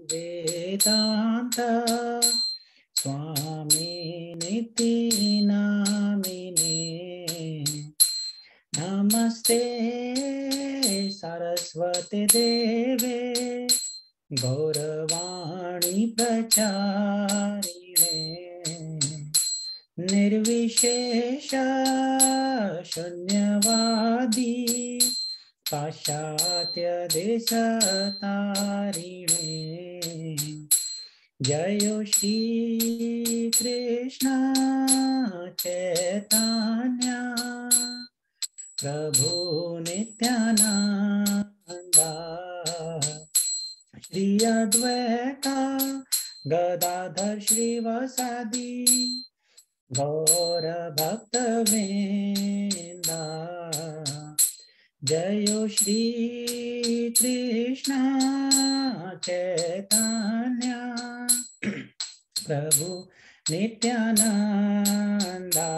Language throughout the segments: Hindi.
Vedanta Swami Niti Namine Namaste Saraswati Deve Gauravani Pracharine Nirvishesha Shunyavadi Paśyatya Desatārine Jayo Shri Krishna Chaitanya Prabhu Nityananda Shri Advaita Gadadhar Shrivasadi Gaura Bhakta-vrinda Jayo Shri Krishna Chaitanya Prabhu Nityananda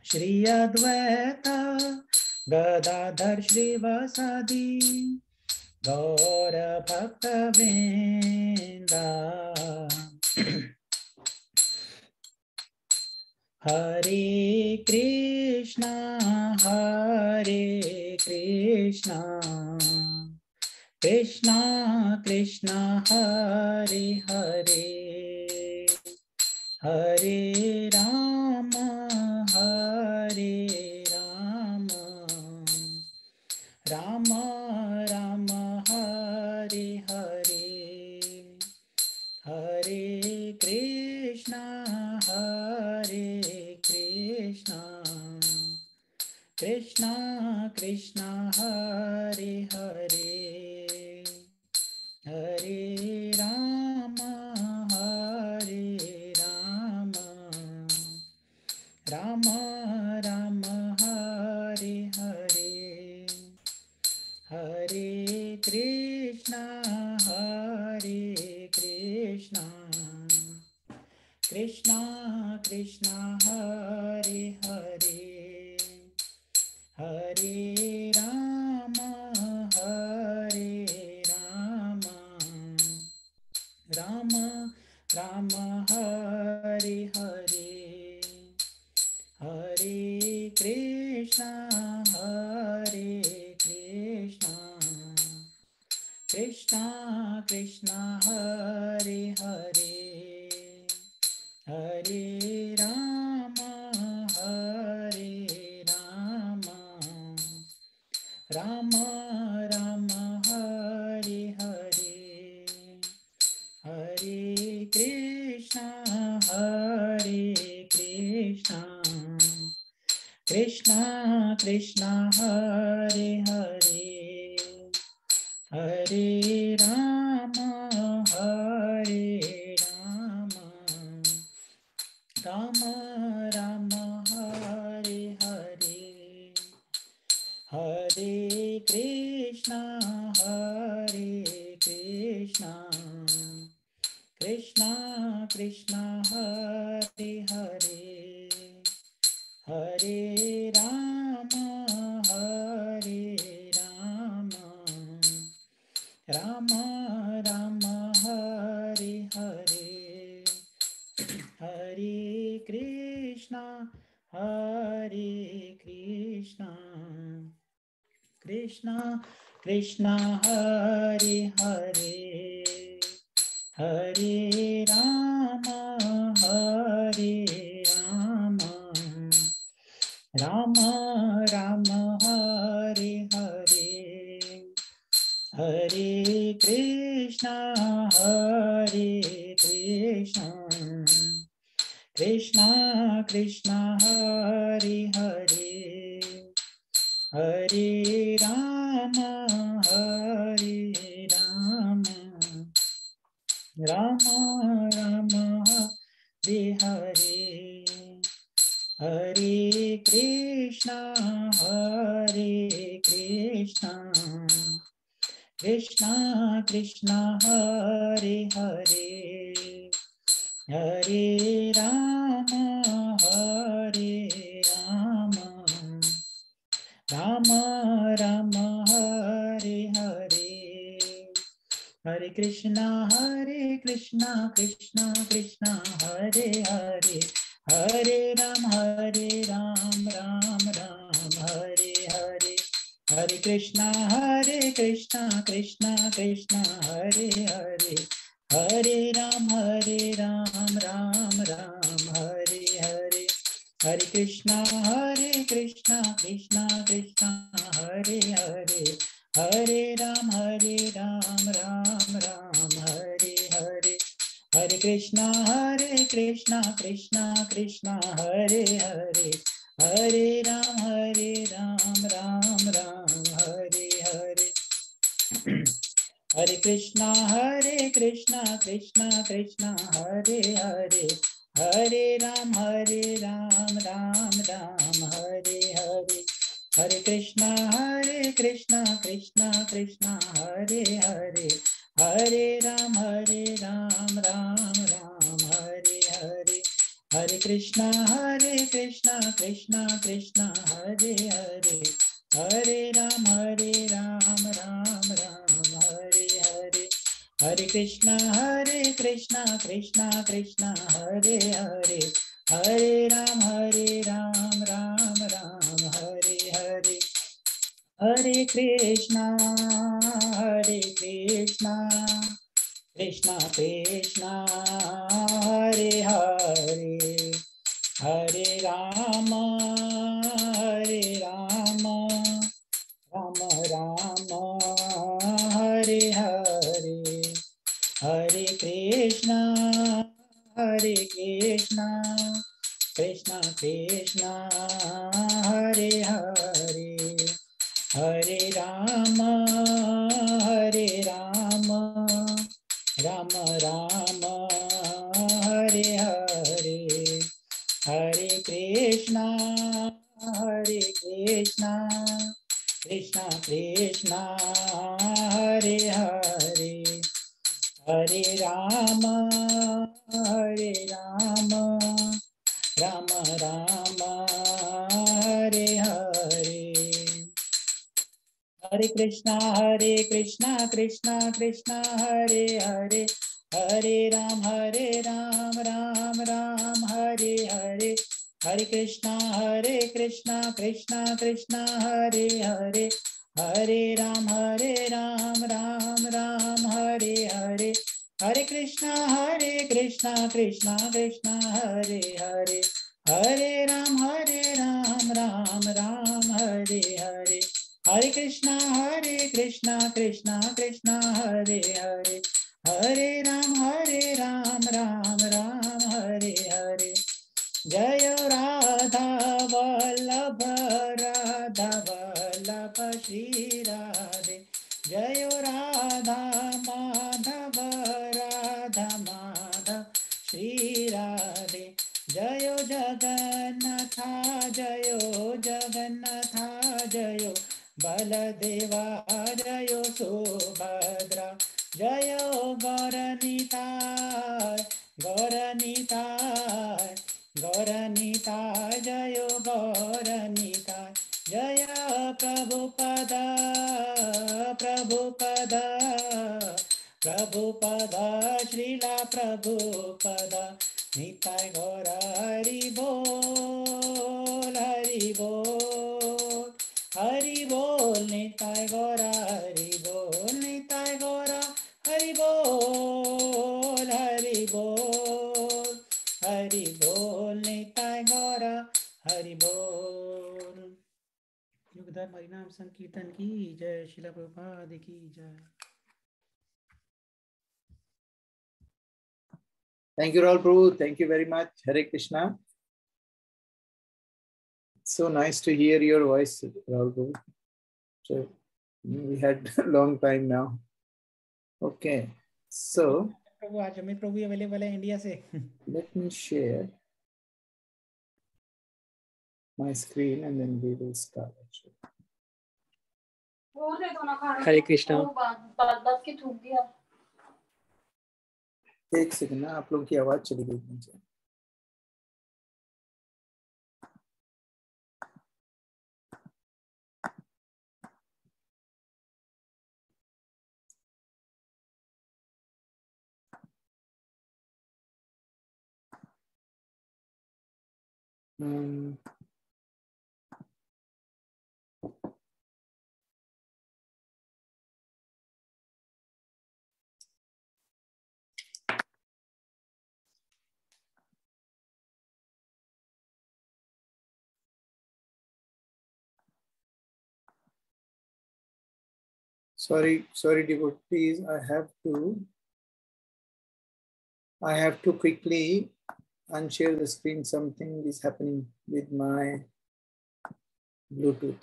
Shri Advaita Gadadhar Shrivasadi Gaura Bhakta-vrinda Hare Krishna Krishna Krishna Hare Hare Hare Rama Rama Rama Hare Hare Hare Krishna Krishna Krishna Hare Hare Hare Rama Rama Rama Hare Hare Hare Krishna Krishna Krishna Hare Hare Hare Rama Rama Rama Hare Hare Hare Krishna Krishna Krishna Hare Hare Hare Rama Rama Rama Hare Hare Hare Krishna Krishna Krishna Hare Hare Hare Rama Rama Rama Hare Hare Hare Krishna Krishna Krishna Hare Hare Hare Rama Rama Rama Hare Hare Hare Krishna Krishna Krishna Hare Hare Hare Rama Rama Rama Hare Hare Hare Krishna Krishna Krishna Hare Hare Hare Rama Rama Rama Hare Hare Hare Krishna Krishna Krishna Hare Hare Hare Rama Rama Rama Hare Hare Hare Krishna Krishna Krishna Hare Hare, Hare Ram Ram Ram Hare Hare. Hare Krishna Krishna Krishna Hare Hare, Hare Ram Ram Ram Hare Hare. Hare Krishna Krishna Krishna Hare Hare, Hare Ram Ram Ram Hare Hare. Hare Krishna Krishna Krishna Hare Hare, Hare Ram Ram Hare Hare. Hare Krishna Krishna Krishna Hare Hare, Hare Ram Ram Ram Hare Hare. Hare Krishna Krishna Krishna Hare Hare, Hare Ram Ram Ram Hare Hare. Hare Krishna Krishna Krishna Hare Hare, Hare Ram Ram Hare Hare. Hare Krishna Krishna Krishna Hare Hare, Hare Ram Ram Hare Hare. Hare Krishna Krishna Krishna Hare Hare, Hare Rama Rama Rama Hare Hare. Hare Krishna Krishna Krishna Hare Hare, Hare Rama Rama Rama Hare Hare. Hare Krishna Krishna Krishna Hare Hare, Hare Rama Rama Rama Hare Hare. Hare Krishna Krishna Krishna Hare Hare, Hare Ram Ram Hare Hare. Hare Krishna Krishna Hare Hare, Hare Ram Ram Hare Hare. Hare Krishna Krishna Hare Hare, Hare Ram Ram Hare Hare. Hare Krishna Krishna Hare Hare, Hare Ram Ram Hare Hare. Jaya Radha Vallabha Shri Radhe, Jaya Radha Madhava Shri Radhe. Jayo Jagannatha Jayo Baladeva Jayo Subhadra, Jayo Gauranitai Jayo Gauranitai, Jaya Prabhupada Srila Prabhupada, Nitai Gaura Hari Bol Hari Bol, Nitai Gaura Hari Bol, Nitai Gaura Hari Bol Hari Bol, Nitai Gaura Hari Bol. योगदान हरिनाम संकीर्तन की जय, श्रील प्रभुपाद की जय. Thank you, Rahul Prabhu. Thank you very much. Hare Krishna. So nice to hear your voice, Rahul Prabhu. So we had a long time now. Okay. So प्रभु आज अमित प्रभु अवेलेबल है इंडिया से. Let me share my screen and then we will start. हरे कृष्णा. एक सेकंड ना, आप लोगों की आवाज चली गई मुझे. Sorry, devotees. I have to quickly unshare the screen. Something is happening with my Bluetooth.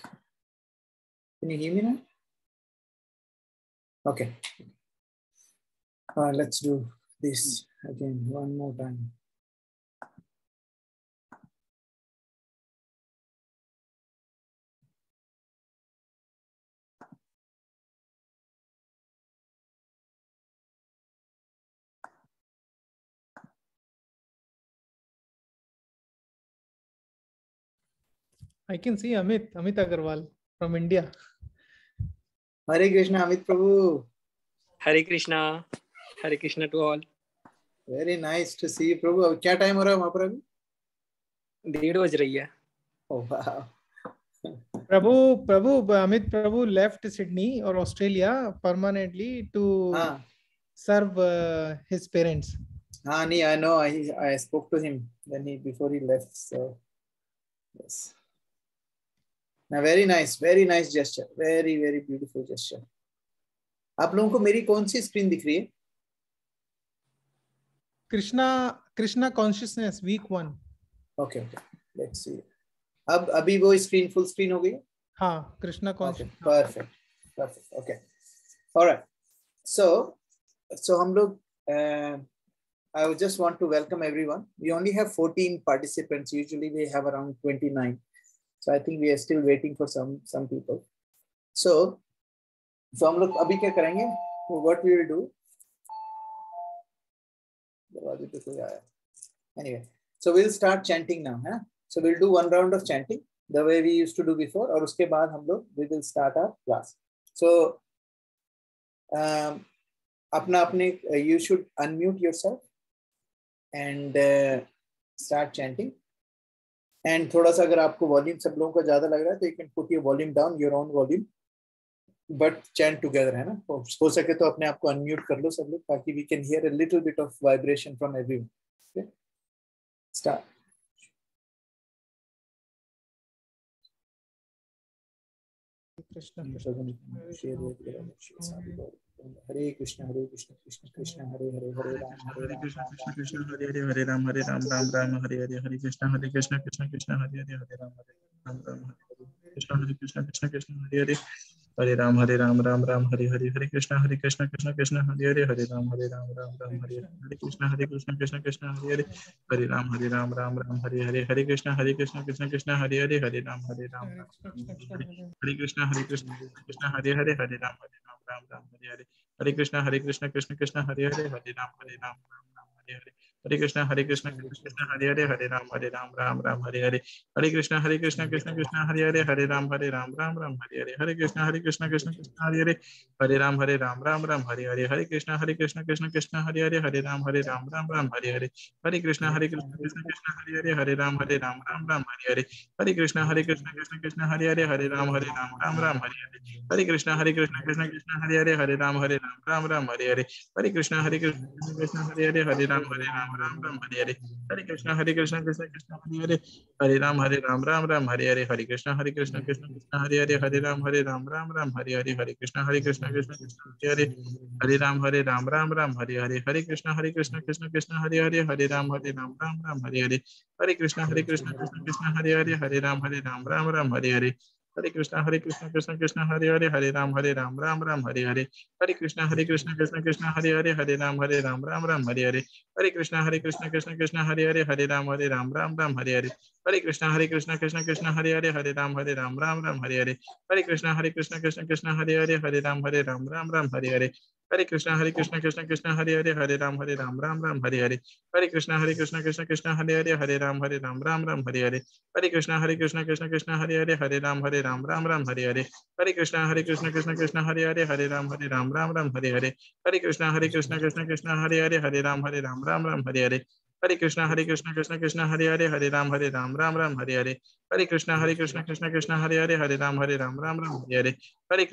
Can you hear me now? Okay. Let's do this again one more time. I can see Amit Agarwal from India. Hare Krishna, Amit Prabhu. Hare Krishna to all. Very nice to see you, Prabhu. अब क्या टाइम हो रहा है वहाँ पर अभी? 1:30 बज रही है. Oh wow. Amit Prabhu left Sydney or Australia permanently to serve his parents. Nee, I know. I spoke to him before he left. So yes. Now, very nice gesture. Very, very beautiful gesture. आप लोगों को मेरी कौन सी स्क्रीन दिख रही है? Krishna Consciousness Week 1. Okay. Let's see. अब अभी वो स्क्रीन फुल स्क्रीन हो गई? हाँ, Krishna Consciousness. Perfect. Okay. All right. So हम लोग I would just want to welcome everyone. We only have 14 participants. Usually we have around 29. So I think we are still waiting for some people. So हम लोग अभी क्या करेंगे? What we will do? Anyway, so we'll start chanting now. Huh? So we'll do one round of chanting the way we used to do before. और उसके बाद हम लोग we will start our class. So you should unmute yourself and start chanting. And थोड़ा सा अगर आपको वॉल्यूम सब लोगों का ज्यादा लग रहा है तो you can put your volume down, your own volume, but chant together, है ना? हो सके तो अपने आप को unmute कर लो सब लोग ताकि we can hear a little bit of vibration from everyone. Okay? Start. Hare Krishna, Krishna Krishna, Hare Hare, Hare Ram, Krishna Krishna, Hare Hare, Hare Ram, Ram Ram, Hare Hare, Hare Krishna, Krishna Krishna, Hare Hare, Hare Ram, Ram, Hare Krishna, Krishna, Hare Hare, Hare Ram, Ram Ram, Hare Hare, Hare Krishna, Krishna Krishna, Hare Hare, Hare Ram, Ram, Hare Krishna, Krishna, Hare Hare, Hare Ram, Ram Ram, Hare Hare, Hare Krishna, Krishna, Hare Hare, Hare Ram, Hare Krishna, Krishna, Hare Hare, Hare Ram, Ram, Hare Hare, Hare Krishna, Krishna, Hare Hare, Hare Ram, Hare Hare, Hare Krishna, Krishna, Hare Hare, Hare Ram, Ram, Hare Hare, Hare Krishna, Krishna, Hare Hare, Hare Ram, Ram, Hare Hare, Hare Krishna, Krishna, Hare Hare, Hare Ram, Ram, Hare Hare, Hare Krishna, Krishna, Hare Hare, Hare Ram, Ram, Hare Hare, Hare Krishna, Krishna, Hare Hare, Hare Ram, Ram, Hare Hare, Hare Krishna, Krishna, Hare Hare, Hare Ram, Ram, Hare Hare, Hare Krishna, Krishna, Hare Hare, Hare Ram, Ram, Hare Hare, Hare Krishna, Krishna, Hare Hare, Hare Ram, Ram, Hare Hare, Hare Krishna, Krishna, Hare Hare, Hare Ram, Ram, Hare Hare, Hare Krishna, Krishna, Hare Hare, Hare Ram, Ram, Hare Hare, Hare Krishna, Krishna, Hare Hare, Hare Ram, Ram, Hare Hare, Hare Krishna, Krishna, Hare Hare, Hare Ram, Ram, Hare Hare, Hare Krishna, Krishna, Hare Hare, Hare Ram, Ram, Hare Hare, Hare Krishna, Krishna, Hare Hare, Hare Ram, Ram, Hare Hare, Hare Krishna, Krishna, Hare Hare, Hare Ram, Ram, Hare Hare, Hare Krishna, Krishna, Hare Hare, Hare Ram, Ram, Hare Hare, Hare Krishna, Krishna, Hare Hare, Hare Ram, Ram, Hare Hare, Hare Krishna, Krishna, Hare Hare, Hare Ram, Ram, Hare Hare, Hare Krishna, Krishna, Hare Hare, Hare Ram, Ram, Hare Hare, Hare Krishna, Krishna, Hare Hare, Hare Ram, Ram, Hare Hare, Hare Krishna, Krishna, Hare Hare, Hare Ram, Ram, Hare Hare, Hare Krishna, Krishna, Hare Hare, Hare Ram, Ram, Hare Hare, Hare Krishna, Krishna, Hare Hare, Hare Ram, Ram, Hare Hare, Hare Krishna, Krishna, Hare Hare, Hare Ram, Ram, Hare Hare, Hare Krishna Krishna Krishna Hare Hare Hare Ram Ram Ram Hare Hare Hare Krishna Krishna Krishna Hare Hare Hare Ram Ram Ram Hare Hare Hare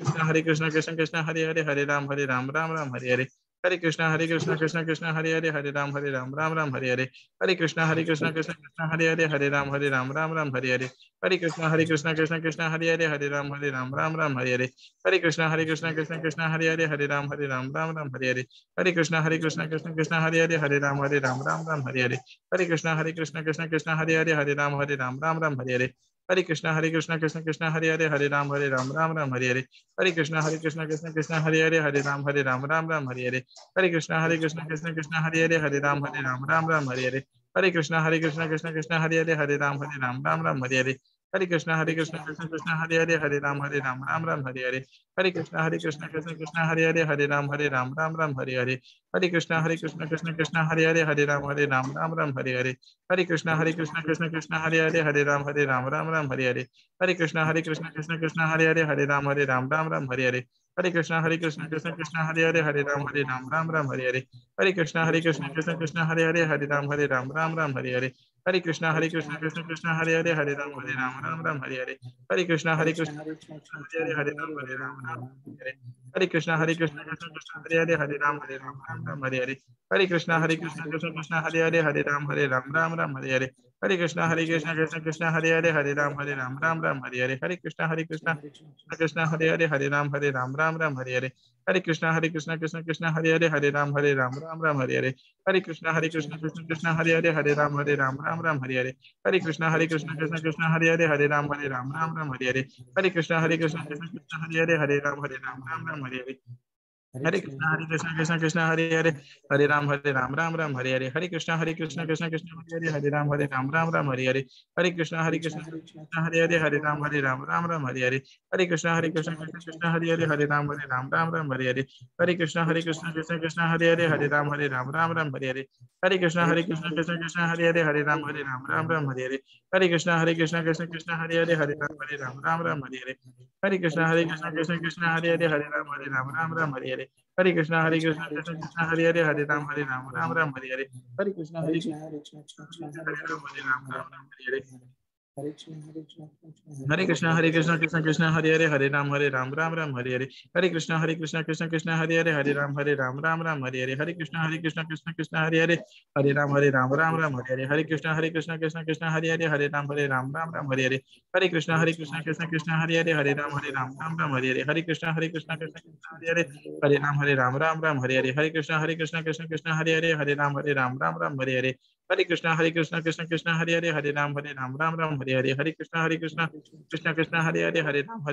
Krishna Krishna Hare Hare Hare Ram Ram Ram Hare Hare Hare Krishna Krishna Krishna Hare Hare Hare Ram Ram Ram Hare Hare Hare Krishna Krishna Krishna Hare Hare Hare Ram Ram Hare Hare Hare Krishna Krishna Hare Hare Hare Ram Ram Hare Hare Hare Krishna Krishna Hare Hare Hare Ram Ram Hare Hare Hare Krishna Krishna Hare Hare Hare Ram Ram Hare Hare Hare Krishna Krishna Hare Hare Hare Ram Ram Hare Hare Hare Krishna Krishna Hare Hare Hare Ram Ram Hare Hare Hare Krishna Krishna Hare Hare Hare Ram Ram Hare Hare Hare Krishna Krishna Hare Hare Hare Ram Ram Hare Hare Hare Krishna Krishna Hare Hare Hare Ram Ram Hare Hare Hare Krishna Krishna Hare Hare Hare Ram Ram Hare Hare Hare Krishna Krishna Hare Hare Hare Ram Ram Hare Hare Hare Krishna Krishna Hare Hare Hare Ram Ram Hare Hare Hare Krishna Krishna Hare Hare Hare Ram Ram Hare Hare Hare Krishna Krishna Hare Hare Hare Ram Ram Hare Hare Hare Krishna Krishna Hare Hare Hare Ram Ram Hare Hare Hare Krishna Krishna Hare Hare Hare Ram Ram Hare Hare Hare Krishna Krishna Hare Hare Hare Ram Hare Hare Hare Krishna Krishna Hare Hare Hare Krishna Hare Hare Hare Ram Hare Hare Hare Krishna Krishna Hare Hare Hare Ram Hare Hare Hare Krishna Krishna Hare Hare Hare Ram Ram Hare Hare Hare Krishna Krishna Hare Hare Hare Ram Ram Hare Hare Hare Krishna Krishna Hare Hare Hare Ram Ram Hare Hare Hare Krishna Krishna Hare Hare Hare Ram Ram Hare Hare Hare Krishna Krishna Hare Hare Hare Ram Ram Hare Hare Hare Krishna Krishna Hare Hare Hare Ram Ram Hare Hare Hare Krishna Krishna Hare Hare Hare Ram Ram Hare Hare Hare Krishna Krishna Krishna Hare Hare Hare Ram Ram Hare Hare Hare Krishna Krishna Hare Hare Hare Ram Ram Hare Hare Hare Krishna Krishna Hare Hare Hare Ram Ram Hare Hare Hare Krishna Krishna Hare Hare Hare Ram Ram Hare Hare Hare Krishna Krishna Hare Hare Hare Ram Ram Hare Hare Hare Krishna Krishna Hare Hare Hare Ram Hare Hare Hare Krishna Krishna Hare Hare Hare Ram Hare Hare Hare Krishna Krishna Hare Hare Hare Ram Hare Hare Hare Krishna Hare Hare Hare Krishna Krishna Krishna Hare Hare Hare Ram Ram Hare Hare Hare Krishna Krishna Krishna Hare Hare Hare Ram Ram Hare Hare Hare Krishna Krishna Krishna Hare Hare Hare Ram Ram Hare Hare Hare Krishna Krishna Krishna Hare Hare Hare Ram Ram Hare Hare Hare Krishna Krishna Hare Hare Hare Ram Ram Hare Hare Hare Krishna Krishna Krishna Hare Hare Hare Ram Ram Hare Hare Hare Krishna Krishna Hare Hare Hare Ram Ram Hare Hare Hare Krishna Krishna Hare Hare Hare Ram Ram Hare Hare Hare Krishna Krishna Hare Hare Hare Ram Ram Hare Hare Hare Krishna Krishna Hare Hare Hare Ram Ram Hare Hare Hare Krishna Krishna Hare Hare Hare Ram Hare Hare Hare Krishna Krishna Hare Hare Ram Ram Hare Hare Hare Krishna Krishna Hare Hare Hare Ram Ram Hare Hare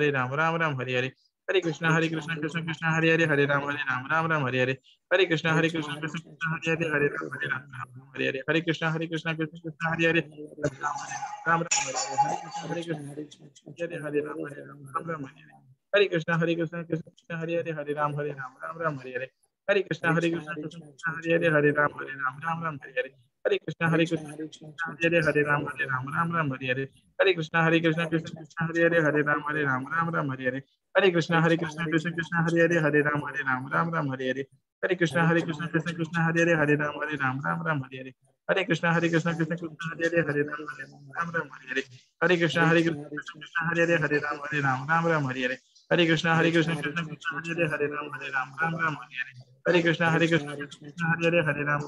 Hare Krishna Krishna Hare Hare Hare Ram Ram Hare Hare Hare Krishna Krishna Hare Hare Hare Ram Ram Hare Hare Hare Krishna Krishna Hare Hare Hare Ram Hare Hare Hare Krishna Krishna Hare Hare Hare Ram Hare Hare Hare Krishna Krishna Hare Hare Hare Ram Hare Hare Hare Krishna Krishna Hare Hare Hare Ram Hare Hare Hare Krishna Krishna Hare Hare Hare Ram Hare Hare Hare Krishna Krishna Hare Hare Hare Ram Hare Hare Hare Krishna Krishna Hare Hare Hare Ram Hare Hare Hare Krishna Krishna Hare Hare Hare Ram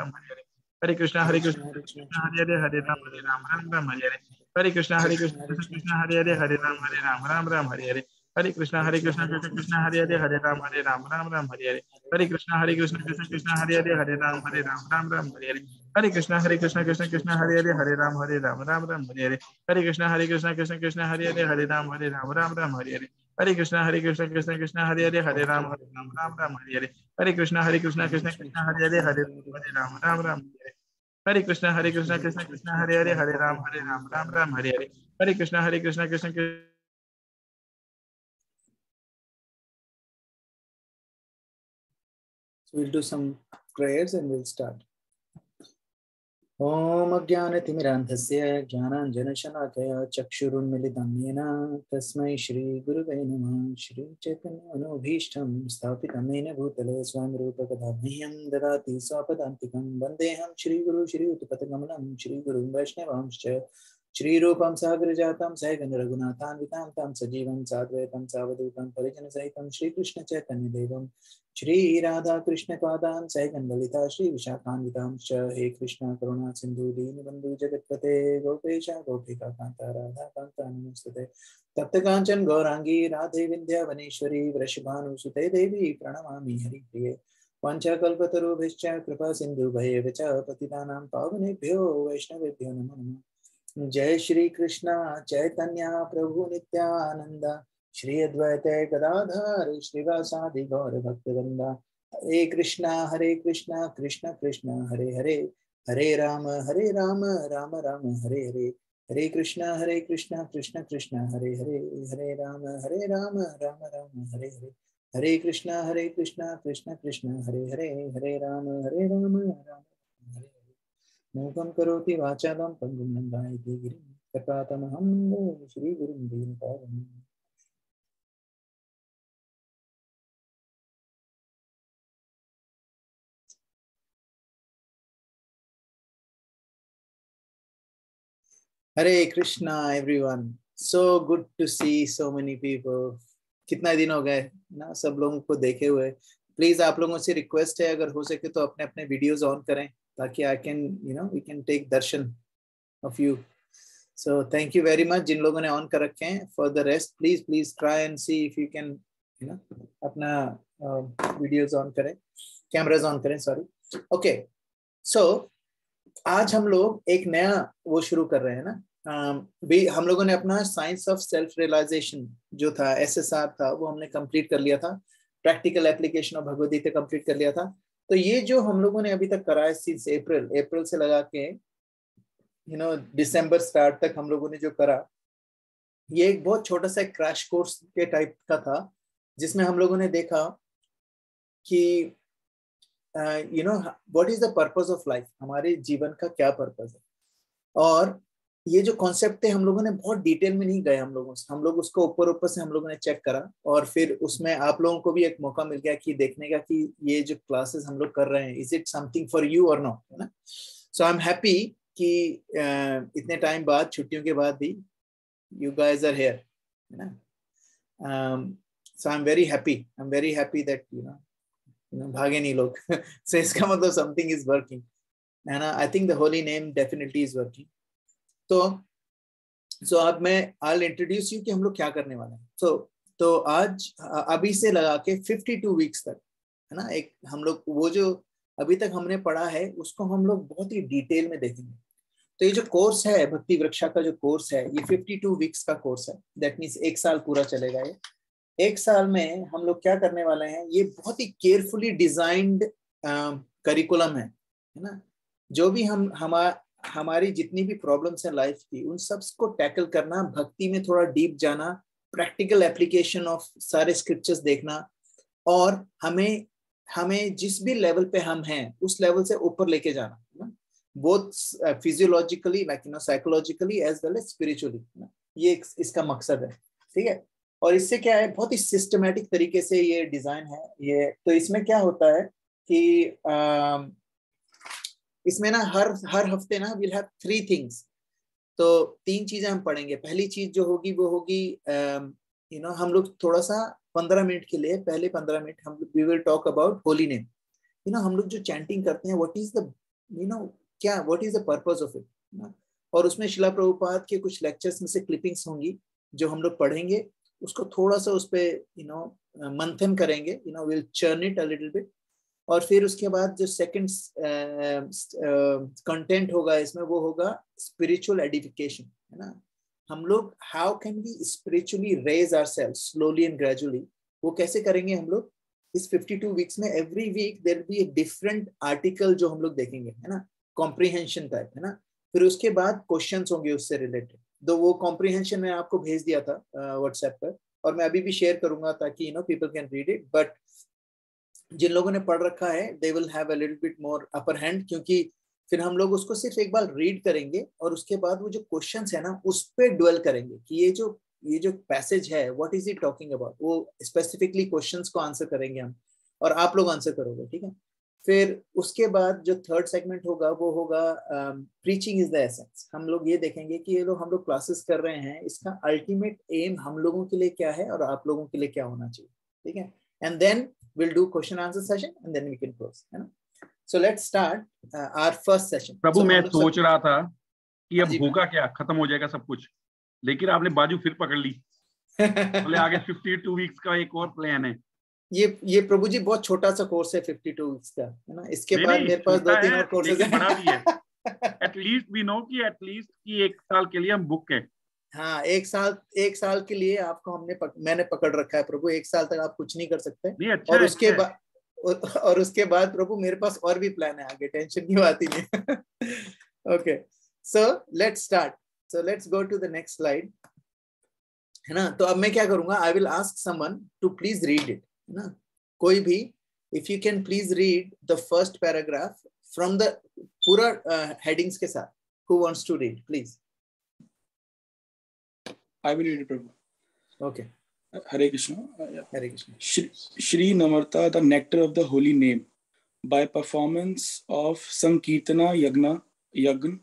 Hare Hare Hare Krishna Krishna Hare Hare Hare Ram Hare Hare Hare Krishna Krishna Hare Hare Hare Ram Hare Hare Hare Krishna Krishna Hare Hare Hare Ram Hare Hare Hare Krishna Krishna Hare Hare Hare Ram Hare Hare Hare Krishna Krishna Hare Hare Hare Ram Hare Hare Hare Krishna Krishna Hare Hare Hare Ram Hare Hare Hare Krishna Krishna Hare Hare Hare Ram Hare Krishna Krishna Hare Hare Hare Ram Hare Hare Hare Krishna Krishna So we'll do some prayers and we'll start. ओम अज्ञानतिमिरान्धस्य ज्ञानाञ्जनशलाकया चक्षुरुन्मिलितं येन तस्मै श्रीगुरुवे नमः। श्रीचैतन्यमनोभीष्टं स्थापितं येन भूतले स्वयं रूपकदा मह्यं ददाति स्वपदान्तिकं। वन्देऽहं श्रीगुरु श्रीयुतपथकमलं श्रीगुरुं वैष्णवांश्च श्रीरूपं सागरजातं सहगण रघुनाथान्वितां तं सजीवं साद्वैतं सावधूतं परिजनसहितं श्रीकृष्णचैतन्यदेवं श्री राधा कृष्ण पादान सहगण ललिता श्री विशाखान्वितांश्च। हे कृष्ण करुणा सिंधु दीनबंधु जगत्पते गोपेश गोपिका कांता राधा कांता नमोस्तुते। तप्त कांचन गौरांगी राधे विंध्यावनेश्वरी वृषभानुसुते देवी प्रणमामि हरिप्रिये। वाञ्छाकल्पतरुभ्यश्च कृपा सिन्धुभ्येव च पतितानां पावनेभ्यो वैष्णवेभ्यो नमो नमः। जय श्री कृष्ण चैतन्य प्रभु नित्यानंद श्री अद्वैत गदाधर श्रीवासादि गौर भक्तवृंदा। हरे कृष्णा कृष्ण कृष्ण हरे हरे हरे राम राम राम हरे हरे। हरे कृष्णा कृष्ण कृष्ण हरे हरे हरे राम राम राम हरे हरे। हरे कृष्णा कृष्ण कृष्ण हरे हरे हरे राम राम राम हरे हरे। मूकं करोति वाचालं पङ्गुं लङ्घयति गिरिं कृपातमहं वन्दे श्रीगुरुं दीनतारिणम्। Hare Krishna everyone, so good to see so many people. कितना दिन हो गए ना सब लोगों को देखे हुए। प्लीज आप लोगों से रिक्वेस्ट है, अगर हो सके तो अपने अपने वीडियोस ऑन करें ताकि I can we can take darshan of you. So thank you very much जिन लोगों ने ऑन कर रखे हैं। For the rest please try and see if you can अपना वीडियोस ऑन करें, कैमरास ऑन करें, सॉरी। ओके, सो आज हम लोग एक नया वो शुरू कर रहे हैं ना। भी हम लोगों ने अपना साइंस ऑफ सेल्फ रियलाइजेशन जो था SSR था वो हमने कंप्लीट कर लिया था। Practical application of Bhagavad Gita complete कर लिया था। तो ये जो हम लोगों ने अभी तक करा है सिंस अप्रैल से लगा के दिसंबर स्टार्ट तक हम लोगों ने जो करा, ये एक बहुत छोटा सा क्रैश कोर्स के टाइप का था जिसमें हम लोगों ने देखा कि what is the purpose of life, हमारे जीवन का क्या पर्पस है। और ये जो कॉन्सेप्ट थे हम लोगों ने बहुत डिटेल में नहीं गए, हम लोग उसको ऊपर से हम लोगों ने चेक करा और फिर उसमें आप लोगों को भी एक मौका मिल गया कि देखने का कि ये जो क्लासेस हम लोग कर रहे हैं is it something for you और नॉट, है ना। सो आई एम हैप्पी कि इतने टाइम बाद, छुट्टियों के बाद भी you guys are here, you know. So I'm very happy that भागे नहीं लोग। So इसका मतलब something is working, and I think the holy name definitely is working. So अब मैं I'll introduce you कि हम लोग क्या करने वाले हैं। तो आज अभी से लगा के 52 वीक्स तक, है ना, एक हम लोग वो जो अभी तक हमने पढ़ा है उसको हम लोग बहुत ही डिटेल में देखेंगे। तो ये जो कोर्स है भक्ति वृक्षा का जो कोर्स है ये 52 वीक्स का कोर्स है। दैट मीन्स 1 साल पूरा चलेगा। ये 1 साल में हम लोग क्या करने वाले हैं, ये बहुत ही केयरफुली डिजाइंड करिकुलम है ना। जो भी हमारी जितनी भी प्रॉब्लम्स हैं लाइफ की उन सब को टैकल करना, भक्ति में थोड़ा डीप जाना, प्रैक्टिकल एप्लीकेशन ऑफ सारे स्क्रिप्चर्स देखना और हमें जिस भी लेवल पे हम हैं उस लेवल से ऊपर लेके जाना, both physiologically like psychologically as well as spiritually। ये इसका मकसद है, ठीक है। और इससे क्या है, बहुत ही सिस्टमैटिक तरीके से ये डिजाइन है ये। तो इसमें क्या होता है कि इसमें ना हर हफ्ते ना we'll have 3 things। तो 3 चीजें हम पढ़ेंगे। पहली चीज जो होगी वो होगी हम लोग थोड़ा सा 15 मिनट के लिए, पहले 15 मिनट हम we will talk about holy name। हम लोग जो चैंटिंग करते हैं what is the what is the purpose of it। और उसमें शिला प्रभुपाद के कुछ लेक्चर्स में से क्लिपिंग्स होंगी जो हम लोग पढ़ेंगे, उसको थोड़ा सा उस पे मंथन करेंगे, we'll churn it a little bit। और फिर उसके बाद जो सेकंड कंटेंट होगा इसमें वो होगा स्पिरिचुअल एडिफिकेशन, है ना। हम लोग how can we spiritually raise ourselves slowly and gradually, वो कैसे करेंगे हम लोग इस 52 वीक्स में। Every week there will be a different article जो हम लोग देखेंगे, है ना, कॉम्प्रिहेंशन टाइप, है ना। फिर उसके बाद क्वेश्चंस होंगे उससे रिलेटेड। तो वो कॉम्प्रिहेंशन मैं आपको भेज दिया था व्हाट्सएप पर और मैं अभी भी शेयर करूंगा ताकि people can read it. But जिन लोगों ने पढ़ रखा है they will have a little bit more upper hand, क्योंकि फिर हम लोग उसको सिर्फ एक बार रीड करेंगे और उसके बाद वो जो क्वेश्चंस है ना उस पे ड्वेल करेंगे कि ये जो पैसेज है what is it talking about, वो स्पेसिफिकली क्वेश्चंस को आंसर करेंगे हम और आप लोग आंसर करोगे, ठीक है। फिर उसके बाद जो थर्ड सेगमेंट होगा वो होगा प्रीचिंग इज द एसेंस। हम लोग ये देखेंगे कि ये लोग हम लोग क्लासेस कर रहे हैं, इसका अल्टीमेट एम हम लोगों के लिए क्या है और आप लोगों के लिए क्या होना चाहिए, ठीक है। And then will do question answer session and then we can close, है ना। So let's start our first session. Prabhu मैं सोच रहा था कि अब जी, होगा क्या, खत्म हो जाएगा सब कुछ, लेकिन आपने बाजू फिर पकड़ ली। बोले आगे 52 वीक्स का एक और प्लान है। ये प्रभु जी बहुत छोटा सा कोर्स है 52 वीक्स का, है ना। इसके बाद मेरे पास 2-3 और कोर्सेज हैं, बड़ा भी है। एटलीस्ट वी नो कि एटलीस्ट कि 1 साल के लिए हम बुक है। हाँ, 1 साल के लिए आपको मैंने पकड़ रखा है प्रभु। 1 साल तक आप कुछ नहीं कर सकते। नहीं, अच्छा और उसके बाद प्रभु मेरे पास और भी प्लान है आगे, टेंशन की बात ही नहीं। Okay, so let's start. So let's go to the next slide, है ना। तो अब मैं क्या करूंगा, I will ask someone to please read it, है ना। कोई भी, if you can please read the first paragraph from the पूरा हेडिंग्स के साथ। Who wants to read please? I will read it, Prabhu. Okay. Hare Krishna. Hare Krishna. Shri Namarta, the nectar of the holy name. By performance of Sankirtana Yagna,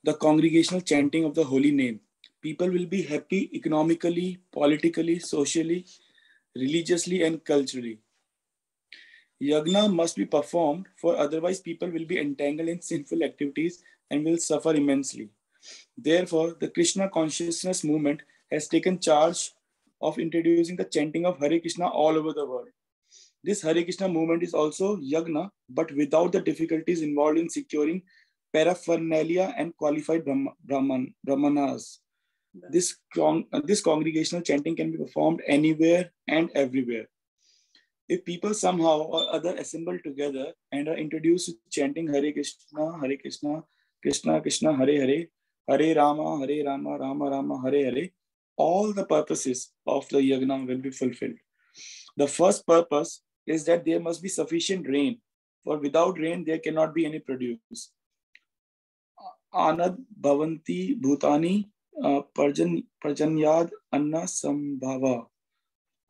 the congregational chanting of the holy name, people will be happy economically, politically, socially, religiously, and culturally. Yagna must be performed, for otherwise people will be entangled in sinful activities and will suffer immensely. Therefore, the Krishna consciousness movement has taken charge of introducing the chanting of Hare Krishna all over the world. This Hare Krishna movement is also yagna, but without the difficulties involved in securing paraphernalia and qualified brahmanas. This congregational chanting can be performed anywhere and everywhere. If people somehow or other assemble together and are introduced to chanting Hare Krishna, Krishna Krishna, Hare Hare, Hare Rama, Rama Rama, Hare Hare, all the purposes of the yagna will be fulfilled. The first purpose is that there must be sufficient rain, for without rain there cannot be any produce. Anad bhavanti bhutani parjanyad anna sambhava.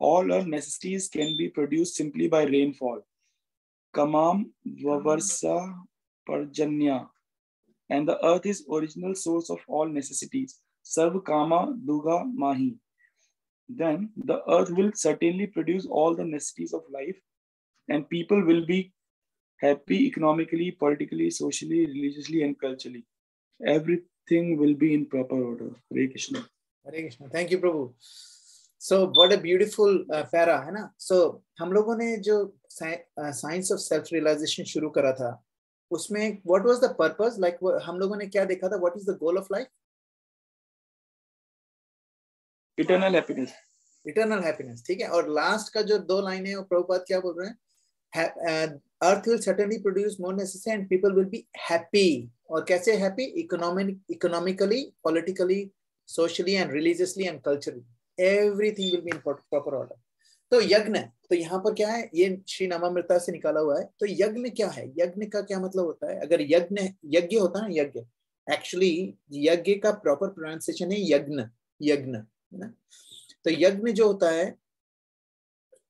All our necessities can be produced simply by rainfall. Kamam vavarsa parjanya. And the earth is original source of all necessities. Sarv kama duga mahi. Then the earth will certainly produce all the necessities of life, and people will be happy economically, politically, socially, religiously, and culturally. Everything will be in proper order. Hare Krishna. Hare Krishna. Thank you, Prabhu. So what a beautiful para, है ना. So हम लोगों ने जो science of self realization शुरू करा था, उसमें what was the purpose? Like हम लोगों ने क्या देखा था? What is the goal of life? Eternal happiness. Eternal happiness, ठीक है. और लास्ट का जो 2 लाइन है वो प्रभुपाद क्या बोल रहे हैं? Earth will certainly produce more necessary and people will be happy. और कैसे happy? Economically, politically, socially and religiously and culturally. Everything will be in proper order. तो यज्ञ, तो यहाँ पर क्या है? ये श्री नामामृता से निकाला हुआ है. तो यज्ञ क्या है? यज्ञ का क्या मतलब होता है? अगर यज्ञ होता है ना, यज्ञ, एक्चुअली यज्ञ का प्रॉपर प्रोनाउंसिएशन है यज्ञ, है ना. तो यज्ञ जो होता है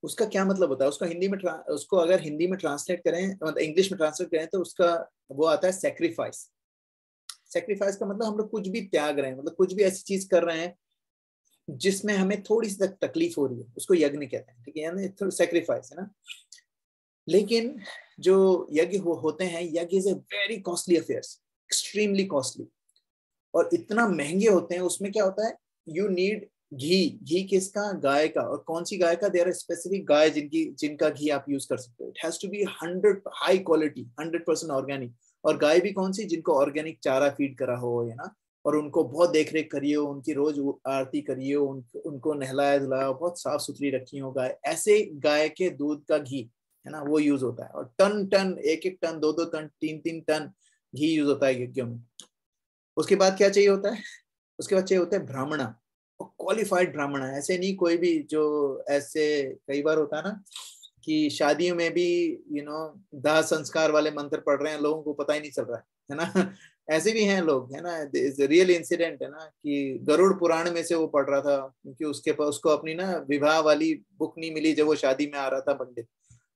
उसका क्या मतलब होता है? उसको अगर हिंदी में ट्रांसलेट करें, मतलब इंग्लिश में ट्रांसलेट करें, तो उसका वो आता है सैक्रिफाइस. सैक्रिफाइस का मतलब हम लोग कुछ भी त्याग रहे हैं, मतलब कुछ भी ऐसी चीज कर रहे हैं जिसमें हमें थोड़ी सी तकलीफ हो रही है, उसको यज्ञ कहते हैं, ठीक है, यानी सैक्रिफाइस, है ना. लेकिन जो यज्ञ होते हैं, यज्ञ is a very costly affairs, extremely costly, और इतना महंगे होते हैं. उसमें क्या होता है? यू नीड घी किसका? गाय का. और कौन सी गाय का? देयर आर स्पेसिफिक गाय जिनका घी आप यूज कर सकते हो. It has to be 100 high quality, 100% organic. और गाय भी कौन सी? जिनको ऑर्गेनिक चारा फीड करा हो, है ना, और उनको बहुत देखरेख करिए, उनकी रोज आरती करिए, उनको नहलाया धुलाया, बहुत साफ सुथरी रखी हो गाय. ऐसे गाय के दूध का घी, है ना, वो यूज होता है. और टन 1 टन, 2 टन, 3 टन घी यूज होता है यज्ञ में. उसके बाद क्या चाहिए होता है? उसके बाद चाहिए होता है ब्राह्मणा, और क्वालिफाइड ब्राह्मणा. ऐसे नहीं कोई भी, जो ऐसे कई बार होता है ना कि शादियों में भी दाह संस्कार वाले मंत्र पढ़ रहे हैं, लोगों को पता ही नहीं चल रहा है ना। ऐसे भी हैं लोग, है ना। रियल इंसिडेंट है ना कि गरुड़ पुराण में से वो पढ़ रहा था, क्योंकि उसके पास उसको अपनी ना विवाह वाली बुक नहीं मिली जब वो शादी में आ रहा था पंडित,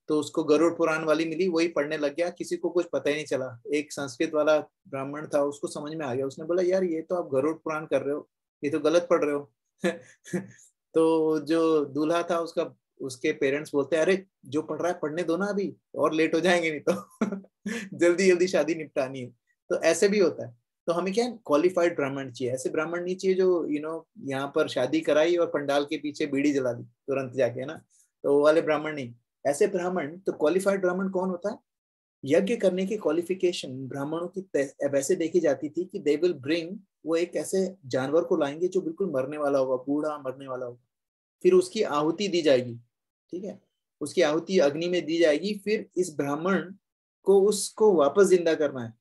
तो उसको गरुड़ पुराण वाली मिली, वही पढ़ने लग गया, किसी को कुछ पता ही नहीं चला। एक संस्कृत वाला ब्राह्मण था, उसको समझ में आ गया, उसने बोला यार ये तो आप गरुड़ पुराण कर रहे हो, ये तो गलत पढ़ रहे हो। तो जो दूल्हा था उसके पेरेंट्स बोलते हैं अरे जो पढ़ रहा है पढ़ने दो ना, अभी और लेट हो जाएंगे नहीं तो। जल्दी जल्दी शादी निपटानी है। तो ऐसे भी होता है। तो हमें क्या क्वालिफाइड ब्राह्मण चाहिए, ऐसे ब्राह्मण नहीं चाहिए जो यहाँ पर शादी कराई और पंडाल के पीछे बीड़ी जला दी तुरंत जाके, है ना। तो वो वाले ब्राह्मण नहीं, ऐसे ब्राह्मण। तो क्वालिफाइड ब्राह्मण कौन होता है? यज्ञ करने की क्वालिफिकेशन ब्राह्मणों की वैसे देखी जाती थी कि दे विल ब्रिंग, वो एक ऐसे जानवर को लाएंगे जो बिल्कुल मरने वाला होगा, बूढ़ा मरने वाला होगा, फिर उसकी आहुति दी जाएगी, ठीक है, उसकी आहुति अग्नि में दी जाएगी, फिर इस ब्राह्मण को उसको वापस जिंदा करना है।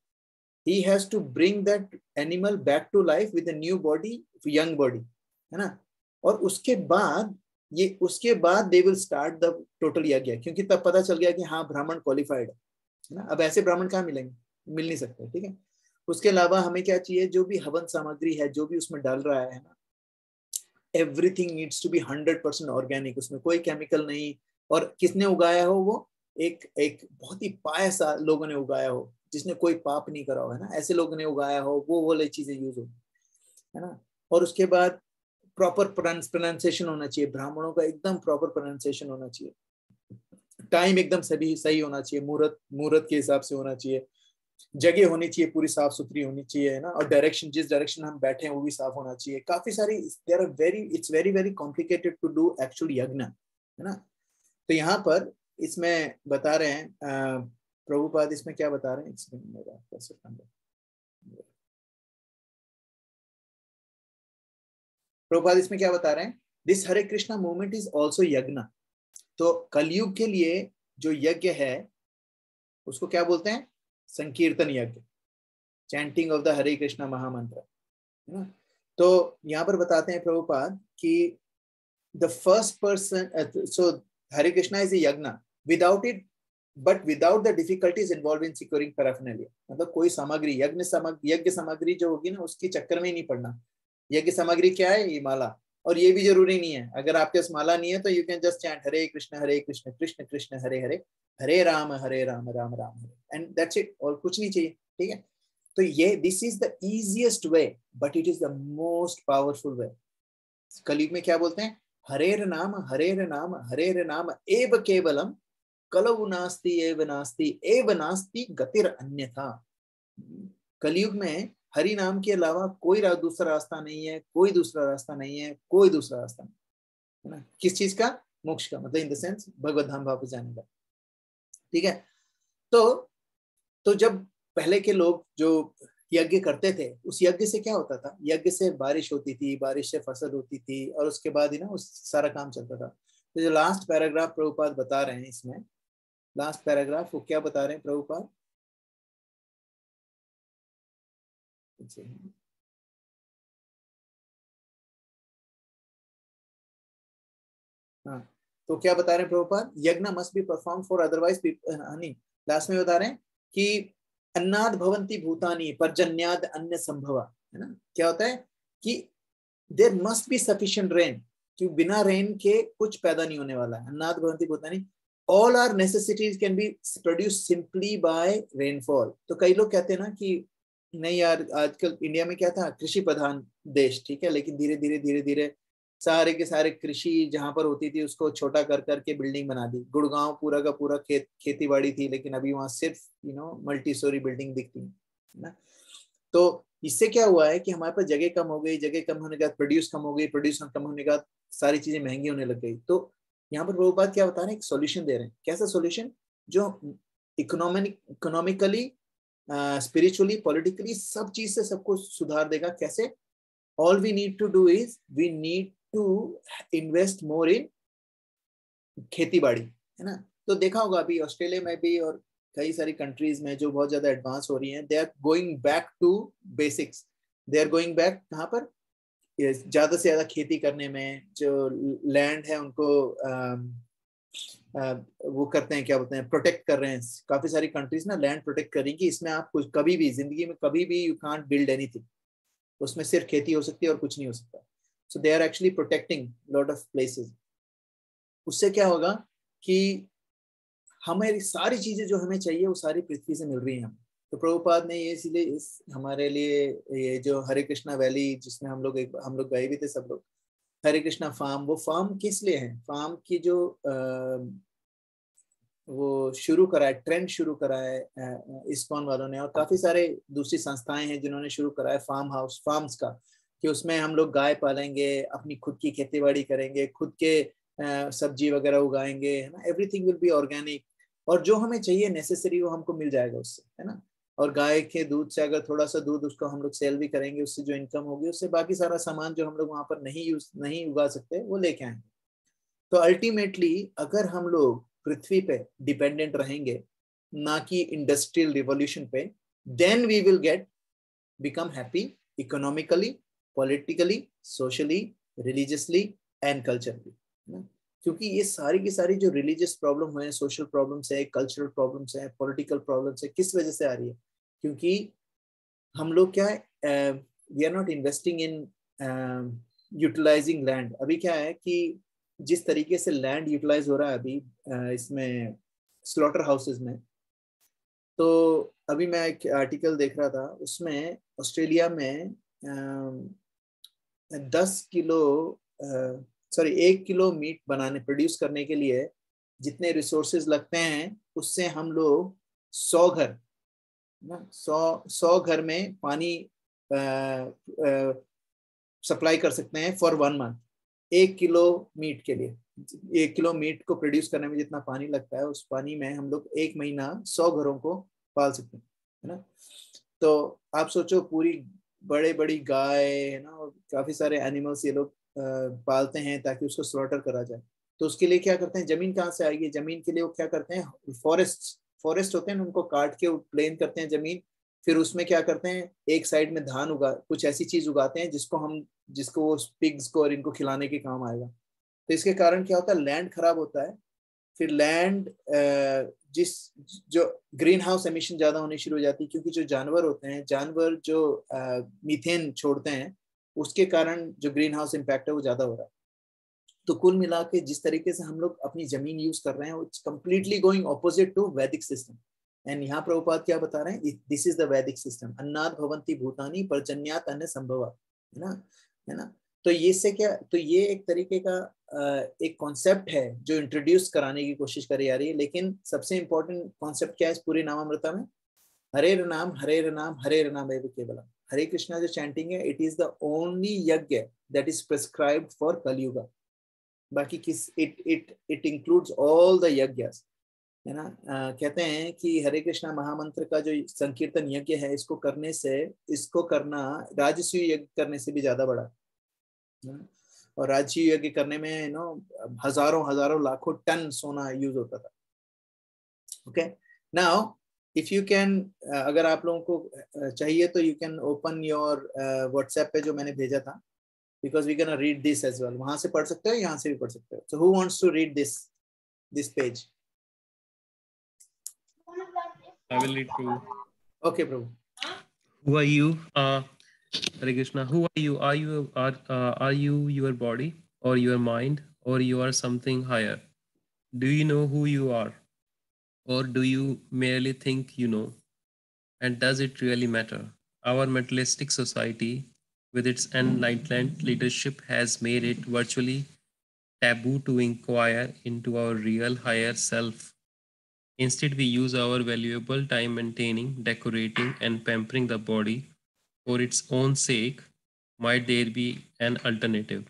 He has to bring that animal back to life with a new body, young body, है ना। और उसके बाद they will start the total यज्ञ, क्योंकि तब पता चल गया कि हाँ ब्राह्मण क्वालिफाइड है ना। अब ऐसे ब्राह्मण कहाँ मिलेंगे, मिल नहीं सकते, ठीक है। उसके अलावा हमें क्या चाहिए, जो भी हवन सामग्री है, जो भी उसमें डाल रहा है ना, everything needs to be 100% organic, उसमें कोई केमिकल नहीं। और किसने उगाया हो वो, एक बहुत ही पायस लोगों ने उगाया हो, जिसने कोई पाप नहीं करा हो, है ना, ऐसे लोगों ने उगाया हो, वो वाली चीजें यूज हो, है ना। और उसके बाद प्रॉपर प्रोनाउंसिएशन होना चाहिए, ब्राह्मणों का एकदम प्रॉपर प्रोनाउंसिएशन होना चाहिए, टाइम एकदम सही होना चाहिए, मुहूर्त के हिसाब से होना चाहिए, जगह होनी चाहिए पूरी साफ सुथरी होनी चाहिए, है ना। और डायरेक्शन, जिस डायरेक्शन हम बैठे हैं वो भी साफ होना चाहिए। काफी सारी it's very very complicated to do actual yagya, है ना। तो यहाँ पर इसमें बता रहे हैं प्रभुपाद, इसमें क्या बता रहे हैं, प्रभुपाद इसमें क्या बता रहे हैं, this Hare Krishna movement is also यज्ञ। तो कलयुग के लिए जो यज्ञ है उसको क्या बोलते हैं, संकीर्तन यज्ञ, चैंटिंग ऑफ द हरे कृष्णा महामंत्र, है ना। तो यहाँ पर बताते हैं प्रभुपाद कि the first person, so Hare Krishna is a yajna, without it but without the difficulties involve in securing paraphernalia. मतलब कोई सामग्री, यज्ञ सामग्री जो होगी ना, उसके चक्कर में ही नहीं पड़ना। यज्ञ सामग्री क्या है, ये माला। और ये भी जरूरी नहीं है, अगर आपके पास माला नहीं है तो you can just chant Hare Krishna Krishna Krishna Hare Hare, Hare Ram Ram Ram Hare, and that's it, और कुछ नहीं चाहिए, ठीक है। तो ये this is the easiest way, but it is the most powerful वे। कलयुग में क्या बोलते हैं, हरेर नाम हरेर नाम एव केवलम, कलौ नास्ति एव नास्ति गतिर अन्यथा। कलयुग में हरि नाम के अलावा कोई दूसरा रास्ता नहीं है, कोई दूसरा रास्ता नहीं है, कोई दूसरा रास्ता नहीं, है ना। किस चीज का, मोक्ष का, मतलब इन द सेंस भगवत धाम वापस जाने का, ठीक है। तो जब पहले के लोग जो यज्ञ करते थे, उस यज्ञ से क्या होता था, यज्ञ से बारिश होती थी, बारिश से फसल होती थी, और उसके बाद ही ना उस सारा काम चलता था। तो जो लास्ट पैराग्राफ प्रभुपाद बता रहे हैं, इसमें लास्ट पैराग्राफ वो क्या बता रहे हैं प्रभुपाद, हाँ, तो क्या बता रहे हैं प्रभुपाद, यज्ञ must be perform for otherwise नहीं, लास्ट में बता रहे हैं कि अन्नाद भवंती भूतानी पर्जन्याद अन्य संभवा, है ना। क्या होता है कि there must be sufficient rain, कि बिना रेन के कुछ पैदा नहीं होने वाला है। अन्नाद भवंती भूतानी, all are necessities can be produce simply by rainfall. तो कई लोग कहते हैं ना कि नहीं यार, आजकल इंडिया में क्या था, कृषि प्रधान देश, ठीक है, लेकिन धीरे धीरे सारे के सारे कृषि जहां पर होती थी उसको छोटा कर करके बिल्डिंग बना दी। गुड़गांव पूरा का पूरा खेती बाड़ी थी, लेकिन अभी वहां सिर्फ मल्टी स्टोरी बिल्डिंग दिखती है ना। तो इससे क्या हुआ है कि हमारे पास जगह कम हो गई, जगह कम होने के बाद प्रोड्यूस कम हो गई, प्रोड्यूस कम होने के बाद सारी चीजें महंगी होने लग गई। तो यहाँ पर वो बात क्या बता रहे हैं, एक सोल्यूशन दे रहे हैं। कैसा सोल्यूशन, जो इकोनॉमिकली, स्पिरिचुअली, पॉलिटिकली, सब चीज से सबको सुधार देगा। कैसे, all we need to do is we need to invest more in खेती बाड़ी, है ना। तो देखा होगा अभी ऑस्ट्रेलिया में भी और कई सारी कंट्रीज में जो बहुत ज्यादा एडवांस हो रही हैं, they are going back to basics, they are going back कहाँ पर, ज्यादा से ज्यादा खेती करने में, जो लैंड है उनको वो करते हैं, क्या बोलते हैं, प्रोटेक्ट कर रहे हैं। काफी सारी कंट्रीज ना लैंड प्रोटेक्ट करेंगी, इसमें आप कुछ कभी भी जिंदगी में कभी भी यू कांट बिल्ड एनीथिंग, उसमें सिर्फ खेती हो सकती है और कुछ नहीं हो सकता। So they are actually protecting lot of places. उससे क्या होगा कि हमारी सारी चीजें जो हमें चाहिए वो सारी पृथ्वी से मिल रही हैं हमें। तो प्रभुपाद ने ये इसलिए इस हमारे लिए ये जो हरे कृष्णा वैली, जिसमें हम लोग गए भी थे सब लोग, हरे कृष्णा फार्म, वो फार्म किस लिए है, फार्म की जो वो शुरू करा है, ट्रेंड शुरू करा है इस्कॉन वालों ने, और काफी सारे दूसरी संस्थाएं हैं जिन्होंने शुरू करा है फार्म हाउस, फार्म्स का, कि उसमें हम लोग गाय पालेंगे, अपनी खुद की खेतीबाड़ी करेंगे, खुद के सब्जी वगैरह उगाएंगे, है ना, एवरीथिंग विल बी ऑर्गेनिक, और जो हमें चाहिए नेसेसरी वो हमको मिल जाएगा उससे, है ना। और गाय के दूध से अगर थोड़ा सा दूध उसको हम लोग सेल भी करेंगे, उससे जो इनकम होगी उससे बाकी सारा सामान जो हम लोग वहां पर नहीं उगा सकते वो लेके आएंगे। तो अल्टीमेटली अगर हम लोग पृथ्वी पे डिपेंडेंट रहेंगे, ना कि इंडस्ट्रियल रिवॉल्यूशन पे, then we will become happy economically, politically, socially, religiously and culturally, क्योंकि ये सारी की सारी जो रिलीजियस प्रॉब्लम है, सोशल प्रॉब्लम्स है, कल्चरल प्रॉब्लम्स है, पॉलिटिकल प्रॉब्लम्स है, किस वजह से आ रही है? क्योंकि हम लोग क्या है, we are not investing in utilising land. अभी क्या है कि जिस तरीके से लैंड यूटिलाइज हो रहा है अभी इसमें स्लॉटर हाउसेस में, तो अभी मैं एक आर्टिकल देख रहा था, उसमें ऑस्ट्रेलिया में 1 किलो मीट प्रोड्यूस करने के लिए जितने रिसोर्सेज लगते हैं, उससे हम लोग 100 घर में पानी सप्लाई कर सकते हैं फॉर 1 मंथ। 1 किलो मीट के लिए, 1 किलो मीट को प्रोड्यूस करने में जितना पानी लगता है, उस पानी में हम लोग 1 महीना 100 घरों को पाल सकते हैं, है ना। तो आप सोचो, पूरी बड़ी गाय, है ना, और काफी सारे एनिमल्स ये लोग पालते हैं ताकि उसको स्लॉटर करा जाए। तो उसके लिए क्या करते हैं, जमीन कहाँ से आएगी? जमीन के लिए वो क्या करते हैं, फॉरेस्ट होते हैं, उनको काट के प्लेन करते हैं जमीन, फिर उसमें क्या करते हैं, एक साइड में धान कुछ ऐसी चीज उगाते हैं जिसको वो पिग्स को और इनको खिलाने के काम आएगा। तो इसके कारण क्या होता है, लैंड खराब होता है, फिर लैंड जो ग्रीन हाउस एमिशन ज्यादा होनी शुरू हो जाती है, क्योंकि जो जानवर होते हैं, जानवर जो मीथेन छोड़ते हैं, उसके कारण जो ग्रीन हाउस इम्पैक्ट है वो ज्यादा हो रहा है। तो कुल मिला के जिस तरीके से हम लोग अपनी जमीन यूज कर रहे हैं, it's completely going opposite to Vedic system. And यहाँ प्रभुपाद क्या बता रहे हैं, this is the Vedic system, अन्नाद भवंती भूतानी पर्जन्यात अन्य संभव, है ना। तो ये एक तरीके का एक कॉन्सेप्ट है जो इंट्रोड्यूस कराने की कोशिश करी जा रही है। लेकिन सबसे इंपॉर्टेंट कॉन्सेप्ट क्या है इस पूरी नामामृता में? हरेर नाम हरेर नाम हरेर नाम एव केवलम। हरे कृष्णा जो चैंटिंग है, इट इज द ओनली यज्ञ that is prescribed for Kalyuga. बाकी इट इंक्लूड्स ऑल द यज्ञस, है ना। कहते हैं कि हरे कृष्णा महामंत्र का जो संकीर्तन यज्ञ है, इसको करना राजसूय यज्ञ करने से भी ज्यादा बड़ा है। और राजसूय यज्ञ करने में हजारों लाखों टन सोना यूज होता था। Okay, now if you can, अगर आप लोगों को चाहिए तो you can open your WhatsApp पे जो मैंने भेजा था, because we're gonna read this as well. वहां से पढ़ सकते हो, यहाँ से भी पढ़ सकते हो। So who wants to read this page? I will read through. Okay, Prabhu. Who are you? Hare Krishna. Who are you? Are you your body or your mind or you are something higher? Do you know who you are, or do you merely think you know? And does it really matter? Our materialistic society, with its enlightened leadership, has made it virtually taboo to inquire into our real higher self. Instead, we use our valuable time maintaining, decorating, and pampering the body for its own sake. Might there be an alternative?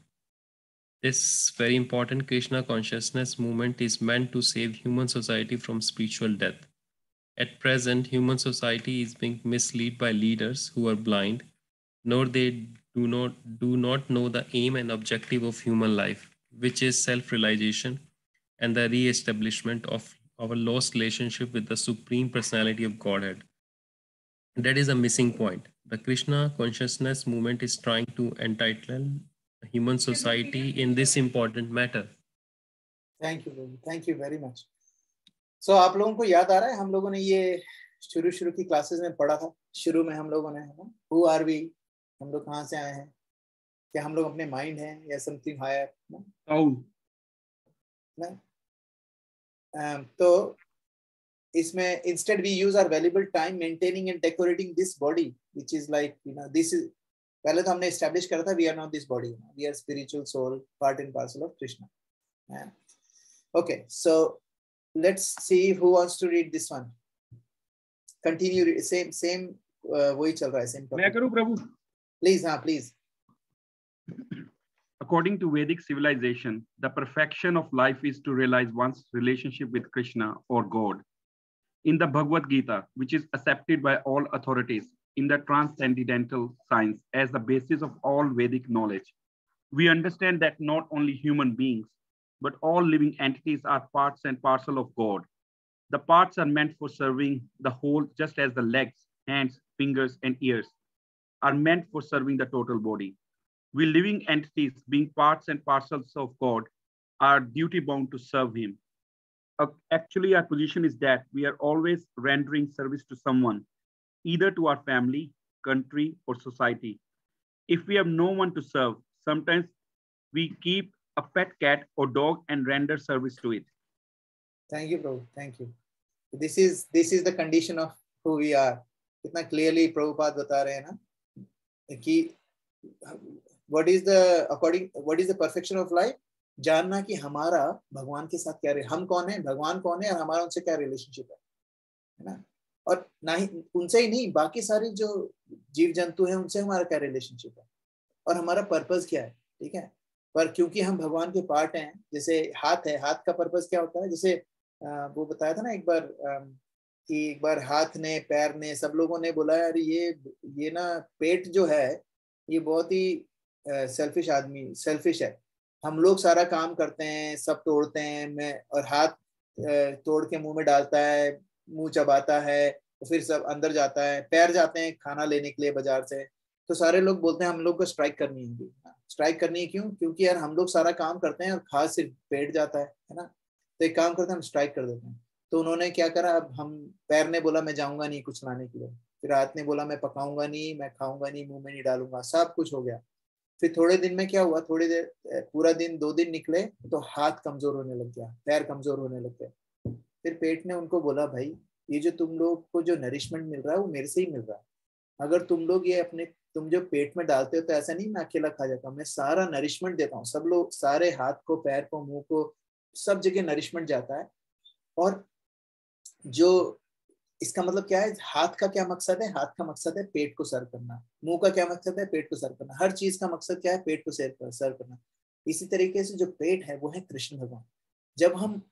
This very important Krishna consciousness movement is meant to save human society from spiritual death. At present, human society is being misled by leaders who are blind, nor they do not know the aim and objective of human life, which is self-realization and the re-establishment of our lost relationship with the Supreme Personality of Godhead. That is a missing point. The Krishna consciousness movement is trying to entitle human society in this important matter. Thank you very much. So आप लोगों को याद आ रहा है हम लोगों ने ये शुरू की क्लासेस में पढ़ा था. शुरू में हम लोगों ने हु आर वी, हम लोग कहाँ से आए हैं, क्या हम लोग अपने माइंड हैं या समथिंग हायर. तो इसमें instead we use our valuable time maintaining and decorating this body which is like this is, पहले तो हमने establish करा था we are not this body, we are spiritual soul, part and parcel of Krishna. Okay, so let's see who wants to read this one. Continue, same वही चल रहा है, same topic. मैं करूं प्रभु? Please, हाँ please. According to Vedic civilization, the perfection of life is to realize one's relationship with Krishna or God. In the Bhagavad Gita, which is accepted by all authorities in the transcendental science as the basis of all Vedic knowledge, we understand that not only human beings, but all living entities are parts and parcel of God. The parts are meant for serving the whole, just as the legs, hands, fingers, and ears are meant for serving the total body. We living entities, being parts and parcels of God, are duty bound to serve Him. Actually, our position is that we are always rendering service to someone, either to our family, country, or society. If we have no one to serve, sometimes we keep a pet cat or dog and render service to it. Thank you, Prabhu. Thank you. This is the condition of who we are. कितना clearly Prabhupada बता रहे हैं ना कि what is the perfection of life? जानना कि हमारा भगवान के साथ क्या हम कौन है, भगवान कौन है और हमारा उनसे क्या रिलेशनशिप है ना. और ना ही उनसे ही नहीं, बाकी सारे जो जीव जंतु हैं उनसे हमारा क्या रिलेशनशिप है और हमारा पर्पस क्या है. ठीक है, पर क्योंकि हम भगवान के पार्ट हैं, जैसे हाथ है, हाथ का पर्पस क्या होता है, जैसे वो बताया था ना एक बार कि एक बार हाथ ने, पैर ने, सब लोगों ने बोला यार ये ना पेट जो है ये बहुत ही सेल्फिश है. हम लोग सारा काम करते हैं, सब तोड़ते हैं, और हाथ तोड़ के मुंह में डालता है, मुंह चबाता है, तो फिर सब अंदर जाता है. पैर जाते हैं खाना लेने के लिए बाजार से, तो सारे लोग बोलते हैं हम लोग को स्ट्राइक करनी है. स्ट्राइक करनी है क्यों? क्योंकि यार हम लोग सारा काम करते हैं और खा सिर्फ पेट जाता है ना. तो एक काम करते हैं, हम स्ट्राइक कर देते हैं. तो उन्होंने क्या करा, अब हम, पैर ने बोला मैं जाऊंगा नहीं कुछ लाने के लिए, फिर हाथ ने बोला मैं पकाऊंगा नहीं, मैं खाऊंगा नहीं, मुंह में नहीं डालूंगा, सब कुछ हो गया. फिर थोड़े दिन में क्या हुआ, थोड़ी देर, पूरा दिन 2 दिन निकले तो हाथ कमजोर होने लग गया, पैर कमजोर होने लग गए. फिर पेट ने उनको बोला भाई ये जो तुम लोग को जो नरिशमेंट मिल रहा है वो मेरे से ही मिल रहा है. अगर तुम लोग ये तुम जो पेट में डालते हो तो ऐसा नहीं मैं अकेला खा जाता हूँ, मैं सारा नरिशमेंट देता हूँ. सब लोग, सारे हाथ को, पैर को, मुंह को, सब जगह नरिशमेंट जाता है. और जो इसका मतलब क्या है, हाथ का क्या मकसद है, हाथ का मकसद है पेट को सर्व करना. मुंह का क्या मकसद है, पेट को सर्व करना. हर चीज का मकसद क्या है, पेट को सर्व करना. इसी तरीके से जो पेट है वो है कृष्ण भगवान. जब हम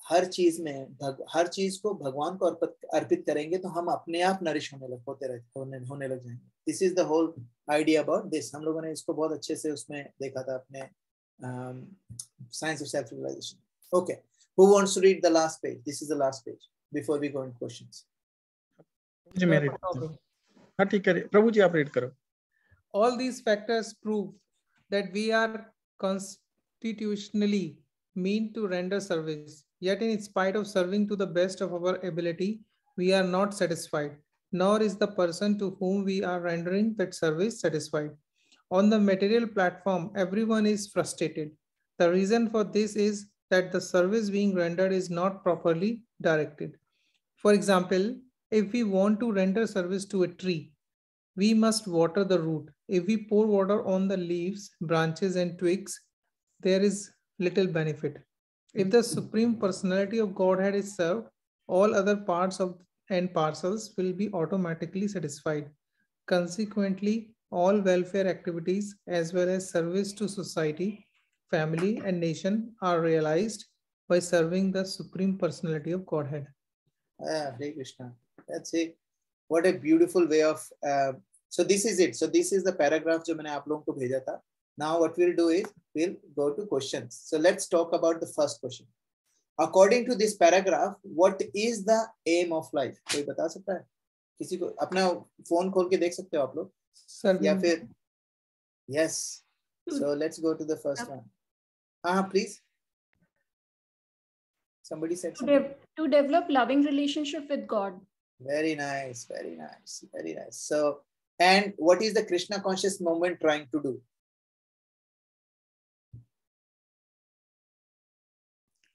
हर चीज को भगवान को अर्पित करेंगे तो हम अपने आप नरिश होने लग जाएंगे. This is the whole idea about this. हम लोगों ने इसको बहुत अच्छे से उसमें देखा था अपने science of self realisation. Okay, who wants to read the last page? This is the last page before we go into questions. जी मैं रीड करता हूं. हाँ ठीक है, प्रभु जी आप रीड करो. All these factors prove that we are constitutionally mean to render service. Yet in spite of serving to the best of our ability, we are not satisfied, nor is the person to whom we are rendering that service satisfied. On the material platform, everyone is frustrated. The reason for this is that the service being rendered is not properly directed. For example, if we want to render service to a tree, we must water the root. If we pour water on the leaves, branches, and twigs, there is little benefit. If the Supreme Personality of Godhead is served, all other parts and parcels will be automatically satisfied. Consequently, all welfare activities as well as service to society, family, and nation are realized by serving the Supreme Personality of Godhead. Hare Krishna. That's it. What a beautiful way of. So this is it. So this is the paragraph जो मैंने आप लोगों को भेजा था. Now what we'll do is we'll go to questions. So let's talk about the first question. According to this paragraph, what is the aim of life? कोई बता सकता है? किसी को अपना फोन खोल के देख सकते हो आप लोग? या फिर yes. So let's go to the first one. हाँ please. Somebody said something. To develop loving relationship with God. Very nice, very nice, very nice. So, and what is the Krishna conscious movement trying to do?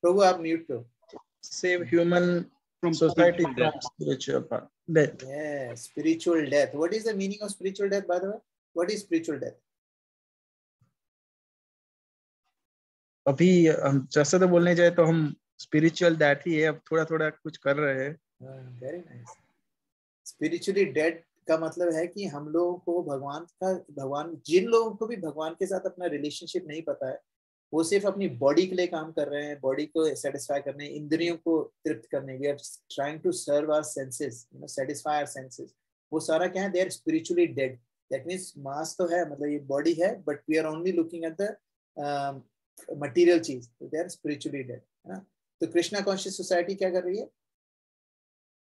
Prabhu, आप mute करो. Save human From society spiritual from death. spiritual death. Yeah, spiritual death. What is the meaning of spiritual death, by the way? What is spiritual death? अभी हम जैसे तो बोलने जाए तो हम स्पिरिचुअल डेथ ही है, अब थोड़ा थोड़ा कुछ कर रहे हैं. Very nice. स्पिरिचुअली डेड का मतलब है कि हम लोगों को भगवान जिन लोगों को भी भगवान के साथ अपना रिलेशनशिप नहीं पता है, वो सिर्फ अपनी बॉडी के लिए काम कर रहे हैं, बॉडी को सेटिस्फाई करने, इंद्रियों को तृप्त करने. We are trying to serve our senses, you know, satisfy our senses. वो सारा क्या है? They are spiritually dead. That means mass तो है, मतलब ये बॉडी है, but we are only looking at the material चीज. दे आर स्पिरिचुअली डेड, है ना. तो कृष्णा कॉन्शियस सोसाइटी क्या कर रही है?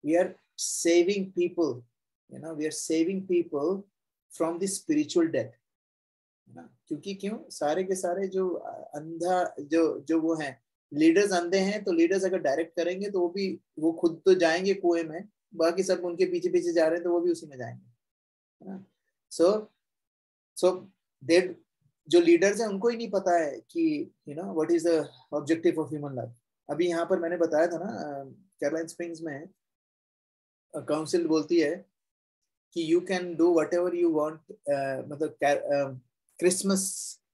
We are saving people, you know, we are saving people from the spiritual death, है ना. क्योंकि क्यों? सारे के सारे जो अंधा जो वो हैं, लीडर्स अंधे हैं, तो लीडर्स अगर डायरेक्ट करेंगे तो वो खुद तो जाएंगे कुएं में, बाकी सब उनके पीछे पीछे जा रहे हैं तो वो भी उसी में जाएंगे, है ना. सो दे जो लीडर्स हैं उनको ही नहीं पता है कि you know what is the objective of human life. अभी यहाँ पर मैंने बताया था ना, कैरोलाइन स्प्रिंग्स में काउंसिल बोलती है कि you can do whatever you want. मतलब क्रिसमस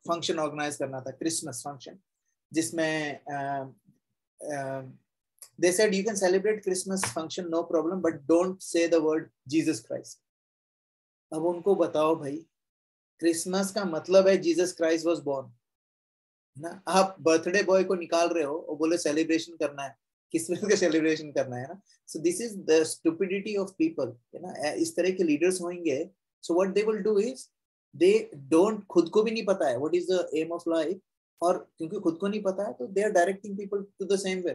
फंक्शन ऑर्गेनाइज करना था, क्रिसमस फंक्शन, जिसमें they said you can celebrate Christmas function no problem but don't say the word Jesus Christ. अब उनको बताओ भाई, क्रिसमस का मतलब है जीसस क्राइस्ट वाज बोर्न, ना. आप बर्थडे बॉय को निकाल रहे हो और बोले सेलिब्रेशन करना है, किस का सेलिब्रेशन करना है ना. So this is the stupidity of people, है ना. इस तरह के लीडर्स होंगे, so what they will do is they don't, खुद को भी नहीं पता है what is the aim of life, और क्योंकि खुद को नहीं पता है तो they are directing people to the same way.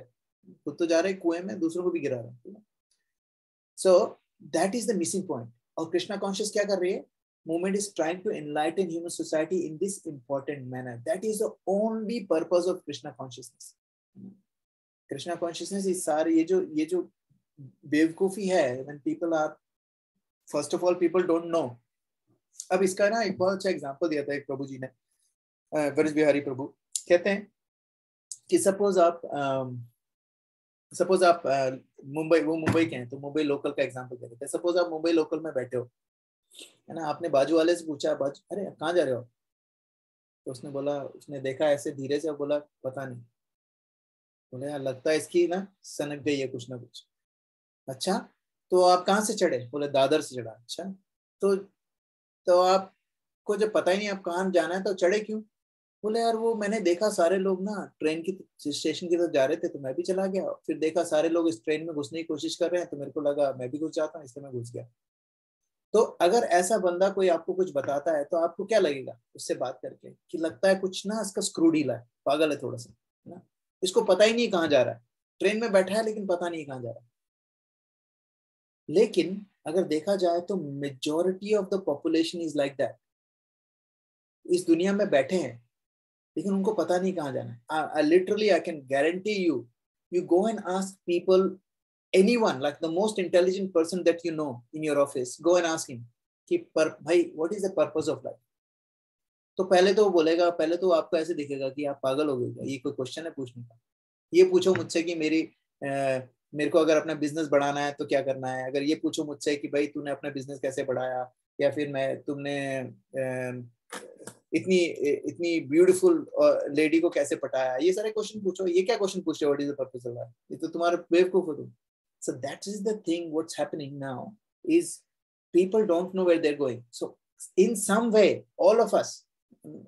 खुद तो जा रहे कुएं में, दूसरों को भी गिरा रहे हैं. So that is the missing point. और कृष्णा कॉन्शियस क्या कर रही है? Movement is trying to enlighten human society in this important manner. That is the only purpose of Krishna consciousness. Krishna consciousness is सारे ये जो बेवकूफी है, when people are, first of all people don't know. अब इसका ना एक बहुत अच्छा एग्जांपल दिया था एक प्रभु जी ने, ब्रज बिहारी प्रभु. कहते हैं कि सपोज आप मुंबई, वो मुंबई के हैं तो मुंबई लोकल का एग्जांपल दे रहे थे. सपोज आप मुंबई लोकल में बैठे हो, है ना. आपने बाजू वाले से पूछा, अरे कहाँ जा रहे हो? तो उसने बोला, उसने देखा ऐसे धीरे से, बोला पता नहीं. बोले यार लगता है इसकी ना सनक गई है कुछ ना कुछ. अच्छा तो आप कहाँ से चढ़े? बोले दादर से चढ़ा. अच्छा तो आपको जब पता ही नहीं आप कहाँ जाना है तो चढ़े क्यों? बोले यार वो मैंने देखा सारे लोग ना ट्रेन की स्टेशन की तरफ जा रहे थे तो मैं भी चला गया, फिर देखा सारे लोग इस ट्रेन में घुसने की कोशिश कर रहे हैं तो मेरे को लगा मैं भी घुस जाता हूँ, इसलिए मैं घुस गया. तो अगर ऐसा बंदा कोई आपको कुछ बताता है तो आपको क्या लगेगा उससे बात करके? कि लगता है कुछ ना इसका स्क्रू ढीला है, पागल है थोड़ा सा, है ना. इसको पता ही नहीं कहाँ जा रहा है, ट्रेन में बैठा है लेकिन पता नहीं कहाँ जा रहा है. लेकिन अगर देखा जाए तो majority of the population is like that. इस दुनिया में बैठे हैं लेकिन उनको पता नहीं कहाँ जाना है. Literally I can guarantee you go and ask people, anyone, like the most intelligent person that you know in your office, go and ask him कि भाई what is the purpose of life? तो पहले तो वो बोलेगा, पहले तो आपको ऐसे दिखेगा कि आप पागल हो गए, ये कोई क्वेश्चन है पूछने का. ये पूछो मुझसे कि मेरे को अगर अपना बिजनेस बढ़ाना है तो क्या करना है. अगर ये पूछो मुझसे कि भाई तूने अपना बिजनेस कैसे बढ़ाया, या फिर तुमने इतनी ब्यूटीफुल लेडी को कैसे पटाया, ये सारे क्वेश्चन पूछो. ये क्या क्वेश्चन पूछ रहे हो? What is the purpose of life? ये तो तुम्हारा बेवकूफ हो तुम. So that is the thing. What's happening now is people don't know where they're going. So in some way, all of us,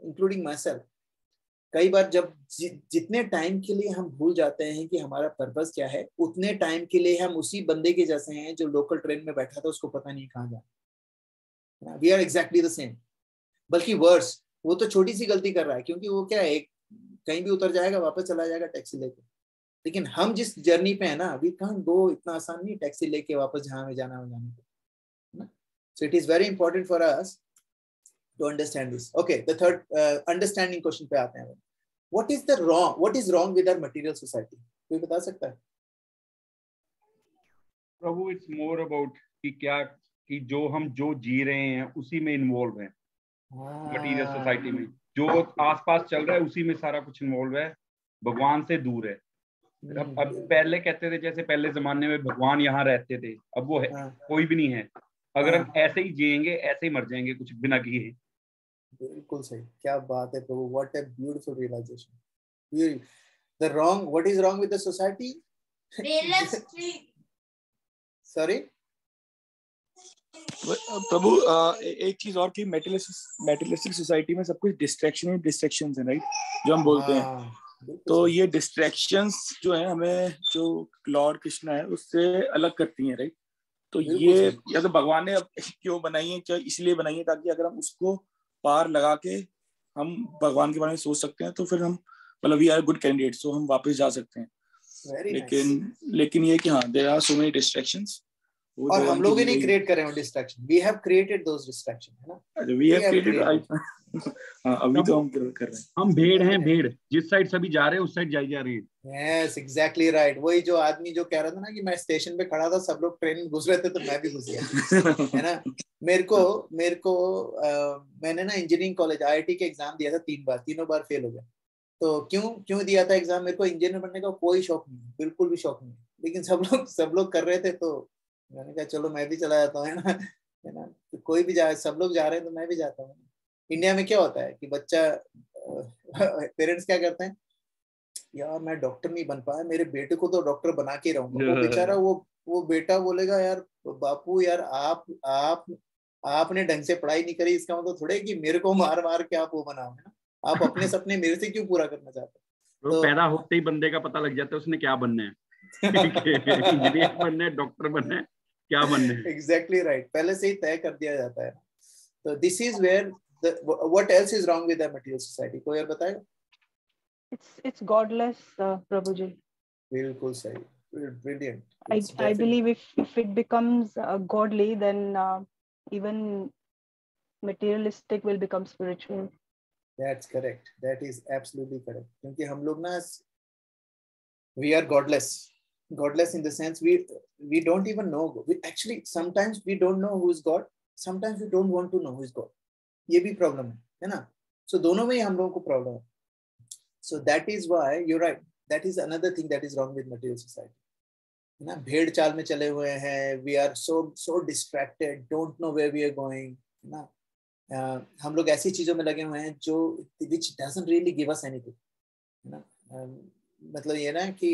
including myself, कई बार जब जितने टाइम के लिए हम भूल जाते हैं कि हमारा पर्पस क्या है, उतने टाइम के लिए हम उसी बंदे के जैसे हैं जो लोकल ट्रेन में बैठा था, उसको पता नहीं कहाँ जाना. We are exactly the same. बल्कि वर्स, वो तो छोटी सी गलती कर रहा है क्योंकि वो क्या है, कहीं भी उतर जाएगा वापस चला जाएगा टैक्सी लेके. लेकिन हम जिस जर्नी पे है ना, वी कांट गो, इतना आसान नहीं टैक्सी लेके वापस जहाँ हमें जाना है जाने को. So it is very important for us to understand this. Okay, the third understanding question पे आते हैं. What is wrong with our material society? कोई बता सकता है? प्रभु इट्स मोर अबाउट कि क्या कि जो जी रहे हैं उसी में इन्वॉल्व है, मटीरियल सोसाइटी में जो आसपास चल रहा है उसी में सारा कुछ इन्वॉल्व है, भगवान से दूर है। अब पहले कहते थे जैसे पहले जमाने में भगवान यहाँ रहते थे, अब वो है, कोई भी नहीं है। अगर हम ऐसे ही जिएंगे ऐसे ही मर जाएंगे कुछ बिना किए। बिल्कुल सही, क्या बात है Prabhu, what a beautiful realisation. The wrong, what is wrong with the society? Sorry Prabhu, एक चीज और कि मेटेरियलिस्टिक सोसाइटी में सब कुछ डिस्ट्रैक्शंस है, राइट, जो हम बोलते हैं। तो ये डिस्ट्रैक्शंस जो है हमें, जो लॉर्ड कृष्णा है उससे अलग करती हैं, राइट। तो ये या तो भगवान ने अब क्यों बनाई है, क्या इसलिए बनाई है ताकि अगर हम उसको पार लगा के हम भगवान के बारे में सोच सकते हैं तो फिर हम मतलब वी आर गुड कैंडिडेट्स, तो हम वापस जा सकते हैं। लेकिन ये कि हाँ there are so many distractions, और हम लोग ही नहीं क्रिएट कर रहे हैं distraction, we have created those distraction, है ना, वी हैव क्रिएटेड। हाँ, अभी तो हम कर रहे हैं, हम भेड़ हैं, भेड़ जिस साइड सभी जा रहे हैं उस साइड जाई जा रहे हैं। Yes exactly right. वही जो आदमी जो कह रहा था ना कि मैं स्टेशन पे खड़ा था, सब लोग ट्रेन में घुस रहे थे तो मैं भी घुस गया, है ना। मेरे को मैंने ना इंजीनियरिंग कॉलेज IIT के एग्जाम दिया था 3 बार, तीनों बार फेल हो गया। तो क्यों दिया था एग्जाम? मेरे को इंजीनियर बनने का कोई शौक नहीं, बिल्कुल भी शौक नहीं, लेकिन सब लोग कर रहे थे तो मैंने कहा चलो मैं भी चला जाता हूँ, है ना। तो कोई भी जा, सब लोग जा रहे हैं तो मैं भी जाता हूँ। इंडिया में क्या होता है कि बच्चा पेरेंट्स क्या करते हैं, यार मैं डॉक्टर नहीं बन पाया, मेरे बेटे को तो डॉक्टर बना के रहूंगा। वो बेचारा वो बेटा बोलेगा यार बापू यार आपने ढंग से पढ़ाई नहीं करी, इसका मतलब थोड़े कि मेरे को मार मार के आप वो बनाओ, है ना। आप अपने सपने मेरे से क्यों पूरा करना चाहते हो? तो पैदा होते ही बंदे का पता लग जाता है उसने क्या बनना है, इंजीनियर बनना है, डॉक्टर बनना है, क्या बनना है। एग्जैक्टली राइट, पहले से ही तय कर दिया जाता है। तो this is where what else is wrong with the material society, कोई और बताएगा? It's godless, Prabhuji. बिल्कुल सही, brilliant. I believe if it becomes godly, then even materialistic will become spiritual. That's correct. That is absolutely correct. क्योंकि हम लोग ना we are godless in the sense we don't even know. Actually sometimes we don't know who is God. Sometimes we don't want to know who is God. ये भी प्रॉब्लम है ना। So दोनों में ही हम लोगों को प्रॉब्लम है। So that is why you're right. That is another thing that is wrong with material society. है ना, भेड़ चाल में चले हुए हैं। We are so distracted, don't know where we are going. है ना, हम लोग ऐसी चीजों में लगे हुए हैं जो which doesn't really give us anything. है ना, मतलब ये ना कि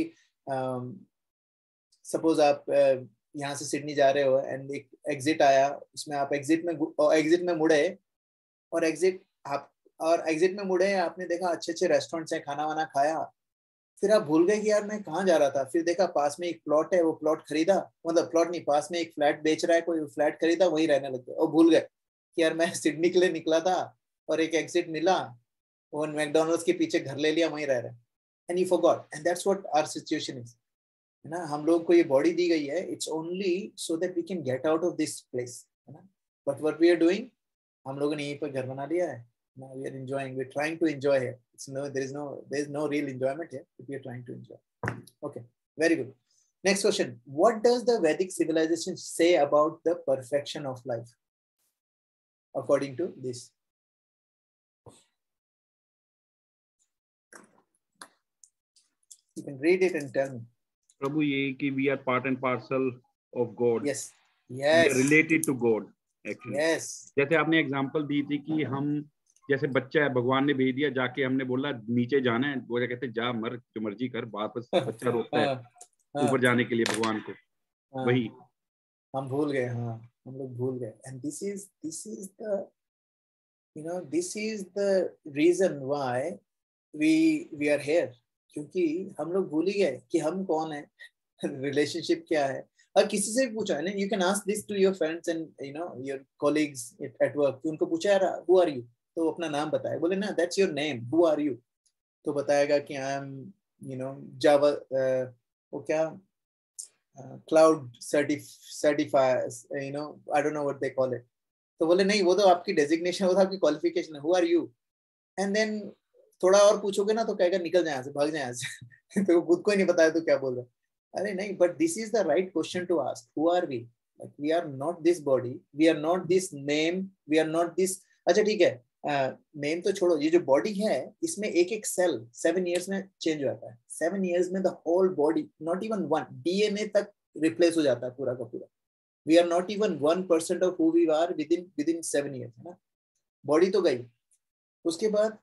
सपोज आप यहाँ से सिडनी जा रहे हो एंड एक एग्जिट आया, उसमें आप एग्जिट में मुड़े और एग्जिट में मुड़े, आपने देखा अच्छे रेस्टोरेंट्स हैं, खाना वाना खाया, फिर आप भूल गए कि यार मैं कहाँ जा रहा था। फिर देखा पास में एक प्लॉट है, वो प्लॉट खरीदा, मतलब प्लॉट नहीं, पास में एक फ्लैट बेच रहा है कोई, फ्लैट खरीदा, वहीं रहने लग गया और भूल गए कि यार मैं सिडनी के लिए निकला था और एक एग्जिट मिला, वो मैकडॉनल्ड्स के पीछे घर ले लिया, वहीं रह रहे हैं। And you forgot, and that's what our situation is, है ना। हम लोगों को ये बॉडी दी गई है, it's only so that we can get out of this place, है ना। But what we are doing, हम लोगों ने यहीं पर घर बना लिया है। Now we are enjoying, we're trying to enjoy here. There is no real enjoyment here, but we are trying to enjoy. Okay, very good. Next question. What does the Vedic civilization say about the perfection of life according to this? You can read it and tell me. प्रभु ये कि we are part and parcel of God. Yes. We are related to God actually. Yes. जैसे आपने एग्जांपल दी थी कि हम जैसे बच्चा है, भगवान ने भेज दिया, जाके हमने बोला नीचे जाना है, वो क्या कहते हैं, जा मर जो मर्जी कर, वापस बच्चा रोता है ऊपर जाने के लिए भगवान को, वही हम भूल गए। हाँ, हम लोग भूल गए। And this is the reason why we are here, क्योंकि हम लोग भूल ही गए कि हम कौन है, रिलेशनशिप क्या है। और किसी से भी पूछा है ना, you can ask this to your friends and your colleagues at work, उनको पूछा यार हु आर यू, तो अपना नाम बताए, बोले ना that's your name, who are you, तो बताएगा कि आई एम जावा, वो क्या cloud certified, I don't know what they call it. तो बोले नहीं, वो तो आपकी डेजिग्नेशन, वो तो आपकी क्वालिफिकेशन है, who are you. And then थोड़ा और पूछोगे ना तो कहेगा निकल जाए यहाँ से, भाग जाए यहाँ से, तो खुद को ही नहीं पता है तो क्या बोल रहा है? अरे नहीं, but this is the right question to ask. Who are we? Like we are not this body, we are not this name, we are not this. अच्छा ठीक है, नेम तो छोड़ो, ये जो बॉडी है इसमें एक एक सेल 7 years में चेंज हो जाता है. 7 years में the whole body, not even one DNA तक रिप्लेस हो जाता है पूरा का पूरा. We are not even 1% of who we are within 7 years, है ना. बॉडी तो गई. उसके बाद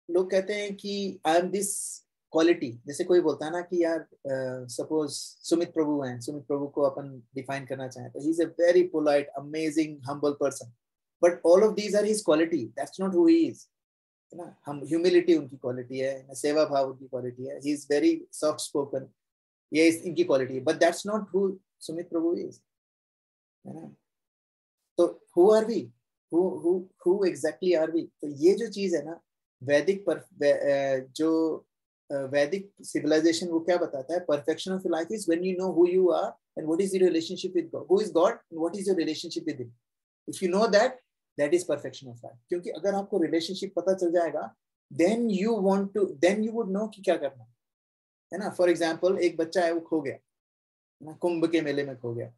लोग कहते हैं कि आई एम दिस क्वालिटी. जैसे कोई बोलता है ना कि यार सपोज सुमित प्रभु हैं, सुमित प्रभु को अपन डिफाइन करना चाहें तो he is a very polite, amazing, humble person, but all of these are his quality. That's not who he is, है ना. हम ह्यूमिलिटी उनकी क्वालिटी है, सेवा भाव उनकी क्वालिटी है, he is very soft spoken, ये इनकी क्वालिटी है, but that's not who Sumit Prabhu is, है ना. तो who are we, who exactly are we? तो ये जो चीज है ना, वैदिक जो वैदिक सिविलाइजेशन वो क्या बताता है? Perfection of life is when you know who you are and what is your relationship with God, who is God and what is your relationship with him. If you know that, that is perfection of life. क्योंकि अगर आपको रिलेशनशिप पता चल जाएगा, देन यू वुड नो कि क्या करना है ना. फॉर एग्जाम्पल, एक बच्चा है वो खो गया ना, कुंभ के मेले में खो गया,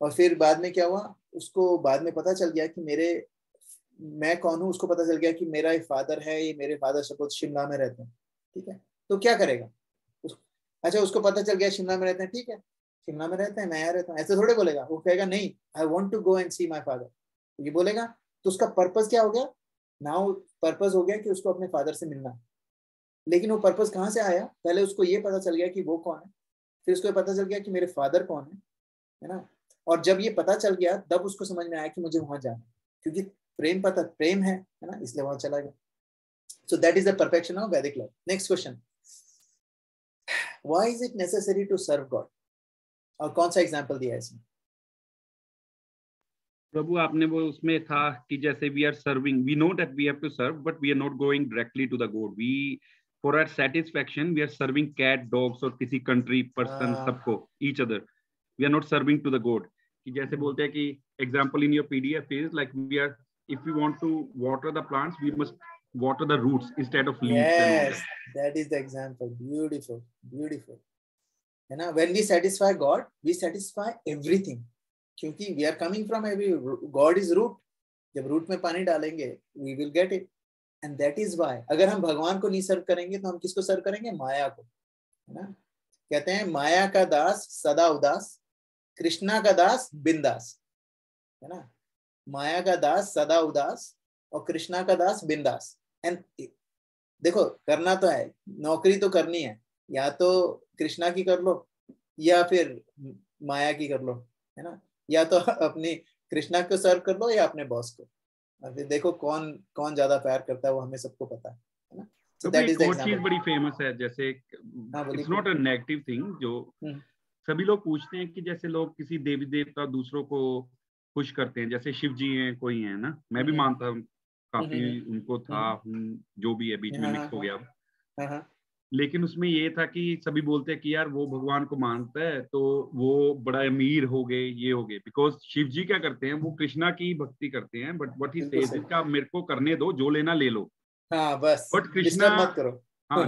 और फिर बाद में क्या हुआ, उसको बाद में पता चल गया कि मैं कौन हूँ. उसको पता चल गया कि मेरा एक फादर है, ये मेरे फादर सपोज शिमला में रहते हैं, ठीक है. तो क्या करेगा? अच्छा, उसको पता चल गया शिमला में रहते हैं, ठीक है, शिमला में रहते हैं, मैं यहाँ रहता हूँ, ऐसे थोड़े बोलेगा. वो कहेगा नहीं, I want to go and see my father, ये बोलेगा. तो उसका पर्पस क्या हो गया? नाउ पर्पस हो गया कि उसको अपने फादर से मिलना. लेकिन वो पर्पस कहाँ से आया? पहले उसको ये पता चल गया कि वो कौन है, फिर उसको पता चल गया कि मेरे फादर कौन है ना. और जब ये पता चल गया तब उसको समझ में आया कि मुझे वहां जाना है, क्योंकि प्रेम है ना, इसलिए वहां चला गया. So that is the perfection of Vedic love. Next question. Why is it necessary to serve God? और कौन सा एग्जाम्पल दिया है इसमें? प्रभु आपने वो उसमें था कि जैसे we are serving, we know that we have to serve, but we are not going directly to the god. We for our satisfaction we are serving cat, dogs और किसी कंट्री पर्सन, सबको, each other. We are not serving to the god. कि जैसे बोलते हैं कि example in your PDF is like we are, if you want to water the plants we must water the roots instead of leaves. Yes, that is the example. Beautiful, beautiful. है ना. When we satisfy God, we satisfy everything. क्योंकि we are coming from every, God is root. जब रूट में पानी डालेंगे, we will get it. And that is why अगर हम भगवान को नहीं सर्व करेंगे तो हम किसको सर्व करेंगे? माया को, है ना. कहते हैं माया का दास सदा उदास, कृष्णा का दास बिंदास, है ना. माया का दास सदा उदास और कृष्णा का दास बिंदास. एंड देखो, करना तो है, नौकरी तो करनी है, या तो कृष्णा की कर लो या फिर माया की कर लो, है ना. या तो अपनी कृष्णा को सर्व कर लो या अपने बॉस को. अभी देखो कौन ज्यादा प्यार करता है, वो हमें सबको पता है ना. So that is the example. चीज बड़ी फेमस है, जैसे it's not a negative thing. जो सभी लोग पूछते हैं कि जैसे लोग किसी देवी देवता दूसरों को खुश करते हैं, जैसे शिव जी हैं, कोई है ना, मैं भी मानता हूँ काफी उनको था, जो भी है बीच में मिक्स हो गया. लेकिन उसमें ये था कि सभी बोलते हैं कि यार वो भगवान को मानता है तो वो बड़ा अमीर हो गए, ये हो गए. बिकॉज शिव जी क्या करते हैं, वो कृष्णा की भक्ति करते हैं, but what he says is का मेरे को करने दो, जो लेना ले लो, बस बट कृष्णा मत करो.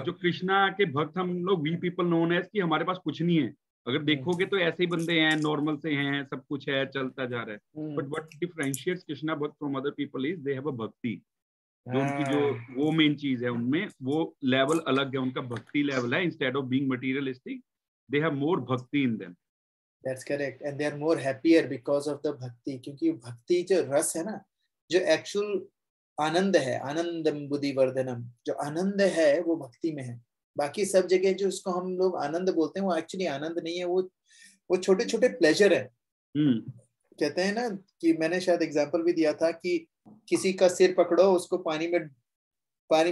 जो कृष्णा के भक्त हम लोग, वी पीपल नोन एज कि हमारे पास कुछ नहीं है. अगर देखोगे तो ऐसे ही बंदे हैं, नॉर्मल से हैं, सब कुछ है, चलता जा रहा है. बट व्हाट डिफरेंशिएट्स कृष्णा भक्त from other people is they have a भक्ति. जो उनकी जो वो मेन चीज है उनमें, वो लेवल अलग है, उनका भक्ति लेवल है. Instead of being materialistic, they have more bhakti in them. That's correct. And they are more happier because of the bhakti. क्योंकि भक्ति जो रस है ना, जो एक्चुअल आनंद है, आनंदम बुद्धि वर्धनम, जो आनंद है वो भक्ति में है. बाकी सब जगह जो इसको हम लोग आनंद बोलते हैं, वो एक्चुअली आनंद नहीं है, वो छोटे छोटे प्लेजर है. कहते हैं ना कि मैंने शायद एग्जांपल भी दिया था कि किसी का सिर पकड़ो, उसको पानी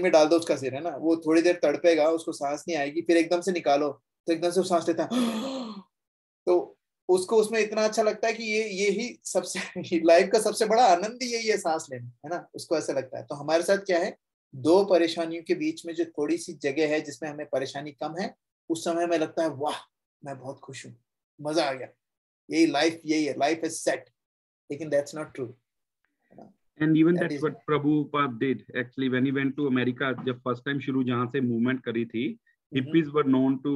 में डाल दो उसका सिर, है ना. वो थोड़ी देर तड़पेगा, उसको सांस नहीं आएगी, फिर एकदम से निकालो तो एकदम से सांस लेता है. तो उसको उसमें इतना अच्छा लगता है कि यही सबसे लाइफ का सबसे बड़ा आनंद यही है, सांस लेना, है ना. उसको ऐसा लगता है. तो हमारे साथ क्या है, दो परेशानियों के बीच में जो थोड़ी सी जगह है जिसमें हमें परेशानी कम है, उस समय हमें लगता है वाह मैं बहुत खुश हूँ, मजा आ गया, यही है, लाइफ इज सेट. लेकिन that's not true. And even that's what Prabhupada did actually when he went to America. जब फर्स्ट टाइम शुरू जहाँ से मूवमेंट करी थी, hippies were known to,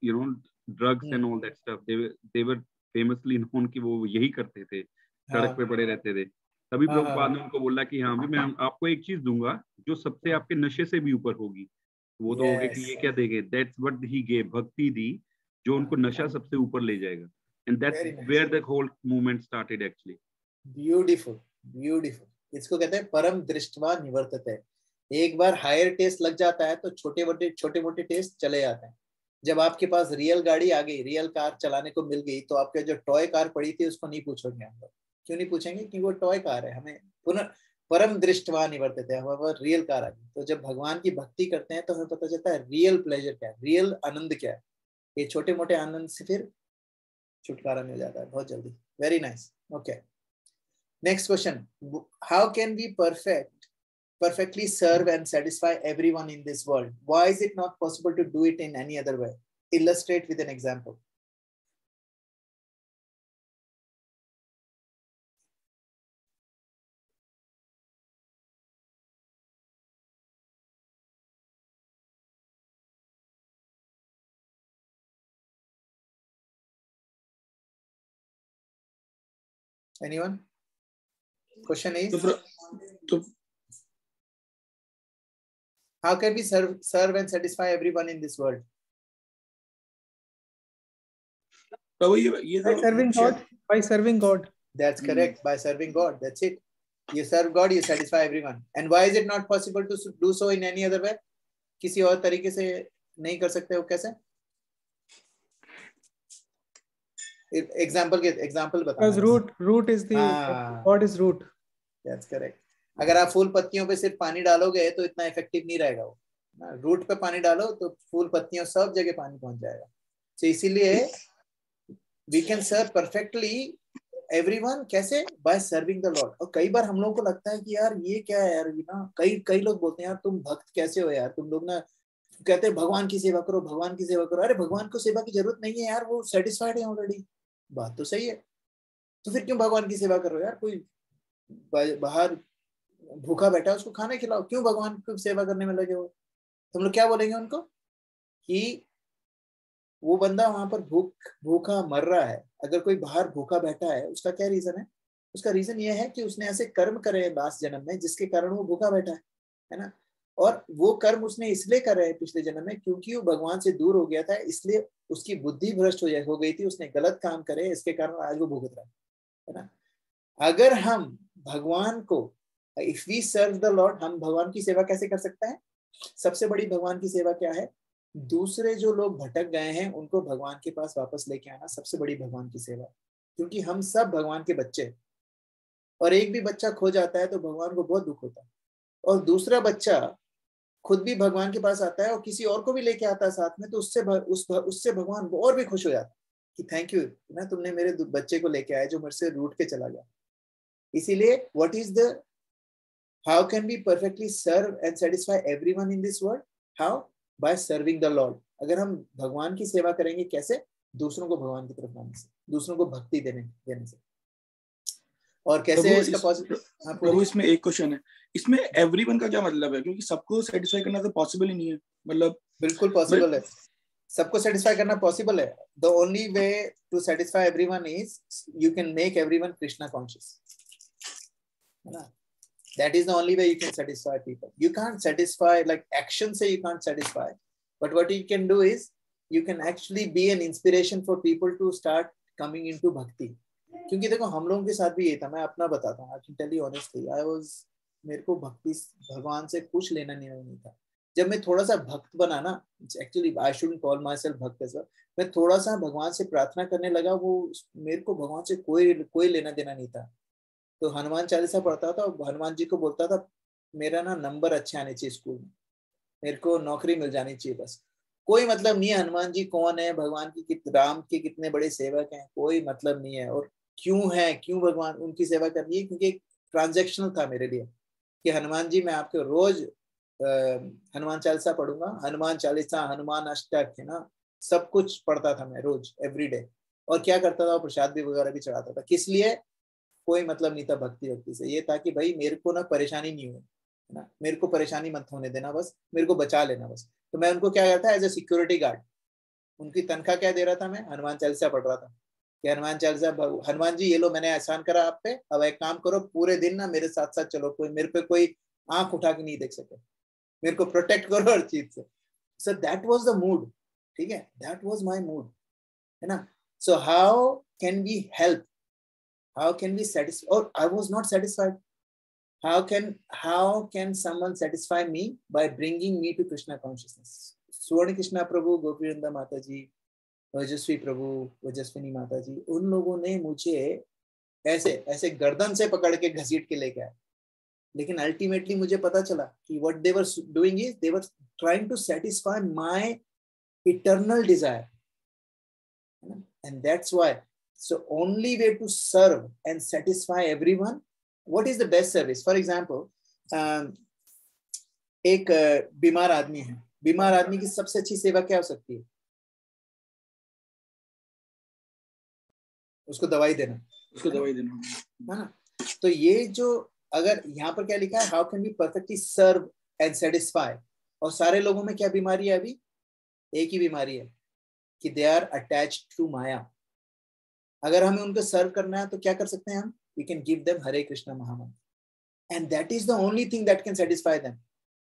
you know, drugs and all that stuff. They were famously known कि वो यही करते थे, सड़क पे पड़े रहते थे. तभी प्रभुपाद ने उनको बोला कि हाँ भी मैं आपको एक चीज दूंगा जो सबसे आपके नशे से भी ऊपर होगी. वो तो हो गया कि ये क्या देंगे. That's what he gave, भक्ति दी जो उनको नशा सबसे ऊपर ले जाएगा. And that's where the whole movement started actually. Beautiful, beautiful. इसको कहते हैं परम दृष्टवा निवर्तते. एक बार हायर टेस्ट लग जाता है तो छोटे मोटे टेस्ट चले जाते हैं. जब आपके पास रियल गाड़ी आ गई, रियल कार चलाने को मिल गई, तो आपके जो टॉय कार पड़ी थी उसको नहीं पूछोगे हम लोग. क्यों नहीं पूछेंगे? कि वो टॉय कार है. हमें पुनः परम दृष्टवा निवर्तते, हमारे पास रियल कार आ गई. तो जब भगवान की भक्ति करते हैं तो हमें पता चलता है रियल प्लेजर क्या है, रियल आनंद क्या है. ये छोटे मोटे आनंद से फिर छुटकारा मिल जाता है बहुत जल्दी. Very nice. Okay, next question. How can we perfectly serve and satisfy everyone in this world? Why is it not possible to do it in any other way? Illustrate with an example. Anyone? Question is, how can we serve and satisfy everyone in this world? By serving God. By serving God. That's correct. By serving God. That's it. You serve God, you satisfy everyone. And why is it not possible to do so in any other way? किसी और तरीके से नहीं कर सकते हो? कैसे? Example बताओ. Because root is the God is root. That's correct. अगर आप फूल पत्तियों पे सिर्फ पानी डालोगे तो इतना इफेक्टिव नहीं रहेगा वो. रूट पे पानी डालो तो फूल पत्तियों सब जगह पानी पहुंच जाएगा. तो इसीलिए we can serve perfectly everyone. कैसे? By serving the Lord. और कई बार हम लोगों को लगता है कि यार ये क्या है यार, ना कई लोग बोलते हैं यार तुम भक्त कैसे हो यार, तुम लोग ना कहते हैं भगवान की सेवा करो, भगवान की सेवा करो. अरे भगवान को सेवा की जरूरत नहीं है यार, वो सेटिस्फाइड है ऑलरेडी. बात तो सही है, तो फिर क्यों भगवान की सेवा करो यार? कोई बाहर भूखा बैठा है उसको खाना खिलाओ, क्यों भगवान की सेवा करने में लगे हो? तुम लोग क्या बोलेंगे उनको कि वो बंदा वहां पर भूखा मर रहा है. अगर कोई बाहर भूखा बैठा है उसका क्या रीजन है? उसका रीजन ये है कि उसने ऐसे कर्म करे लास्ट जन्म में जिसके कारण वो भूखा बैठा है ना. और वो कर्म उसने इसलिए करे है पिछले जन्म में क्योंकि वो भगवान से दूर हो गया था, इसलिए उसकी बुद्धि भ्रष्ट हो गई थी, उसने गलत काम करे, इसके कारण आज वो भुगत रहा है ना. अगर हम भगवान को, if we serve the lord, हम भगवान की सेवा कैसे कर सकते हैं? सबसे बड़ी भगवान की सेवा क्या है? दूसरे जो लोग भटक गए हैं उनको भगवान के पास वापस लेके आना सबसे बड़ी भगवान की सेवा. क्योंकि हम सब भगवान के बच्चे, और एक भी बच्चा खो जाता है तो भगवान को बहुत दुख होता है. और दूसरा बच्चा खुद भी भगवान के पास आता है और किसी और को भी लेके आता है साथ में, तो उससे भगवान और भी खुश हो जाता है कि थैंक यू ना, तुमने मेरे बच्चे को लेके आए जो मेरे से रूठ के चला गया. इसीलिए what is the, how can we perfectly serve and satisfy everyone in this world? How? By serving the lord. अगर हम भगवान की सेवा करेंगे कैसे? दूसरों को भगवान की तरफ लाने से, दूसरों को भक्ति देने से. और कैसे है इसका पॉसिबल? प्रभु इसमें एक क्वेश्चन है, इसमें एवरीवन का क्या मतलब है? क्योंकि सबको सेटिस्फाई करना तो पॉसिबल ही नहीं है. मतलब बिल्कुल पॉसिबल है, सबको सेटिस्फाई करना पॉसिबल है. The only way to satisfy everyone is you can make everyone Krishna conscious, है ना. That is the only way you can satisfy people. You can't satisfy like action say, you can't satisfy, but what you can do is you can actually be an inspiration for people to start coming into bhakti. क्योंकि देखो हम लोगों के साथ भी ये था, मैं अपना बताता हूँ. I can tell you honestly, मेरे को भक्ति भगवान से कुछ लेना नहीं था. जब मैं थोड़ा सा भक्त बना ना, actually I shouldn't call myself भक्त as well, मैं थोड़ा सा भगवान से प्रार्थना करने लगा, वो मेरे को भगवान से कोई लेना देना नहीं था. तो हनुमान चालीसा पढ़ता था और हनुमान जी को बोलता था मेरा ना नंबर अच्छे आने चाहिए स्कूल में, मेरे को नौकरी मिल जानी चाहिए, बस. कोई मतलब नहीं है हनुमान जी कौन है, भगवान की राम के कितने बड़े सेवक हैं, कोई मतलब नहीं है. और क्यों भगवान उनकी सेवा करनी है? क्योंकि एक ट्रांजैक्शनल था मेरे लिए कि हनुमान जी मैं आपके रोज हनुमान चालीसा पढ़ूंगा, हनुमान चालीसा, हनुमान अष्टक, है ना, सब कुछ पढ़ता था मैं रोज एवरीडे. और क्या करता था, प्रसाद भी वगैरह भी चढ़ाता था. किस लिए? कोई मतलब नहीं था भक्ति से, ये था कि भाई मेरे को ना परेशानी नहीं हो, है ना, मेरे को परेशानी मत होने देना, बस मेरे को बचा लेना बस। तो मैं उनको क्या करता एज ए सिक्योरिटी गार्ड, उनकी तनख्वाह क्या दे रहा था, मैं हनुमान चालीसा पढ़ रहा था कि हनुमान चालीसा, हनुमान जी ये लो मैंने एहसान करा आप पे, अब एक काम करो पूरे दिन ना मेरे साथ साथ चलो, कोई मेरे पे कोई आंख उठा के नहीं देख सके, मेरे को प्रोटेक्ट करो हर चीज से। So that was the mood, ठीक है, दैट वाज माय मूड, है ना। So how can we help, how can we satisfy, और I was not satisfied, how can someone satisfy me by bringing me to Krishna consciousness? स्वर्ण कृष्णा प्रभु, गोपीनंदा माता जी, ओजस्वी प्रभु, ओजस्विनी माता जी, उन लोगों ने मुझे ऐसे ऐसे गर्दन से पकड़ के घसीट के लेके आए, लेकिन अल्टीमेटली मुझे पता चला कि what they were doing is they were trying to satisfy my eternal desire, and that's why so only way to serve and satisfy everyone, what is the best service. For example एक बीमार आदमी है, बीमार आदमी की सबसे अच्छी सेवा क्या हो सकती है, उसको दवाई देना, उसको दवाई देना, है ना। तो ये जो अगर यहाँ पर क्या लिखा है, how can be perfectly serve and satisfy, और सारे लोगों में क्या बीमारी है, अभी एक ही बीमारी है कि दे आर अटैच्ड टू माया। अगर हमें उनको सर्व करना है तो क्या कर सकते हैं हम, we can give them Hare Krishna महामंत्र, and that is the only thing that can satisfy them.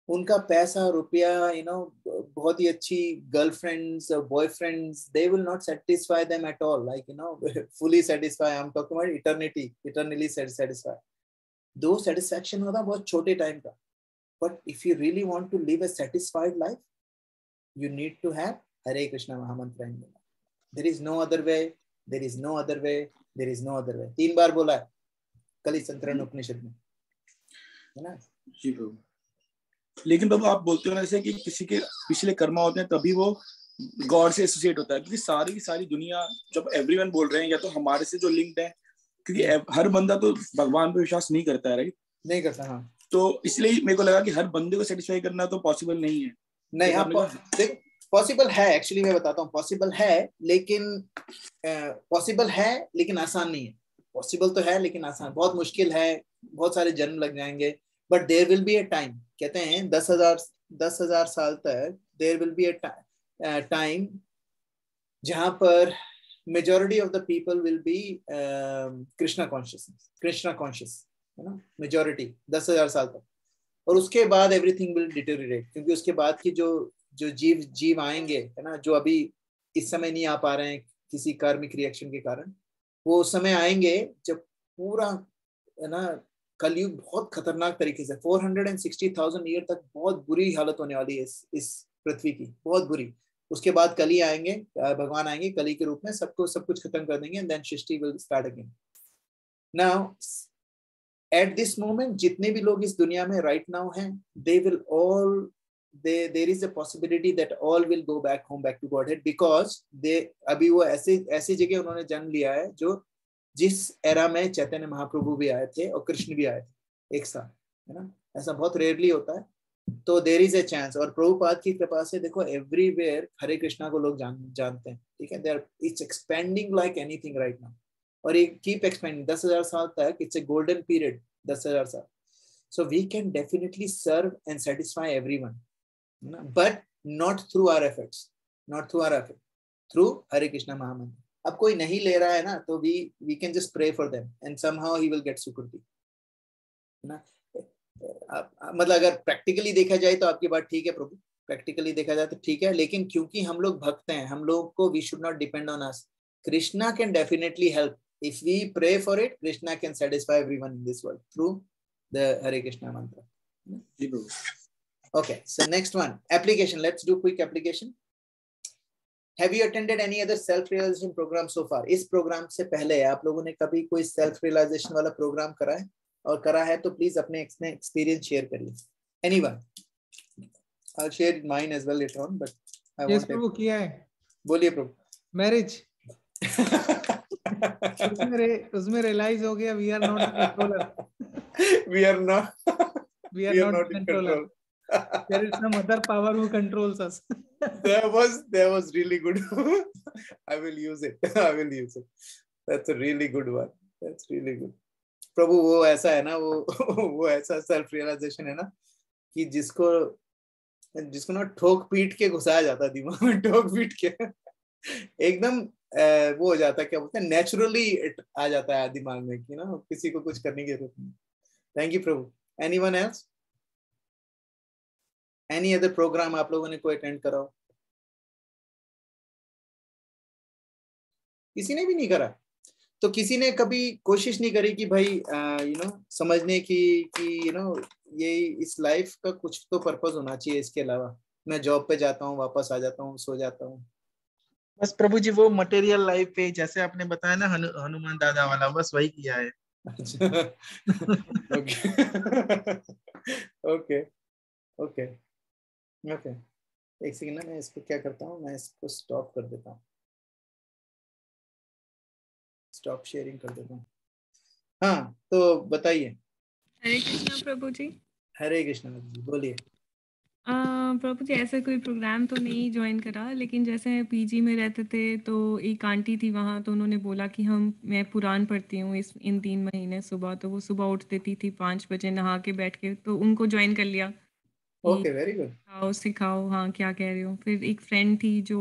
उनका पैसा रुपया, यू नो, बहुत ही अच्छी girlfriends, boyfriends, they will not satisfy them at all, like you know fully satisfy, I am talking about eternity, eternally satisfy. Though satisfaction होता है बहुत छोटे टाइम का, but if you really want to live a satisfied life, you need to have Hare Krishna महामंत्र in your life. There is no other way, there is no other way, there is no other way, 3 बार बोला है कली संतरण उपनिषद में, है ना जी प्रभु। लेकिन बाबा आप बोलते हो ना जैसे कि किसी के पिछले कर्मा होते हैं तभी वो गॉड से एसोसिएट होता है, क्योंकि सारी की सारी दुनिया जब एवरीवन बोल रहे हैं या तो हमारे से जो लिंक्ड है, क्योंकि हर बंदा तो भगवान पे विश्वास नहीं करता है, राइट, नहीं करता, हाँ। तो इसलिए मेरे को लगा कि हर बंदे को सेटिस्फाई करना तो पॉसिबल नहीं है। नहीं, हाँ देख पॉसिबल है, एक्चुअली मैं बताता हूँ पॉसिबल है, लेकिन पॉसिबल है लेकिन आसान नहीं है। पॉसिबल तो है लेकिन आसान, बहुत मुश्किल है, बहुत सारे जन्म लग जाएंगे, but there will be a time, कहते हैं 10,000 साल तक there will be a time जहां पर majority of the people will be Krishna conscious, है ना, मेजॉरिटी 10,000 साल तक, और उसके बाद एवरीथिंग विल डिटेरियोरेट, क्योंकि उसके बाद की जो जीव आएंगे, है ना, जो अभी इस समय नहीं आ पा रहे हैं किसी कार्मिक रिएक्शन के कारण, वो समय आएंगे जब पूरा, है ना, कलयुग बहुत खतरनाक तरीके से 460,000 ईयर तक बहुत बुरी हालत होने वाली है इस पृथ्वी की, बहुत बुरी। उसके बाद कली आएंगे, भगवान आएंगे कली के रूप में, सब कुछ खत्म कर देंगे, एंड देन सृष्टि will start again. Now at this moment जितने भी लोग इस दुनिया में राइट नाउ हैं, they will all, there is a possibility that all will go back home, back to Godhead, because they अभी वो ऐसी जगह उन्होंने जन्म लिया है जो जिस एरा में चैतन्य महाप्रभु भी आए थे और कृष्ण भी आए थे एक साथ, है ना, ऐसा बहुत रेयरली होता है। तो देयर इज ए चांस, और प्रभुपाद की कृपा से देखो एवरीवेयर हरे कृष्णा को लोग जानते हैं, ठीक है, there it's expanding like anything right now, और ये कीप एक्सपेंडिंग 10,000 साल तक, इट्स ए गोल्डन पीरियड 10,000 साल। So we can definitely serve and satisfy everyone, but not through our efforts, through Hare Krishna Mahamantra. अब कोई नहीं ले रहा है ना, तो we can just pray for them and somehow he will get sukriti, ना। मतलब अगर प्रैक्टिकली देखा जाए तो आपकी बात ठीक है प्रभु, प्रैक्टिकली देखा जाए तो ठीक है, लेकिन क्योंकि हम लोग भक्त हैं, हम लोग को we should not depend on us. Krishna can definitely help if we pray for it. Krishna can satisfy everyone in this world through the Hare Krishna mantra. जी प्रभु। Okay, so next one, application. Let's do quick application. Have you attended any other self-realization program so far? इस प्रोग्राम से पहले आप लोगों ने कभी कोई self-realization वाला प्रोग्राम करा है? और करा है तो प्लीज अपने एक्सपीरियंस शेयर करिए। Anyone? I'll share mine as well later on, but I want to. प्रभु किया है। बोलिए प्रभु। मैरिज। उसमें रियलाइज हो गया we are not the controller. We are not in control. There is some other power who controls us. That was really good. I will use it. That's a really good one. That's really good. प्रभु वो ऐसा है ना, वो ऐसा सेल्फ रियलाइजेशन है ना कि जिसको ना ठोक पीट के घुसाया जाता है दिमाग में, ठोक पीट के एकदम वो हो जाता है, क्या बोलते हैं, नेचुरली आ जाता है दिमाग में कि ना किसी को कुछ करने की जरूरत नहीं। थैंक यू प्रभु। Anyone else? Any other program आप लोगों ने कोई अटेंड करा हो? किसी ने भी नहीं करा? तो किसी ने कभी कोशिश नहीं करी कि भाई समझने की कि ये इस लाइफ का कुछ तो पर्पस होना चाहिए इसके अलावा? मैं जॉब पे जाता हूँ, वापस आ जाता हूँ, सो जाता हूँ। बस प्रभु जी वो मटेरियल लाइफ पे जैसे आपने बताया ना हनुमान दादा वाला, बस वही किया है। ओके ओके ओके ओके, एक सेकंड ना, मैं इसको क्या करता हूँ, मैं इसको स्टॉप कर देता हूँ, स्टॉप शेयरिंग कर देता हूँ। हाँ तो बताइए। हरे कृष्णा प्रभु जी। हरे कृष्णा जी, बोलिए। प्रभु जी ऐसा कोई प्रोग्राम तो नहीं ज्वाइन करा, लेकिन जैसे पीजी में रहते थे तो एक आंटी थी वहाँ, तो उन्होंने बोला कि मैं पुराण पढ़ती हूँ इन 3 महीने सुबह, तो वो सुबह उठ देती थी 5 बजे नहा के बैठ के, तो उनको ज्वाइन कर लिया। Okay, very good. आओ सिखाओ, हाँ क्या कह रहे हो। फिर एक फ्रेंड थी जो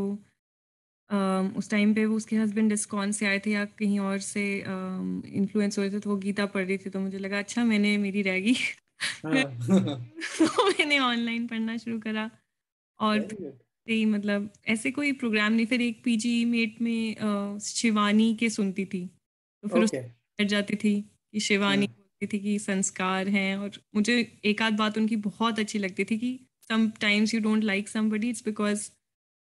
उस टाइम पे वो उसके हस्बैंड डिस्कॉन से आए थे या कहीं और से इन्फ्लुएंस हुए थे, तो वो गीता पढ़ रही थी, तो मुझे लगा अच्छा मेरी रहेगी। तो मैंने ऑनलाइन पढ़ना शुरू करा और ही मतलब ऐसे कोई प्रोग्राम नहीं। फिर एक पीजी मेट में शिवानी के सुनती थी, तो फिर उसमें बैठ जाती थी कि शिवानी बोलती थी कि संस्कार हैं, और मुझे एक आध बात उनकी बहुत अच्छी लगती थी कि sometimes you don't like somebody, it's because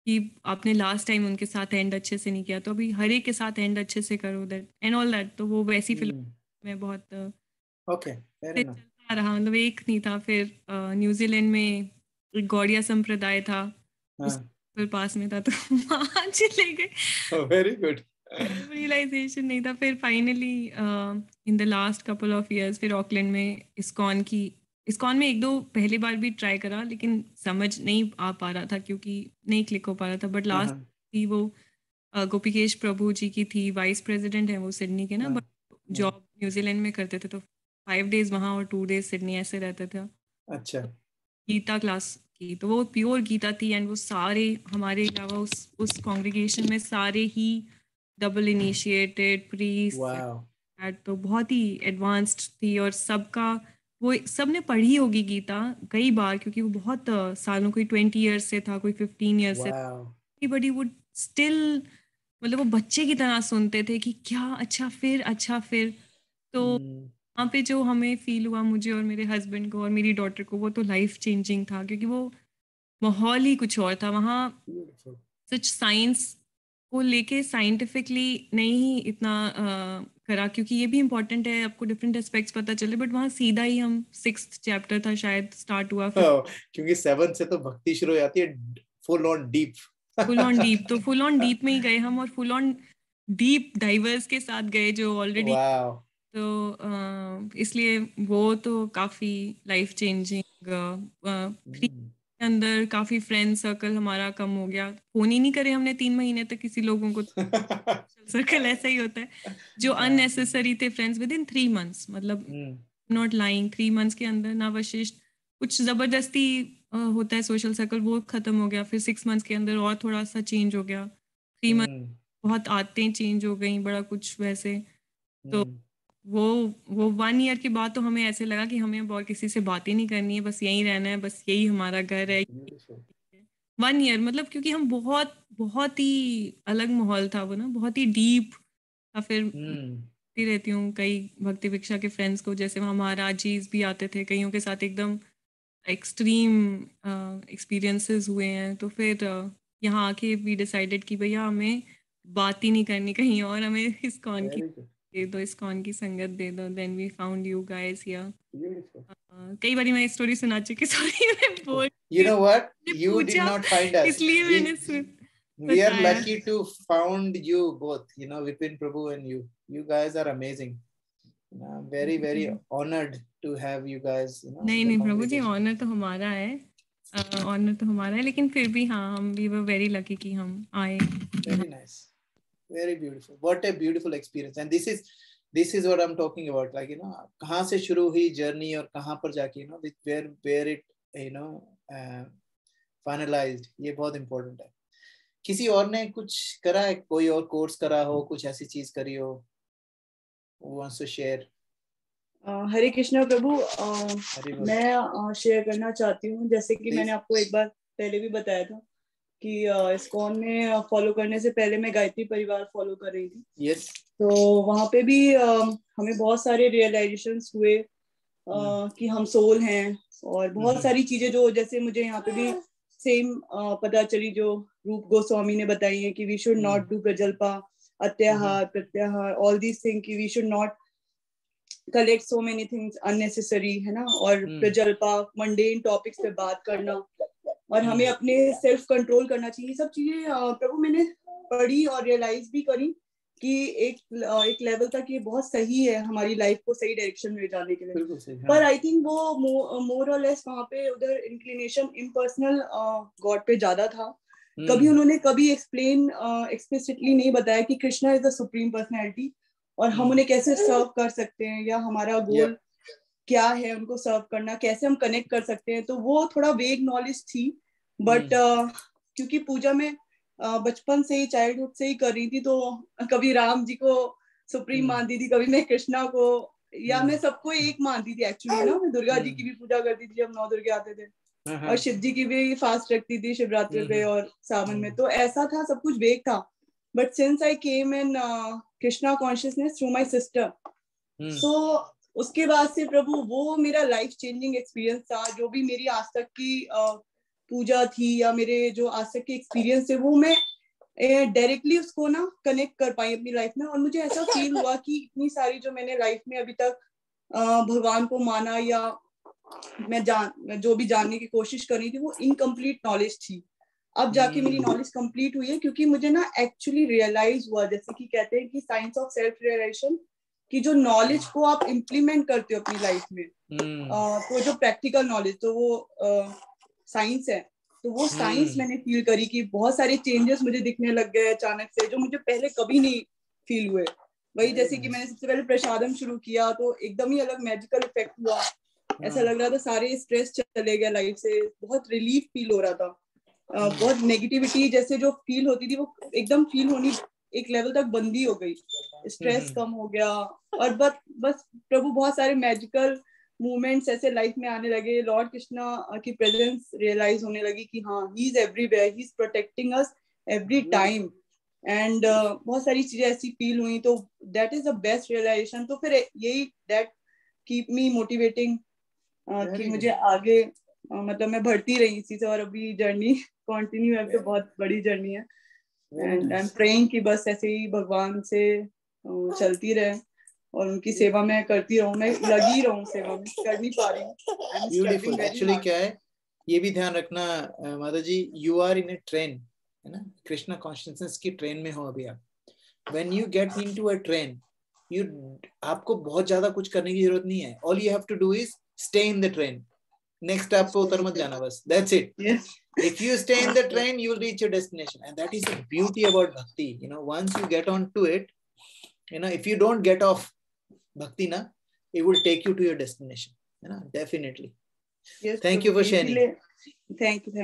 कि आपने लास्ट टाइम उनके साथ एंड अच्छे से नहीं किया, तो अभी हर एक के साथ एंड अच्छे से करो, दैट एंड ऑल दैट। तो वो वैसी फिल्म में बहुत ओके, चलता रहा, मतलब एक नहीं था। फिर न्यूजीलैंड में एक गौड़िया संप्रदाय था, फिर पास में था, तो वहाँ चले गए। Very good. रियलाइजेशन नहीं था। फिर finally in the last couple of years फिर ऑकलैंड में इस्कॉन में एक दो पहली बार भी ट्राई करा, लेकिन समझ नहीं आ पा रहा था क्योंकि नहीं क्लिक हो पा रहा था। बट लास्ट थी वो गोपीकेश प्रभु जी की थी, वाइस प्रेसिडेंट है वो सिडनी के ना, बट जॉब न्यूजीलैंड में करते थे, तो 5 डेज वहाँ और 2 डेज सिडनी ऐसे रहते थे। अच्छा। गीता क्लास की, तो वो प्योर गीता थी, एंड वो सारे हमारे अलावा उस कॉन्ग्रीगेशन में सारे ही डबल इनिशिएटेड प्रीस्ट, तो बहुत ही एडवांस्ड थी, और सबने पढ़ी होगी गीता कई बार, क्योंकि वो बहुत सालों, कोई 20 ईयर्स से था, कोई 15 ईयर्स से, बट ही वुड स्टिल, मतलब वो बच्चे की तरह सुनते थे कि क्या अच्छा फिर तो वहाँ पे जो हमें फील हुआ, मुझे और मेरे हस्बैंड को और मेरी डॉटर को, वो तो लाइफ चेंजिंग था, क्योंकि वो माहौल ही कुछ और था वहाँ। सच साइंस को लेके साइंटिफिकली नहीं इतना करा, क्योंकि ये भी इम्पोर्टेंट है आपको डिफरेंट एस्पेक्ट्स पता चले, बट वहाँ सीधा ही हम 6th चैप्टर था शायद स्टार्ट हुआ, क्योंकि 7 से तो भक्ति शुरू हो जाती है, फुल ऑन डीप। तो फुल ऑन डीप में ही गए हम, और फुल ऑन डीप डाइवर्स के साथ गए जो ऑलरेडी, तो इसलिए वो तो काफी लाइफ चेंजिंग। अंदर काफी फ्रेंड सर्कल हमारा कम हो गया, फोन ही नहीं करे हमने 3 महीने तक किसी लोगों को। सर्कल ऐसा ही होता है, जो अननेसेसरी थे फ्रेंड्स विद इन 3 months, मतलब नॉट लाइंग 3 months के अंदर ना वशिष्ठ, कुछ जबरदस्ती होता है सोशल सर्कल, वो खत्म हो गया। फिर 6 months के अंदर और थोड़ा सा चेंज हो गया, 3 months बहुत आदतें चेंज हो गई, बड़ा कुछ वैसे। तो वो 1 year के बाद तो हमें ऐसे लगा कि हमें और किसी से बात ही नहीं करनी है, बस यहीं रहना है, बस यही हमारा घर है। 1 year मतलब, क्योंकि हम बहुत बहुत ही अलग माहौल था वो ना, बहुत ही डीप था। फिर रहती हूँ कई भक्ति भिक्षा के फ्रेंड्स को, जैसे वहाँ महाराज जी भी आते थे, कईयों के साथ एकदम एक्सट्रीम एक्सपीरियंसेस हुए हैं। तो फिर यहाँ आके वी डिसाइडेड कि भैया हमें बात ही नहीं करनी कहीं और, हमें इस्कॉन की दे दो, इस्कॉन की संगत दे दो। Then we found you guys here. कई बारी मैं स्टोरी सुना चुकी, सॉरी मैं बोल, you know what, you did not find us, इसलिए मैंने we are lucky to found you both, Vipin Prabhu and you guys are amazing. I'm very very honored to have you guys, नहीं प्रभु जी, ऑनर तो हमारा है, ऑनर तो हमारा है, लेकिन फिर भी हाँ, हम वी वर वेरी लकी कि हम आए। Very nice, very beautiful, what a beautiful experience, and this is what I'm talking about, like कहाँ से शुरू हुई जर्नी और कहाँ पर जाके where it फाइनलाइज्ड, ये बहुत इम्पोर्टेंट है। किसी और ने कुछ करा है, कोई और कोर्स करा हो, कुछ ऐसी चीज करी हो, wants to share? हरे कृष्णा प्रभु, मैं शेयर करना चाहती हूँ। जैसे कि मैंने आपको एक बार पहले भी बताया था कि इस्कॉन में फॉलो करने से पहले मैं गायत्री परिवार फॉलो कर रही थी। yes. तो वहाँ पे भी हमें बहुत सारे रियलाइजेशंस हुए कि हम सोल हैं, और बहुत सारी चीजें जो, जैसे मुझे यहाँ पे भी सेम पता चली जो रूप गोस्वामी ने बताई है कि वी शुड नॉट डू प्रजल्पा, अत्याहार, प्रत्याहार, ऑल दीज थिंग, कि we should not collect so many things unnecessary, है ना। और प्रजल्पा, मंडेन टॉपिक्स पे बात करना, और हमें अपने सेल्फ कंट्रोल करना चाहिए। सब चीजें प्रभु मैंने पढ़ी और रियलाइज भी करी कि एक लेवल तक ये बहुत सही है हमारी लाइफ को सही डायरेक्शन में ले जाने के लिए। पर आई थिंक वो मोर और लेस वहाँ पे उधर इंक्लिनेशन इम्पर्सनल गॉड पे ज्यादा था। कभी उन्होंने कभी एक्सप्लेन एक्सप्लिसिटली नहीं बताया कि Krishna is the supreme personality और हम उन्हें कैसे सर्व कर सकते हैं, या हमारा गोल क्या है उनको सर्व करना, कैसे हम कनेक्ट कर सकते हैं। तो वो थोड़ा वेग नॉलेज थी, बट क्योंकि पूजा में बचपन से ही, चाइल्डहुड से ही कर रही थी, तो कभी राम जी को सुप्रीम मानती थी, कभी मैं कृष्णा को, या मैं सबको एक मानती थी एक्चुअली ना। मैं दुर्गा जी की भी पूजा करती थी जब 9 दुर्गे आते थे, और शिव जी की भी फास्ट रखती थी शिवरात्रि पे और सावन में। तो ऐसा था, सब कुछ वेग था। But since I came in Krishna consciousness through my sister, so उसके बाद से प्रभु वो मेरा लाइफ चेंजिंग एक्सपीरियंस था। जो भी मेरी आज तक की पूजा थी या मेरे जो आज तक के एक्सपीरियंस थे, वो मैं डायरेक्टली उसको ना कनेक्ट कर पाई अपनी लाइफ में। और मुझे ऐसा फील हुआ कि इतनी सारी जो मैंने लाइफ में अभी तक भगवान को माना या मैं जो भी जानने की कोशिश कर रही थी, वो इनकम्प्लीट नॉलेज थी। अब जाके मेरी नॉलेज कंप्लीट हुई है, क्योंकि मुझे ना एक्चुअली रियलाइज हुआ, जैसे कि कहते हैं कि साइंस ऑफ सेल्फ रियलाइजेशन, कि जो नॉलेज को आप इम्प्लीमेंट करते हो अपनी लाइफ में, तो जो प्रैक्टिकल नॉलेज, तो वो साइंस है। तो वो साइंस मैंने फील करी कि बहुत सारे चेंजेस मुझे दिखने लग गए अचानक से, जो मुझे पहले कभी नहीं फील हुए। वही जैसे कि मैंने सबसे पहले प्रसादम शुरू किया, तो एकदम ही अलग मैजिकल इफेक्ट हुआ। ऐसा लग रहा था सारे स्ट्रेस चले गए लाइफ से, बहुत रिलीफ फील हो रहा था। बहुत नेगेटिविटी जैसे जो फील होती थी, वो एकदम फील होनी एक लेवल तक बंदी हो गई, स्ट्रेस कम हो गया। और बस प्रभु बहुत सारे मैजिकल मूवमेंट्स ऐसे लाइफ में आने लगे। लॉर्ड कृष्णा की प्रेजेंस रियलाइज होने लगी कि हाँ, he is everywhere, he is protecting us every time. And बहुत सारी चीजें ऐसी फील हुई, तो that is the best realization. तो फिर यही दैट कीप मी मोटिवेटिंग कि मुझे आगे मतलब मैं बढ़ती रही इसी से, और अभी जर्नी कंटिन्यू है। तो बहुत बड़ी जर्नी है, एंड आई एम प्रेइंग कि बस ऐसे ही भगवान से चलती रहे और उनकी सेवा में करती रहूं। मैं लगी रहूं सेवा में, कर नहीं पा रही हूं। ब्यूटीफुल। एक्चुअली क्या है, ये भी ध्यान रखना माता जी, you are in a train, है ना, कृष्णा कॉन्शियसनेस की ट्रेन में हो अभी आप। When you get into a train, आपको बहुत ज्यादा कुछ करने की जरूरत नहीं है। All you have to do is stay in the train. Next step पे उतर मत जाना, बस that's it. If you stay in the train, you will reach your destination, and that is the beauty about bhakti. Once you get onto it, if you don't get off bhakti, it will take you to your destination. Definitely. Yes, thank you for sharing. Thank you.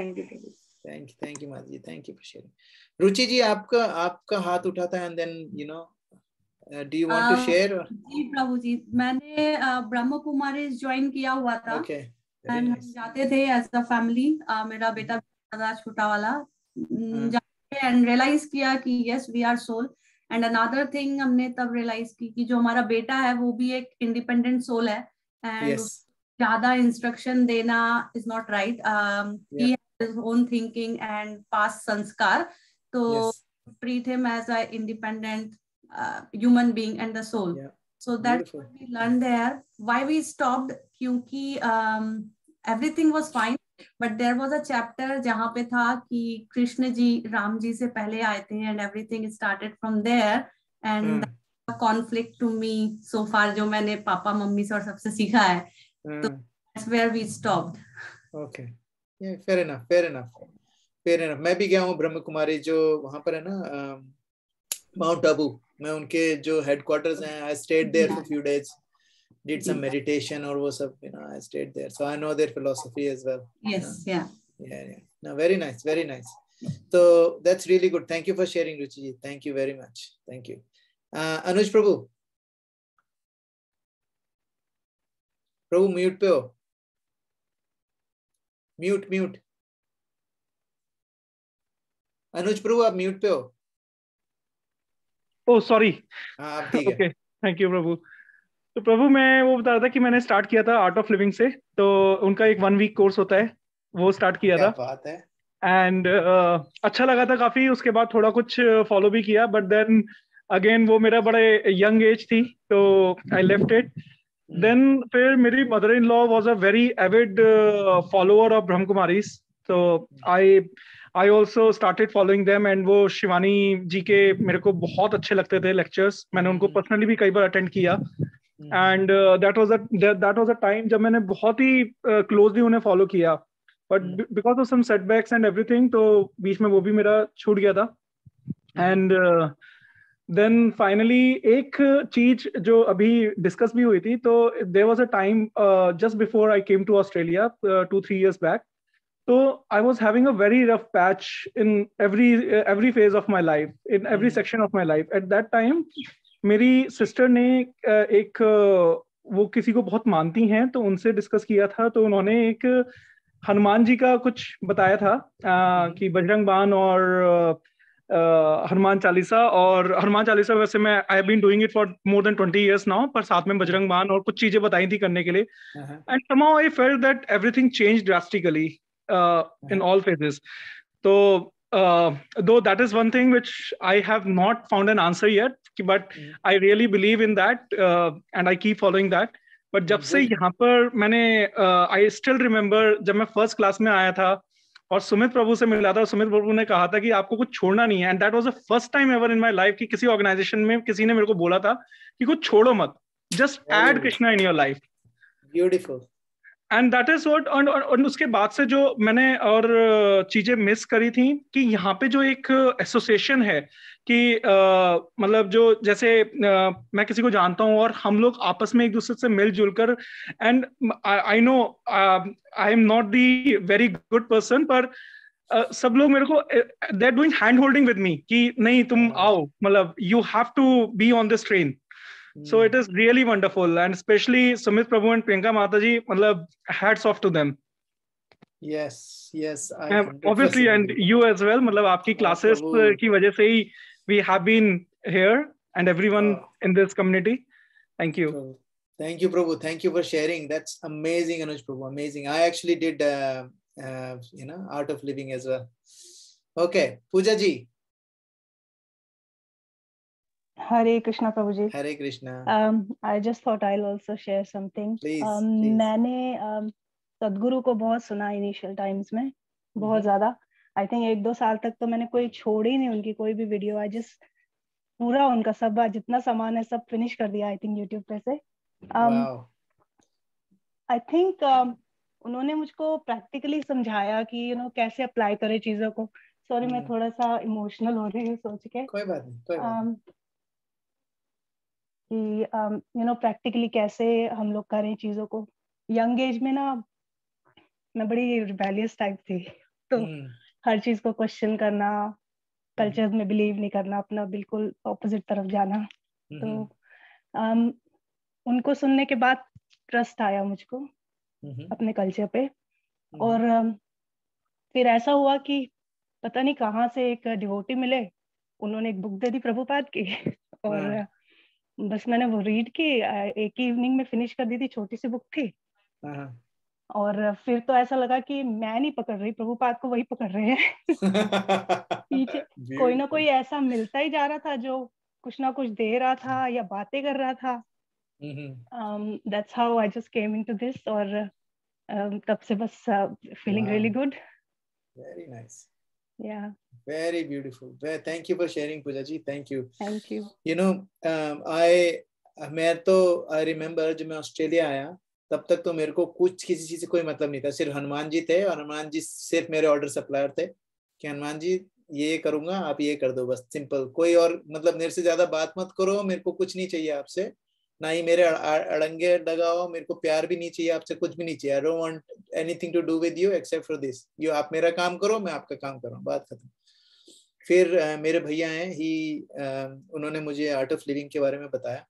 Thank you, Madhu ji. Thank you for sharing. Ruchi ji, आपका हाथ उठा था, and then do you want to share? जी प्रभु जी, मैंने ब्रह्म कुमारी ज्वाइन किया हुआ था। Okay. हम जाते थे एज अ फैमिली, मेरा बेटा था छोटा वाला, जाते एंड रियलाइज किया कि yes we are soul. And another thing हमने तब रियलाइज की कि जो हमारा बेटा है वो भी एक इंडिपेंडेंट सोल है, एंड ज्यादा इंस्ट्रक्शन देना is not right. He has his own thinking and past संस्कार, तो treat him as a independent human being and the soul. So that's what we learned there. Why we stopped? क्योंकि everything was fine, but there was a chapter जहाँ पे था कि कृष्ण जी राम जी से पहले आए थे, and everything started from there, and conflict to me so far जो मैंने पापा मम्मी से और सबसे सीखा है, तो that's where we stopped. Okay, yeah, fair enough. मैं भी गया हूँ ब्रह्म कुमारी, जो वहाँ पर है ना, माउंट आबू में उनके जो हेडक्वार्टर्स हैं। I stayed there for few days. did some meditation or वो सब, you know, I stayed there, so I know their philosophy as well. Yes, yeah. Yeah. No, very nice, very nice. So that's really good. Thank you for sharing, Ruchi ji. Thank you very much. Thank you. Anuj Prabhu. Prabhu mute पे हो. Mute. अनुज प्रभु आप म्यूट पे हो. Oh sorry. हाँ अब ठीक है. ओके थैंक यू प्रभु. तो प्रभु मैं वो बता रहा था कि मैंने स्टार्ट किया था आर्ट ऑफ लिविंग से, तो उनका एक 1 वीक कोर्स होता है, वो स्टार्ट किया था. बात है. एंड अच्छा लगा था काफी. उसके बाद थोड़ा कुछ फॉलो भी किया, बट देन अगेन वो मेरा बड़े यंग एज थी, तो आई लेफ्ट इट. देन फिर मेरी mother in law was a very Avid follower of ब्रह्म कुमारीज, तो I also started following them. And वो शिवानी जी के मेरे को बहुत अच्छे लगते थे लेक्चर्स. मैंने उनको पर्सनली भी कई बार अटेंड किया. And that was a time जब मैंने बहुत ही क्लोजली उन्हें फॉलो किया, but because of some setbacks and everything, तो बीच में वो भी मेरा छूट गया था. एंड देन फाइनली एक चीज जो अभी डिस्कस भी हुई थी, तो there was a time just before I came to Australia 2-3 years back. So I was having a very rough patch in every phase of my life, in every section of my life. At that time, मेरी सिस्टर ने एक वो किसी को बहुत मानती हैं, तो उनसे डिस्कस किया था. तो उन्होंने एक हनुमान जी का कुछ बताया था कि बजरंग बाण और हनुमान चालीसा. और हनुमान चालीसा वैसे मैं I have been doing it for more than 20 years now, पर साथ में बजरंग बाण और कुछ चीजें बताई थी करने के लिए. And somehow I felt that everything changed drastically in all phases. So though that is one thing which I have not found an answer yet, but I really believe in that and I keep following that. But जब से यहाँ पर मैंने I still remember जब मैं फर्स्ट क्लास में आया था और सुमित प्रभु से मिला था, सुमित प्रभु ने कहा था कि आपको कुछ छोड़ना नहीं है. And that was the first time ever in my life कि किसी ऑर्गेनाइजेशन में किसी ने मेरे को बोला था कि कुछ छोड़ो मत, just add Krishna in your life. Beautiful. And that is what. और उसके बाद से जो मैंने और चीजें मिस करी थी कि यहाँ पे जो एक एसोसिएशन है कि मतलब जो जैसे मैं किसी को जानता हूँ और हम लोग आपस में एक दूसरे से मिलजुल कर, and I know I am not the very good person, पर सब लोग मेरे को they are doing hand holding with me कि नहीं तुम आओ, मतलब you have to be on this train. So it is really wonderful, and especially Sumit Prabhu and Priyanka Mataji, matlab hats off to them. Yes. Obviously, and you as well. matlab aapki classes ki wajah se hi we have been here, and everyone in this community. Thank you. Thank you, Prabhu. Thank you for sharing. That's amazing, Anuj Prabhu. Amazing. I actually did, Art of Living as well. Okay, Pooja ji. Hare Krishna Prabhu ji. Hare Krishna. I just thought I'll also share something. Please. मैंने सदगुरु को बहुत सुना इनिशियल टाइम्स में, बहुत ज्यादा. आई थिंक 1-2 साल तक तो मैंने कोई छोड़ी नहीं उनकी कोई भी वीडियो. आई जस्ट पूरा उनका सब जितना सामान है सब फिनिश कर दिया आई थिंक यूट्यूब पे से. आई थिंक उन्होंने मुझको प्रैक्टिकली समझाया कि कैसे अप्लाई करे चीजों को. सॉरी मैं थोड़ा सा इमोशनल हो रही हूँ सोच के. कोई बात नहीं. कि प्रैक्टिकली कैसे हम लोग करें चीजों को. यंग एज में ना मैं बड़ी रिबेलियस टाइप थी, तो हर चीज को क्वेश्चन करना, कल्चर में बिलीव नहीं करना, अपना बिल्कुल ऑपोजिट तरफ जाना. तो उनको सुनने के बाद ट्रस्ट आया मुझको अपने कल्चर पे. और फिर ऐसा हुआ कि पता नहीं कहाँ से एक डिवोटी मिले, उन्होंने एक बुक दे दी प्रभुपाद की, और बस मैंने वो रीड की, एक ही इवनिंग में फिनिश कर दी थी. छोटी सी बुक थी. और फिर तो ऐसा लगा कि मैं नहीं पकड़ रही, प्रभुपाद को वही पकड़ रहे हैं. पीछे कोई ना कोई ऐसा मिलता ही जा रहा था जो कुछ ना कुछ दे रहा था या बातें कर रहा था. That's how I just came into this. और तब से बस feeling really good. Very nice. Yeah. Very beautiful. Thank you for sharing, Pooja ji. Thank you. Thank you. I remember जब मैं ऑस्ट्रेलिया आया तब तक तो मेरे को कुछ किसी चीज से कोई मतलब नहीं था. सिर्फ हनुमान जी थे और हनुमान जी सिर्फ मेरे ऑर्डर सप्लायर थे कि हनुमान जी ये करूंगा आप ये कर दो, बस सिंपल. कोई और मतलब मेरे से ज्यादा बात मत करो, मेरे को कुछ नहीं चाहिए आपसे, ना ही मेरे अड़ंगे लगाओ, मेरे को प्यार भी नहीं चाहिए आपसे, कुछ भी नहीं चाहिए। I don't want anything to do with you except for this. You आप मेरा काम करो, मैं आपका काम कर रहा हूँ, बात खत्म। फिर मेरे भैया हैं उन्होंने मुझे आर्ट ऑफ लिविंग के बारे में बताया।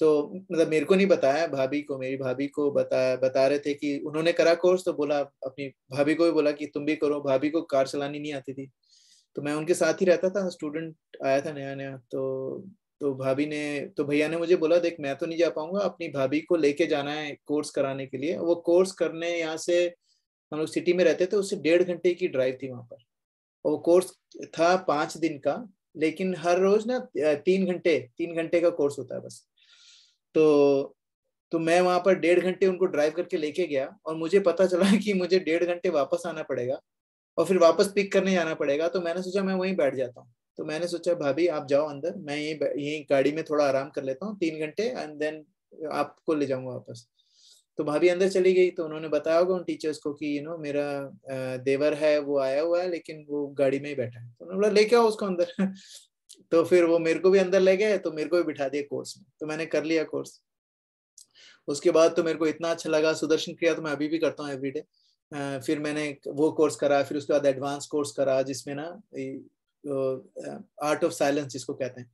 तो मतलब मेरे को नहीं बताया, भाभी को, मेरी भाभी को बता रहे थे कि उन्होंने करा कोर्स, तो बोला अपनी भाभी को भी बोला कि तुम भी करो। भाभी को कार चलानी नहीं आती थी, तो मैं उनके साथ ही रहता था, स्टूडेंट आया था नया नया। तो भाभी ने, तो भैया ने मुझे बोला देख मैं तो नहीं जा पाऊंगा, अपनी भाभी को लेके जाना है कोर्स कराने के लिए। वो कोर्स करने यहाँ से, हम लोग सिटी में रहते थे, उससे 1.5 घंटे की ड्राइव थी वहां पर। और वो कोर्स था 5 दिन का, लेकिन हर रोज ना 3 घंटे का कोर्स होता है बस। तो मैं वहां पर 1.5 घंटे उनको ड्राइव करके लेके गया, और मुझे पता चला कि मुझे 1.5 घंटे वापस आना पड़ेगा और फिर वापस पिक करने जाना पड़ेगा। तो मैंने सोचा मैं वहीं बैठ जाता हूँ। तो मैंने सोचा भाभी आप जाओ अंदर, मैं यहीं गाड़ी में थोड़ा आराम कर लेता हूँ 3 घंटे, एंड देन आपको ले जाऊंगा वापस। तो भाभी अंदर चली गई। तो उन्होंने बताया होगा उन टीचर्स को कि मेरा देवर है वो आया हुआ है, लेकिन वो गाड़ी में ही बैठा है। तो उन्होंने बोला लेके आओ उसको अंदर। तो फिर वो मेरे को भी अंदर ले गए, तो मेरे को भी बिठा दिया कोर्स में। तो मैंने कर लिया कोर्स। उसके बाद तो मेरे को इतना अच्छा लगा। सुदर्शन क्रिया तो मैं अभी भी करता हूँ एवरीडे। फिर मैंने वो कोर्स करा, फिर उसके बाद एडवांस कोर्स करा, जिसमें ना आर्ट ऑफ साइलेंस जिसको कहते हैं,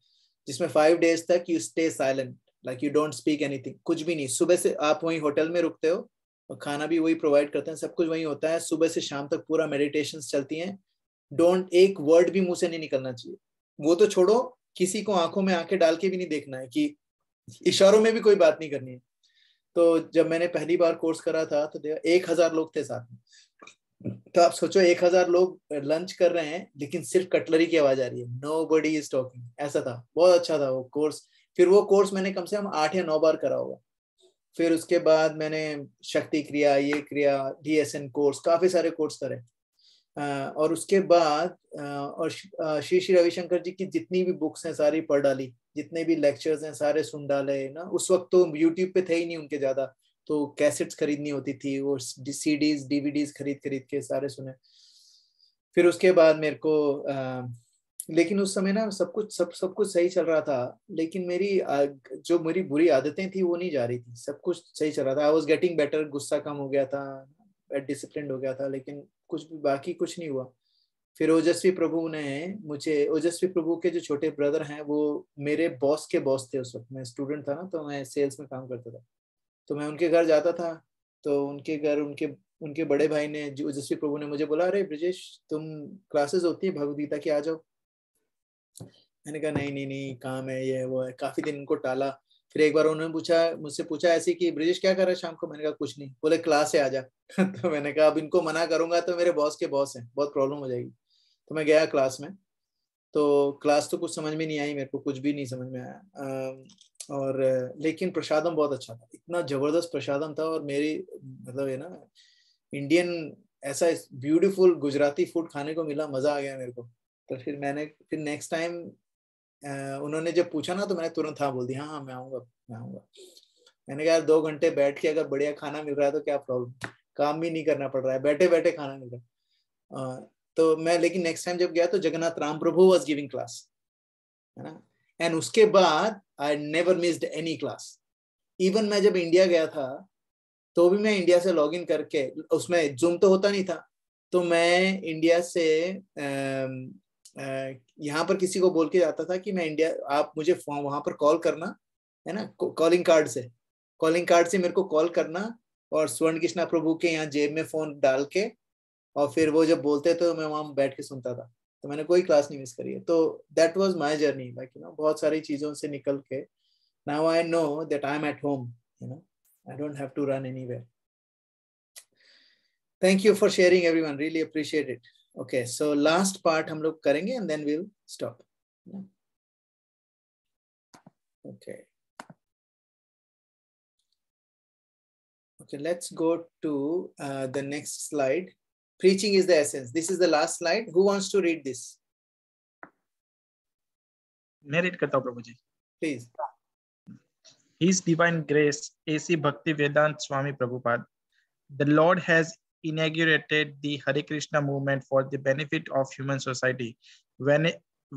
जिसमें 5 डेज तक you stay silent, like you don't speak anything, कुछ भी नहीं। सुबह से आप वहीं होटल में रुकते हो और खाना भी वही प्रोवाइड करते हैं, सब कुछ वही होता है। सुबह से शाम तक पूरा मेडिटेशन चलती हैं। डोंट, एक वर्ड भी मुंह से नहीं निकलना चाहिए। वो तो छोड़ो, किसी को आंखों में आंखें डाल के भी नहीं देखना है, कि इशारों में भी कोई बात नहीं करनी है। तो जब मैंने पहली बार कोर्स करा था तो 1000 लोग थे साथ में। तो आप सोचो 1000 लोग लंच कर रहे हैं, लेकिन सिर्फ कटलरी की आवाज आ रही है, नोबडी इज टॉकिंग। ऐसा था, बहुत अच्छा था वो कोर्स। फिर वो कोर्स मैंने कम से कम 8 या 9 बार करा होगा। फिर उसके बाद मैंने शक्ति क्रिया, ये क्रिया, DSN कोर्स, काफी सारे कोर्स करे। और उसके बाद और श्री श्री रविशंकर जी की जितनी भी बुक्स हैं सारी पढ़ डाली, जितने भी लेक्चर्स हैं सारे सुन डाले ना। उस वक्त तो यूट्यूब पे थे ही नहीं उनके ज्यादा, तो कैसेट्स खरीदनी होती थी, वो CDs DVDs खरीद के सारे सुने। फिर उसके बाद मेरे को लेकिन उस समय ना सब कुछ सही चल रहा था, लेकिन जो मेरी बुरी आदतें थी वो नहीं जा रही थी। सब कुछ सही चल रहा था, आई वाज गेटिंग बेटर, गुस्सा कम हो गया था, डिसिप्लिन हो गया था, लेकिन बाकी कुछ नहीं हुआ। फिर ओजस्वी प्रभु के जो छोटे ब्रदर हैं वो मेरे बॉस के बॉस थे। उस वक्त मैं स्टूडेंट था ना, तो मैं सेल्स में काम करता था। तो मैं उनके घर जाता था, तो उनके घर उनके बड़े भाई ने, ओजस्वी प्रभु ने मुझे बोला, अरे ब्रजेश तुम क्लासेस होती है भगवद गीता की, आ जाओ। मैंने कहा नहीं काम है, ये वो है। काफी दिन उनको टाला। फिर एक बार उन्होंने मुझसे पूछा ऐसे कि ब्रजेश क्या कर रहा है शाम को। मैंने कहा कुछ नहीं। बोले क्लास है आ जा। तो मैंने कहा अब इनको मना करूंगा तो मेरे बॉस के बॉस हैं, बहुत प्रॉब्लम हो जाएगी। तो मैं गया क्लास में, तो क्लास तो कुछ समझ में नहीं आई, मेरे को कुछ भी नहीं समझ में आया। और लेकिन प्रसादम बहुत अच्छा था, इतना जबरदस्त प्रसादम था। और मेरी मतलब है ना, इंडियन ऐसा ब्यूटीफुल गुजराती फूड खाने को मिला, मजा आ गया मेरे को। तो फिर नेक्स्ट टाइम उन्होंने जब पूछा ना, तो मैंने तुरंत हाँ बोल दिया, हाँ मैं आऊंगा। मैंने कहा 2 घंटे बैठ के अगर बढ़िया खाना मिल रहा है तो क्या प्रॉब्लम, काम भी नहीं करना पड़ रहा है, बैठे बैठे खाना मिल रहा है। तो मैं लेकिन नेक्स्ट टाइम जब गया तो जगन्नाथ राम प्रभु वाज गिविंग क्लास, है ना। एंड उसके बाद I never missed any class. Even मैं जब इंडिया गया था तो भी मैं इंडिया से लॉग इन करके, उसमें जूम तो होता नहीं था, तो मैं इंडिया से यहाँ पर किसी को बोल के जाता था कि मैं इंडिया, आप मुझे वहां पर कॉल करना, है ना, कॉलिंग कार्ड से मेरे को कॉल करना, और स्वर्ण कृष्णा प्रभु के यहाँ जेब में फोन डाल के, और फिर वो जब बोलते तो मैं वहां बैठ के सुनता था। तो मैंने कोई क्लास नहीं मिस करी है। तो that was my journey, like बहुत सारी चीजों से निकल के now I know that I am at home, I don't have to run anywhere. Thank you for sharing everyone, really appreciate it. Okay, so last part हम लोग करेंगे and then we will stop. Okay, let's go to the next slide. Preaching is the essence. This is the last slide. Who wants to read this? मैं रीड करता हूँ प्रभु जी, please. His divine grace, A.C. Bhakti Vedant Swami Prabhupada. The Lord has inaugurated the Hare Krishna movement for the benefit of human society.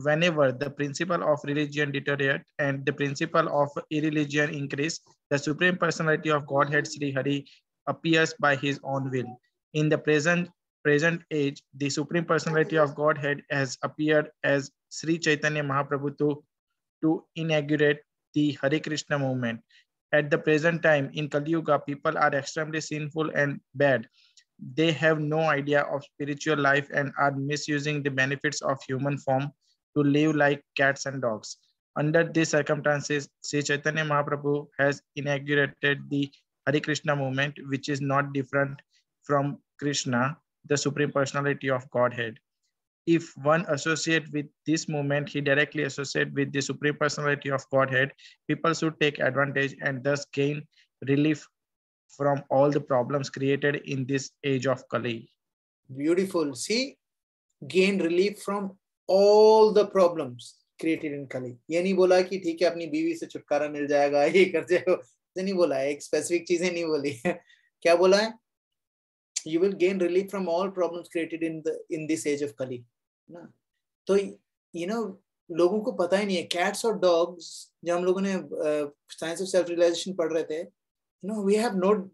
whenever the principle of religion deteriorate and the principle of irreligion increase, the Supreme Personality of Godhead Sri Hari appears by his own will. In the present age, the Supreme Personality of Godhead has appeared as Sri Chaitanya Mahaprabhu to inaugurate the Hare Krishna movement. At the present time in Kali Yuga, people are extremely sinful and bad. They have no idea of spiritual life and are misusing the benefits of human form to live like cats and dogs. Under these circumstances, Sri Chaitanya Mahaprabhu has inaugurated the Hare Krishna movement, which is not different from Krishna, the Supreme Personality of Godhead. If one associates with this movement, he directly associates with the Supreme Personality of Godhead. People should take advantage and thus gain relief from all the problems created in this age of Kali. Beautiful. See, gain relief from all the problems created in Kali. ये नहीं बोला कि ठीक है अपनी बीवी से छुटकारा मिल जाएगा, ये कर जाएगा, ये नहीं बोला है, एक स्पेसिफिक चीजें नहीं बोली है. क्या बोला है? You will gain relief from all problems created in this age of Kali. ना तो लोगों को पता ही नहीं है. कैट्स और डॉग्स जब हम लोगों ने साइंस ऑफ सेल्फ रियलाइजेशन पढ़ रहे थे, we have no,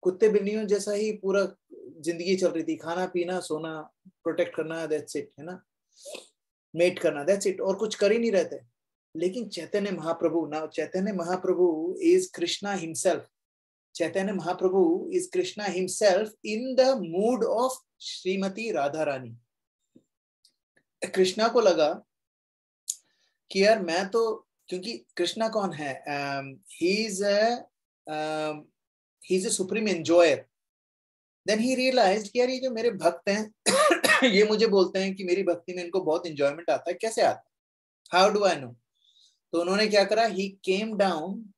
कुत्ते बिल्लियों जैसा ही पूरा जिंदगी चल रही थी. खाना पीना सोना प्रोटेक्ट करना, that's it, है ना, मेट करना, that's it, और कुछ कर ही नहीं रहते. लेकिन चैतन्य महाप्रभु, ना Chaitanya Mahaprabhu is Krishna himself. Chaitanya Mahaprabhu is Krishna himself in the mood of Srimati Radharani. Krishna को लगा कि यार मैं तो, क्योंकि कृष्णा कौन है, he's a supreme enjoyer. Then he realized कि यार ये जो मेरे भक्त हैं ये मुझे बोलते हैं कि मेरी भक्ति में इनको बहुत enjoyment आता है, कैसे आता है? How do I know? तो उन्होंने क्या करा? He came down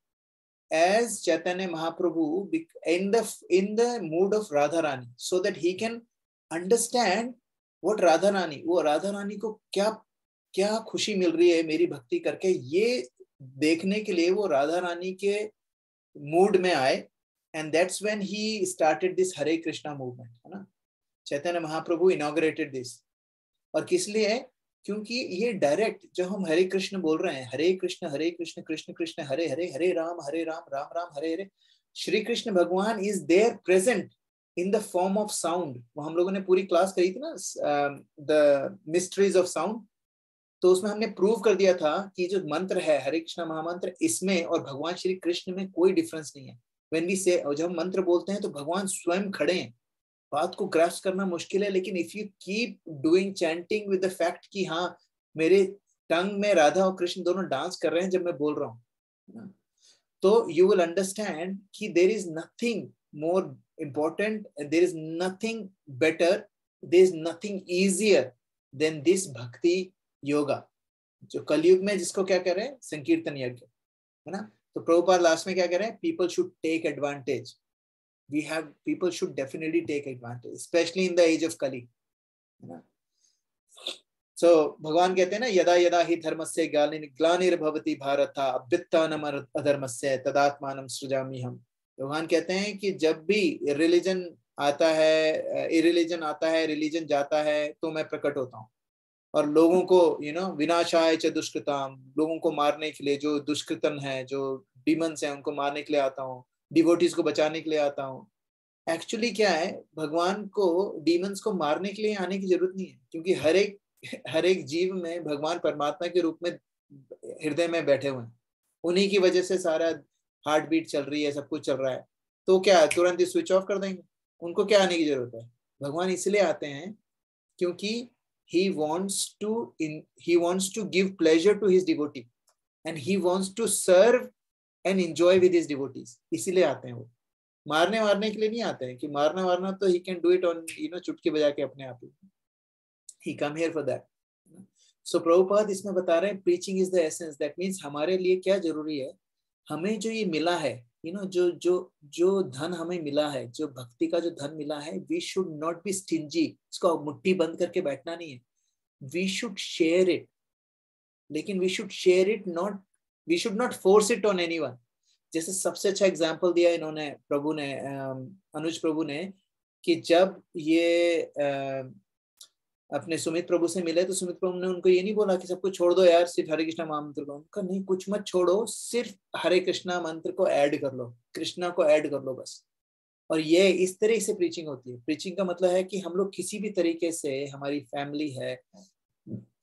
as Chaitanya Mahaprabhu in the mood of Radharani, so that he can understand what Radharani, वो Radharani को क्या खुशी मिल रही है मेरी भक्ति करके, ये देखने के लिए वो Radharani के mood में आए. And that's when he started this Hare Krishna movement, है ना. Chaitanya Mahaprabhu inaugurated this. और किस लिए? क्योंकि ये डायरेक्ट जब हम हरे कृष्ण बोल रहे हैं, हरे कृष्ण कृष्ण कृष्ण हरे हरे, हरे राम राम राम हरे हरे, श्री कृष्ण भगवान is there present in the form of sound. वो हम लोगों ने पूरी क्लास करी थी ना, द मिस्ट्रीज ऑफ साउंड. तो उसमें हमने प्रूव कर दिया था कि जो मंत्र है हरे कृष्ण महामंत्र, इसमें और भगवान श्री कृष्ण में कोई डिफरेंस नहीं है. व्हेन वी से, जब हम मंत्र बोलते हैं तो भगवान स्वयं खड़े हैं. बात को ग्रास्प करना मुश्किल है, लेकिन if you keep doing chanting with the fact कि हाँ मेरे टंग में राधा और कृष्ण दोनों डांस कर रहे हैं जब मैं बोल रहा हूँ, तो यू विल अंडरस्टैंड कि there is nothing more important, there is nothing better, there is nothing easier than this bhakti yoga, जो कलयुग में जिसको क्या कह रहे हैं, संकीर्तन यज्ञ, है ना. तो प्रभुपाद लास्ट में क्या कह रहे हैं? People should take advantage. People should definitely take advantage, especially in the age of Kali. So भगवान कहते हैं ना, यदा यदा ही धर्मस्य ग्लानिर्भवति भारता अभ्युत्थानम अधर्मस्य तदात्मानं सृजामि हम. भगवान कहते हैं कि जब भी रिलीजन आता है, इरिलीजन आता है, रिलीजन जाता है, तो मैं प्रकट होता हूँ और लोगों को विनाशाय च दुष्कृताम, लोगों को मारने के लिए, जो दुष्कृतन है, जो डीमंस हैं, उनको मारने के लिए आता हूँ, डिवोटीज को बचाने के लिए आता हूँ. एक्चुअली क्या है, भगवान को डीमंस को मारने के लिए आने की जरूरत नहीं है, क्योंकि हर एक जीव में भगवान परमात्मा के रूप में हृदय में बैठे हुए हैं. उन्हीं की वजह से सारा हार्ट बीट चल रही है, सब कुछ चल रहा है. तो क्या तुरंत ही स्विच ऑफ कर देंगे? उनको क्या आने की जरूरत है? भगवान इसलिए आते हैं क्योंकि he wants to give pleasure to his devotee and he wants to serve and enjoy with his devotees. इसीलिए आते हैं वो, मारने के लिए नहीं आते हैं कि मारना तो he can do it on चुटकी बजा के अपने आप ही. He come here for that. So Prabhupada इसमें बता रहे हैं preaching is the essence. That means हमारे लिए क्या जरूरी है, हमें जो ये मिला है, जो धन हमें मिला है, जो भक्ति का जो धन मिला है, we should not be stingy. इसको मुट्ठी बंद करके बैठना नहीं है. We should share it. लेकिन we should share it not, we should not force it on anyone. जैसे सबसे अच्छा एग्जाम्पल दिया इन्होंने, प्रभु ने, अनुज प्रभु ने, कि जब ये अपने सुमित प्रभु से मिले तो सुमित प्रभु ने उनको ये नहीं बोला कि सबको छोड़ दो यार, सिर्फ हरे कृष्णा महामंत्र को। उनका नहीं, कुछ मत छोड़ो, सिर्फ हरे कृष्णा मंत्र को ऐड कर लो, कृष्णा को ऐड कर लो बस। और ये इस तरह से प्रीचिंग होती है। प्रीचिंग का मतलब है कि हम लोग किसी भी तरीके से, हमारी फैमिली है,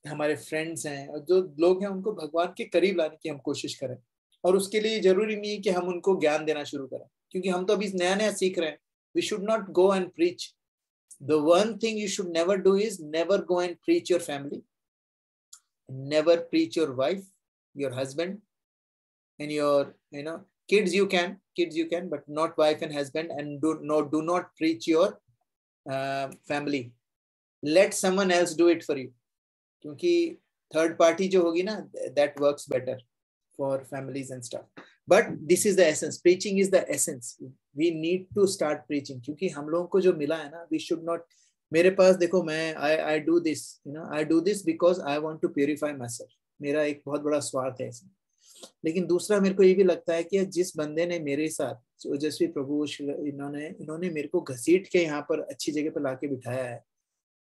हमारे फ्रेंड्स हैं, और जो लोग हैं उनको भगवान के करीब लाने की हम कोशिश करें। और उसके लिए जरूरी नहीं है कि हम उनको ज्ञान देना शुरू करें, क्योंकि हम तो अभी नया नया सीख रहे हैं। We should not go and preach. The one thing you should never do is never go and preach your family, never preach your wife, your husband, and your kids. You can, but not wife and husband. And do not preach your family. Let someone else do it for you. क्योंकि third party जो होगी ना, that works better for families and stuff. But this is the essence. Preaching is the essence. We need to start preaching. क्योंकि हम लोगों को जो मिला है ना, we should not. मेरे पास देखो, मैं I do this, I do this because I want to purify myself. मेरा एक बहुत बड़ा स्वार्थ है इसमें। लेकिन दूसरा मेरे को ये भी लगता है कि जिस बंदे ने मेरे साथ, ओजस्वी प्रभु, इन्होंने मेरे को घसीट के यहाँ पर अच्छी जगह पर लाके बिठाया है,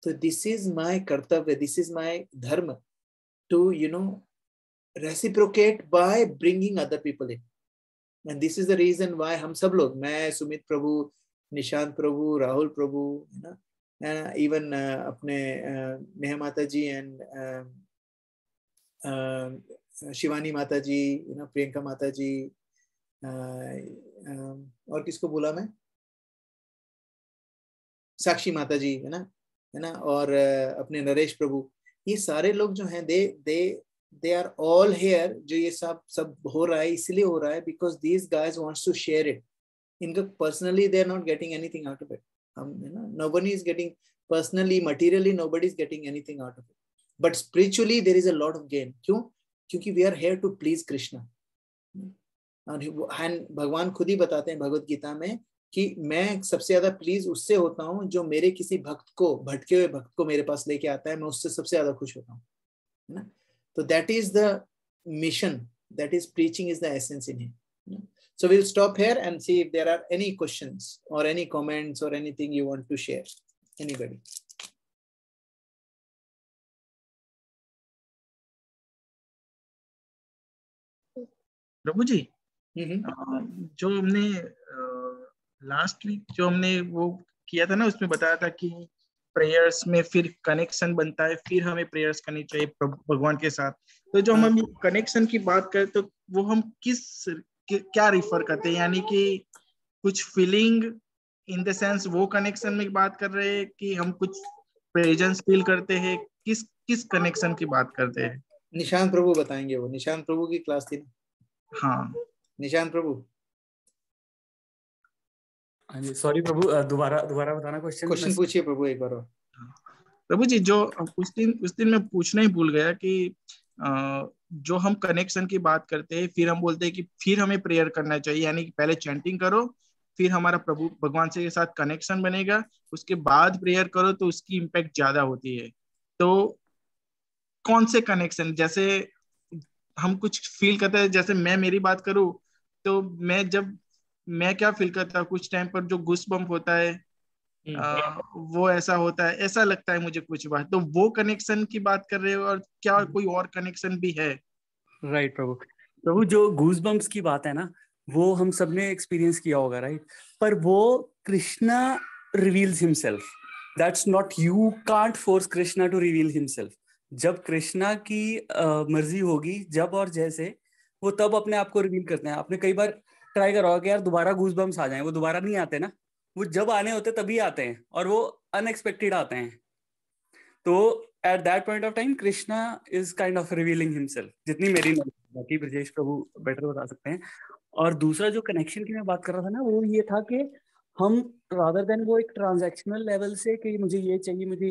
तो दिस इज माय कर्तव्य, दिस इज माय धर्म to reciprocate by bringing other people in. And this is the reason why हम सब लोग, मैं, सुमित प्रभु, निशांत प्रभु, राहुल प्रभु, even अपने नेहा माता जी and शिवानी माता जी, प्रियंका माता जी, और किसको बोला मैं, साक्षी माता जी, है ना, और अपने नरेश प्रभु, ये सारे लोग जो हैं they are all here। जो ये सब हो रहा है इसलिए हो रहा है because these guys wants to share it. इनका personally they are not getting anything out of it. Nobody is getting personally, materially, nobody is getting anything out of it. But spiritually there is a lot of gain. क्यों? क्योंकि we are here to please Krishna. And भगवान खुद ही बताते हैं भगवत गीता में कि मैं सबसे ज्यादा प्लीज उससे होता हूँ जो मेरे किसी भक्त को, भटके हुए भक्त को मेरे पास लेके आता है, मैं उससे सबसे ज्यादा खुश होता हूँ, है ना। So that is the mission. That is, preaching is the essence in it. So we'll stop here and see if there are any questions or any comments or anything you want to share. Anybody? प्रभु जी, जो हमने लास्ट वीक जो हमने वो किया था ना, उसमें बताया था कि प्रेयर्स में फिर कनेक्शन बनता है, फिर हमें प्रेयर्स करनी चाहिए भगवान के साथ। तो जो हम कनेक्शन की बात करें तो वो हम क्या रिफर करते हैं, यानी कि कुछ फीलिंग इन द सेंस वो कनेक्शन में बात कर रहे हैं कि हम कुछ प्रेजेंस फील करते हैं, किस कनेक्शन की बात करते हैं? निशांत प्रभु बताएंगे, वो निशांत प्रभु की क्लास थी ना। हाँ, निशांत प्रभु। हाँ जी, सॉरी प्रभु, दोबारा बताना क्वेश्चन पूछिए प्रभु एक बार। प्रभु जी, जो उस दिन मैं पूछना ही भूल गया कि जो हम कनेक्शन की बात करते हैं, फिर हम बोलते हैं कि फिर हमें प्रेयर करना चाहिए, यानी कि पहले चैंटिंग करो, फिर हमारा प्रभु भगवान से के साथ कनेक्शन बनेगा, उसके बाद प्रेयर करो तो उसकी इम्पैक्ट ज्यादा होती है। तो कौन से कनेक्शन, जैसे हम कुछ फील करते हैं, जैसे मैं मेरी बात करूं तो मैं क्या फील करता हूँ, कुछ टाइम पर जो गुस बम्प होता है वो ऐसा होता है, ऐसा लगता है मुझे कुछ बात, तो वो कनेक्शन की बात कर रहे हो, और क्या कोई और कनेक्शन भी है? राइट प्रभु, जो गूज बम्प्स की बात है ना, वो हम सबने एक्सपीरियंस किया होगा, राइट। पर वो Krishna reveals himself, that's not, you can't force Krishna to reveal himself. जब कृष्णा की मर्जी होगी, जब और जैसे, वो तब अपने आप को रिवील करते हैं। आपने कई बार ट्राई करा होगा कि यार दोबारा गूज बम्प्स आ जाएं, वो दोबारा नहीं आते ना, वो जब आने होते तभी आते हैं, और वो अनएक्सपेक्टेड आते हैं। तो at that point of time Krishna is kind of revealing himself, जितनी मेरी नॉलेज, बाकी ब्रजेश प्रभु बेटर बता सकते हैं। और दूसरा जो कनेक्शन की मैं बात कर रहा था ना, वो ये था कि हम रादर देन वो एक ट्रांजैक्शनल लेवल से कि मुझे ये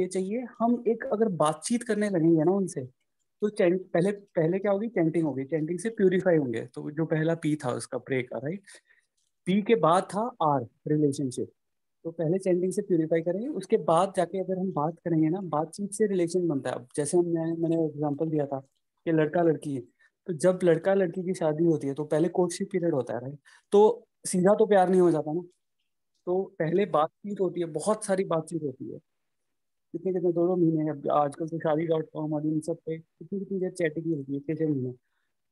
चाहिए, हम एक अगर बातचीत करने लगेंगे ना उनसे, तो पहले क्या होगी, चैंटिंग होगी, चैंटिंग से प्यूरिफाई होंगे। तो जो पहला पी था उसका प्रे का, राइट, पी के बाद था आर, रिलेशनशिप। तो पहले चैंटिंग से प्यूरिफाई करेंगे, उसके बाद जाके अगर हम बात करेंगे ना, बातचीत से रिलेशन बनता है। अब जैसे मैंने एग्जांपल दिया था कि लड़का लड़की है, तो जब लड़का लड़की की शादी होती है तो पहले कोर्टशिप पीरियड होता है, राइट। तो सीधा तो प्यार नहीं हो जाता ना, तो पहले बातचीत होती है, बहुत सारी बातचीत होती है। कितने 2 महीने, अब आजकल तो शादी.com और इन सब पे कितनी देर चैटिंग होती है, 6 महीने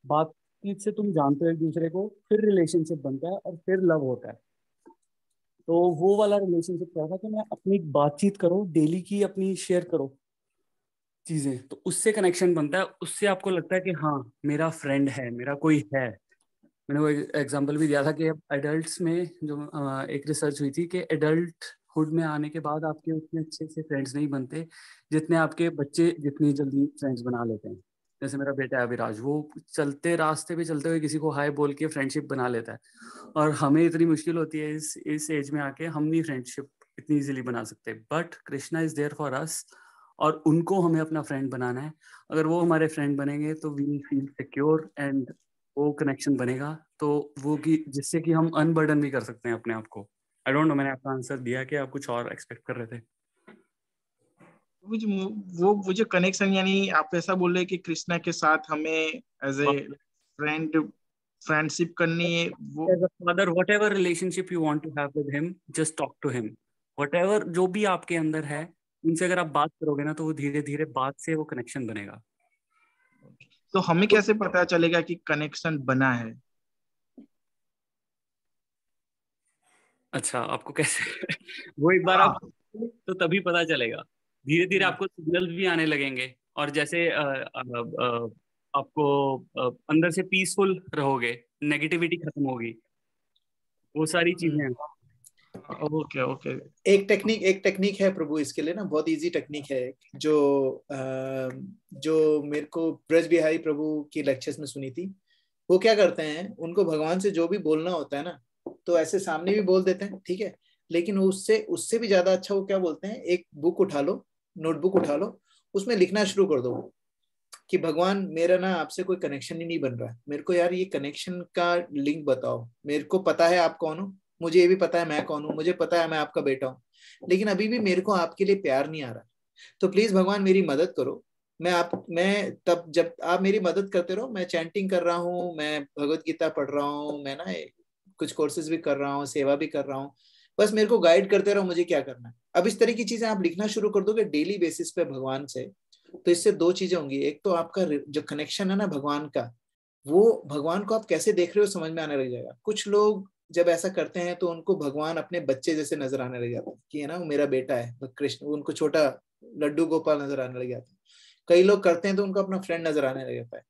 बातचीत से तुम जानते हो एक दूसरे को, फिर रिलेशनशिप बनता है और फिर लव होता है। तो वो वाला रिलेशनशिप क्या था कि मैं अपनी बातचीत करो डेली की, अपनी शेयर करो चीजें, तो उससे कनेक्शन बनता है, उससे आपको लगता है कि हाँ मेरा फ्रेंड है, मेरा कोई है। मैंने वो एग्जांपल भी दिया था कि एडल्ट्स में जो एक रिसर्च हुई थी कि एडल्टहुड में आने के बाद आपके उतने अच्छे से फ्रेंड्स नहीं बनते जितने आपके बच्चे जितनी जल्दी फ्रेंड्स बना लेते हैं। जैसे मेरा बेटा है अभिराज, वो चलते रास्ते पे चलते हुए किसी को हाय बोल के फ्रेंडशिप बना लेता है, और हमें इतनी मुश्किल होती है इस एज में आके, हम नहीं फ्रेंडशिप इतनी इजीली बना सकते। But Krishna is there for us, और उनको हमें अपना फ्रेंड बनाना है। अगर वो हमारे फ्रेंड बनेंगे तो वी फील सिक्योर एंड वो कनेक्शन बनेगा, तो वो कि जिससे कि हम अनबर्डन भी कर सकते हैं अपने आप को। आई डोंट नो मैंने आपका आंसर दिया कि आप कुछ और एक्सपेक्ट कर रहे थे। वो जो कनेक्शन, यानी आप ऐसा बोल रहे हैं कि कृष्णा के साथ हमें एज ए फ्रेंडशिप करनी है। वो as a father, whatever relationship you want to have with him, just talk to him. Whatever जो भी आपके अंदर है, उनसे अगर आप बात करोगे ना, तो वो धीरे धीरे बात से वो कनेक्शन बनेगा। तो हमें कैसे पता चलेगा कि कनेक्शन बना है? अच्छा, आपको कैसे वो एक बार आप तो तभी पता चलेगा। धीरे धीरे आपको सिग्नल्स भी आने लगेंगे, और जैसे आपको अंदर से पीसफुल रहोगे, नेगेटिविटी खत्म होगी, वो सारी चीजें हैं। Okay okay. एक टेक्निक है प्रभु इसके लिए ना, बहुत इजी टेक्निक है, जो मेरे को ब्रज बिहारी प्रभु की लेक्चर्स में सुनी थी। वो क्या करते हैं, उनको भगवान से जो भी बोलना होता है ना, तो ऐसे सामने भी बोल देते हैं, ठीक है, लेकिन उससे भी ज्यादा अच्छा वो क्या बोलते हैं, एक बुक उठा लो, नोटबुक उठा लो, उसमें लिखना शुरू कर दो कि भगवान मेरा ना आपसे कोई कनेक्शन ही नहीं बन रहा है, मेरे को यार ये कनेक्शन का लिंक बताओ। मेरे को पता है आप कौन हो, मुझे ये भी पता है मैं कौन हूँ, मुझे पता है मैं आपका बेटा हूँ, लेकिन अभी भी मेरे को आपके लिए प्यार नहीं आ रहा। तो प्लीज भगवान मेरी मदद करो। मैं तब जब आप मेरी मदद करते रहो, मैं चैंटिंग कर रहा हूँ, मैं भगवत गीता पढ़ रहा हूँ, मैं ना कुछ कोर्सेज भी कर रहा हूँ, सेवा भी कर रहा हूँ, बस मेरे को गाइड करते रहो, मुझे क्या करना है। अब इस तरह की चीजें आप लिखना शुरू कर दोगे डेली बेसिस पे भगवान से, तो इससे दो चीजें होंगी। एक तो आपका जो कनेक्शन है ना भगवान का, वो भगवान को आप कैसे देख रहे हो समझ में आने लग जाएगा। कुछ लोग जब ऐसा करते हैं तो उनको भगवान अपने बच्चे जैसे नजर आने लग जाता है कि है ना वो मेरा बेटा है, कृष्ण, उनको छोटा लड्डू गोपाल नजर आने लग जाता है। कई लोग करते हैं तो उनको अपना फ्रेंड नजर आने लग जाता है,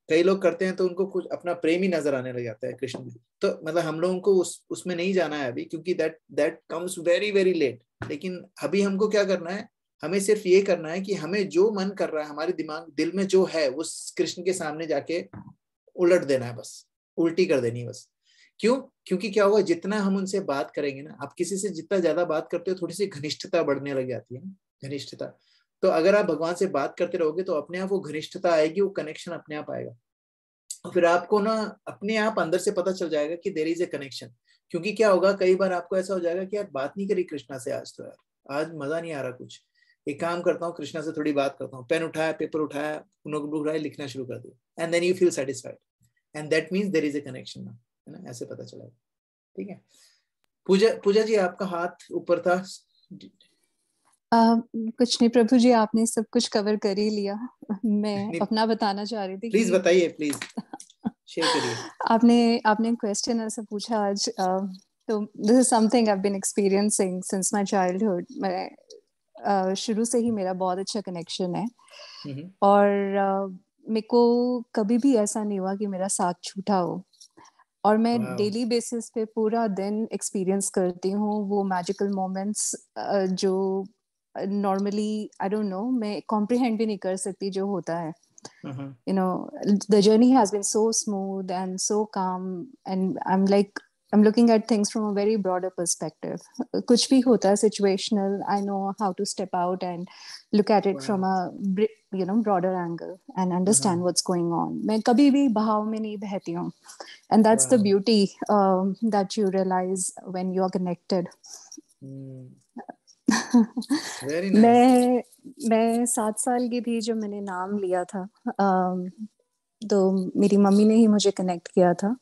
कई लोग करते हैं तो उनको कुछ अपना प्रेमी नजर आने लग जाता है कृष्ण में। तो मतलब हम लोगों को उसमें नहीं जाना है अभी, क्योंकि that comes very very late. लेकिन अभी हमको क्या करना है, हमें सिर्फ ये करना है कि हमें जो मन कर रहा है, हमारे दिमाग दिल में जो है, वो कृष्ण के सामने जाके उलट देना है, बस उल्टी कर देनी है बस। क्यों? क्योंकि क्या होगा, जितना हम उनसे बात करेंगे ना, आप किसी से जितना ज्यादा बात करते हो, थोड़ी सी घनिष्ठता बढ़ने लग जाती है, घनिष्ठता। तो अगर आप भगवान से बात करते रहोगे तो अपने आप वो घनिष्ठता आएगी, वो कनेक्शन अपने आप आएगा, और फिर आपको ना अपने आप अंदर से पता चल जाएगा कि देयर इज ए कनेक्शन। क्योंकि क्या होगा, कई बार आपको ऐसा हो जाएगा कि यार बात नहीं करी कृष्णा से आज, तो यार आज मजा नहीं आ रहा कुछ, एक काम करता हूँ कृष्णा से थोड़ी बात करता हूँ, पेन उठाया, पेपर उठाया, नोटबुक उठाया, लिखना शुरू कर दिया, and then you feel satisfied, and that means there is a connection ना, है ना, ऐसे पता चलेगा। ठीक है, पूजा जी आपका हाथ ऊपर था। कुछ नहीं प्रभु जी, आपने सब कुछ कवर कर ही लिया। मैं अपना बताना चाह रही थी। प्लीज बताइए, प्लीज शेयर करिए। आपने क्वेश्चन ऐसा पूछा आज, तो this is something I have been experiencing since my childhood. मैं शुरू से ही मेरा बहुत अच्छा कनेक्शन है, और मेरे को कभी भी ऐसा नहीं हुआ कि मेरा साथ छूटा हो, और मैं डेली बेसिस पे पूरा दिन एक्सपीरियंस करती हूँ वो मैजिकल मोमेंट्स जो नॉर्मली आई डोंट नो, मैं कॉम्प्रिहेंड भी नहीं कर सकती जो होता है। You know, the journey has been so smooth and so calm, and I'm looking at things from a very broader perspective. कुछ भी होता है situational, I know how to step out and look at it from a broader angle and understand what's going on. मैं कभी भी बहाव में नहीं बहती हूँ, and that's the beauty that you realize when you are connected. Very nice. मैं 7 साल की थी जब मैंने नाम लिया था, तो मेरी मम्मी ने ही मुझे कनेक्ट किया था।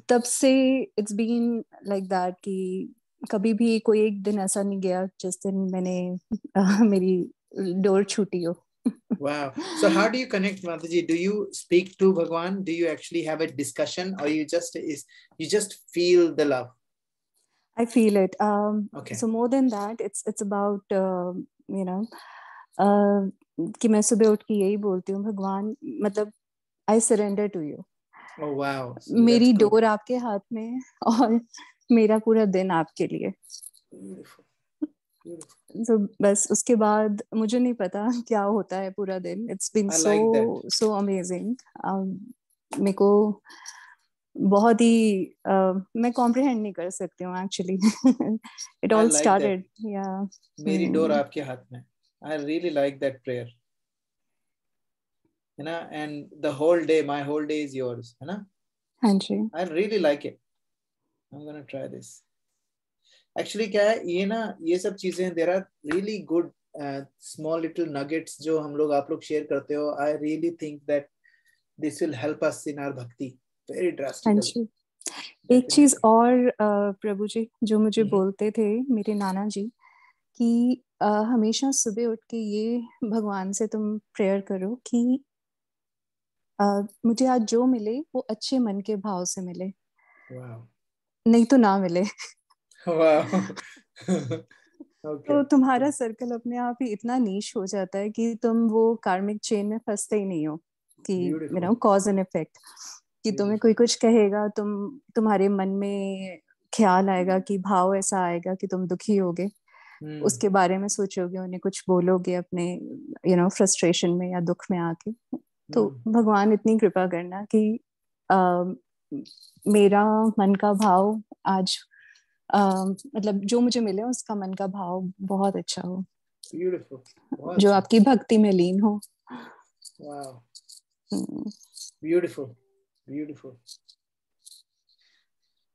तब से इट्स बीन लाइक दैट कि कभी भी कोई एक दिन ऐसा नहीं गया जिस दिन मैंने मेरी डोर छूटी हो. Wow. So how do you connect, Mataji? Do you speak to Bhagwan? Do you actually have a discussion, or you just feel the love? I feel it. Okay. So more than that, it's about you know कि मैं सुबह उठ के यही बोलती हूँ, भगवान, मतलब I surrender to you. Oh wow. So मेरी डोर आपके हाथ में है और मेरा पूरा दिन आपके लिए. Beautiful. Beautiful. So बस उसके बाद मुझे नहीं पता क्या होता है पूरा दिन. It's been so amazing. मेरे को बहुत ही मैं comprehend नहीं कर सकती हूँ actually. It all started. Yeah. मेरी डोर आपके हाथ में. I really like that prayer. You know, and the whole day, my whole day is yours. You know. हाँ जी. I really like it. I'm gonna try this. Actually क्या है ये ना, ये सब चीजें there are really good small little nuggets जो हम लोग आप लोग शेयर करते हो. I really think that this will help us in our bhakti very drastically. एक चीज और प्रभु जी जो मुझे बोलते थे मेरे नाना जी कि हमेशा सुबह उठ के ये भगवान से तुम प्रेयर करो कि मुझे आज जो मिले वो अच्छे मन के भाव से मिले. Wow. नहीं तो ना मिले. Wow. Okay. तो तुम्हारा सर्कल अपने आप ही इतना नीश हो जाता है कि तुम वो कार्मिक चेन में फंसते ही नहीं हो कि you know cause and effect, कि तुम्हें कोई कुछ कहेगा, तुम्हारे मन में ख्याल आएगा कि भाव ऐसा आएगा कि तुम दुखी होगे, उसके बारे में सोचोगे, उन्हें कुछ बोलोगे अपने यू नो फ्रस्ट्रेशन में या दुख में आके. तो भगवान इतनी कृपा करना कि मेरा मन का भाव आज मतलब जो मुझे मिले उसका मन का भाव बहुत अच्छा हो. Beautiful. जो आपकी भक्ति में लीन हो. Wow. Beautiful. Beautiful.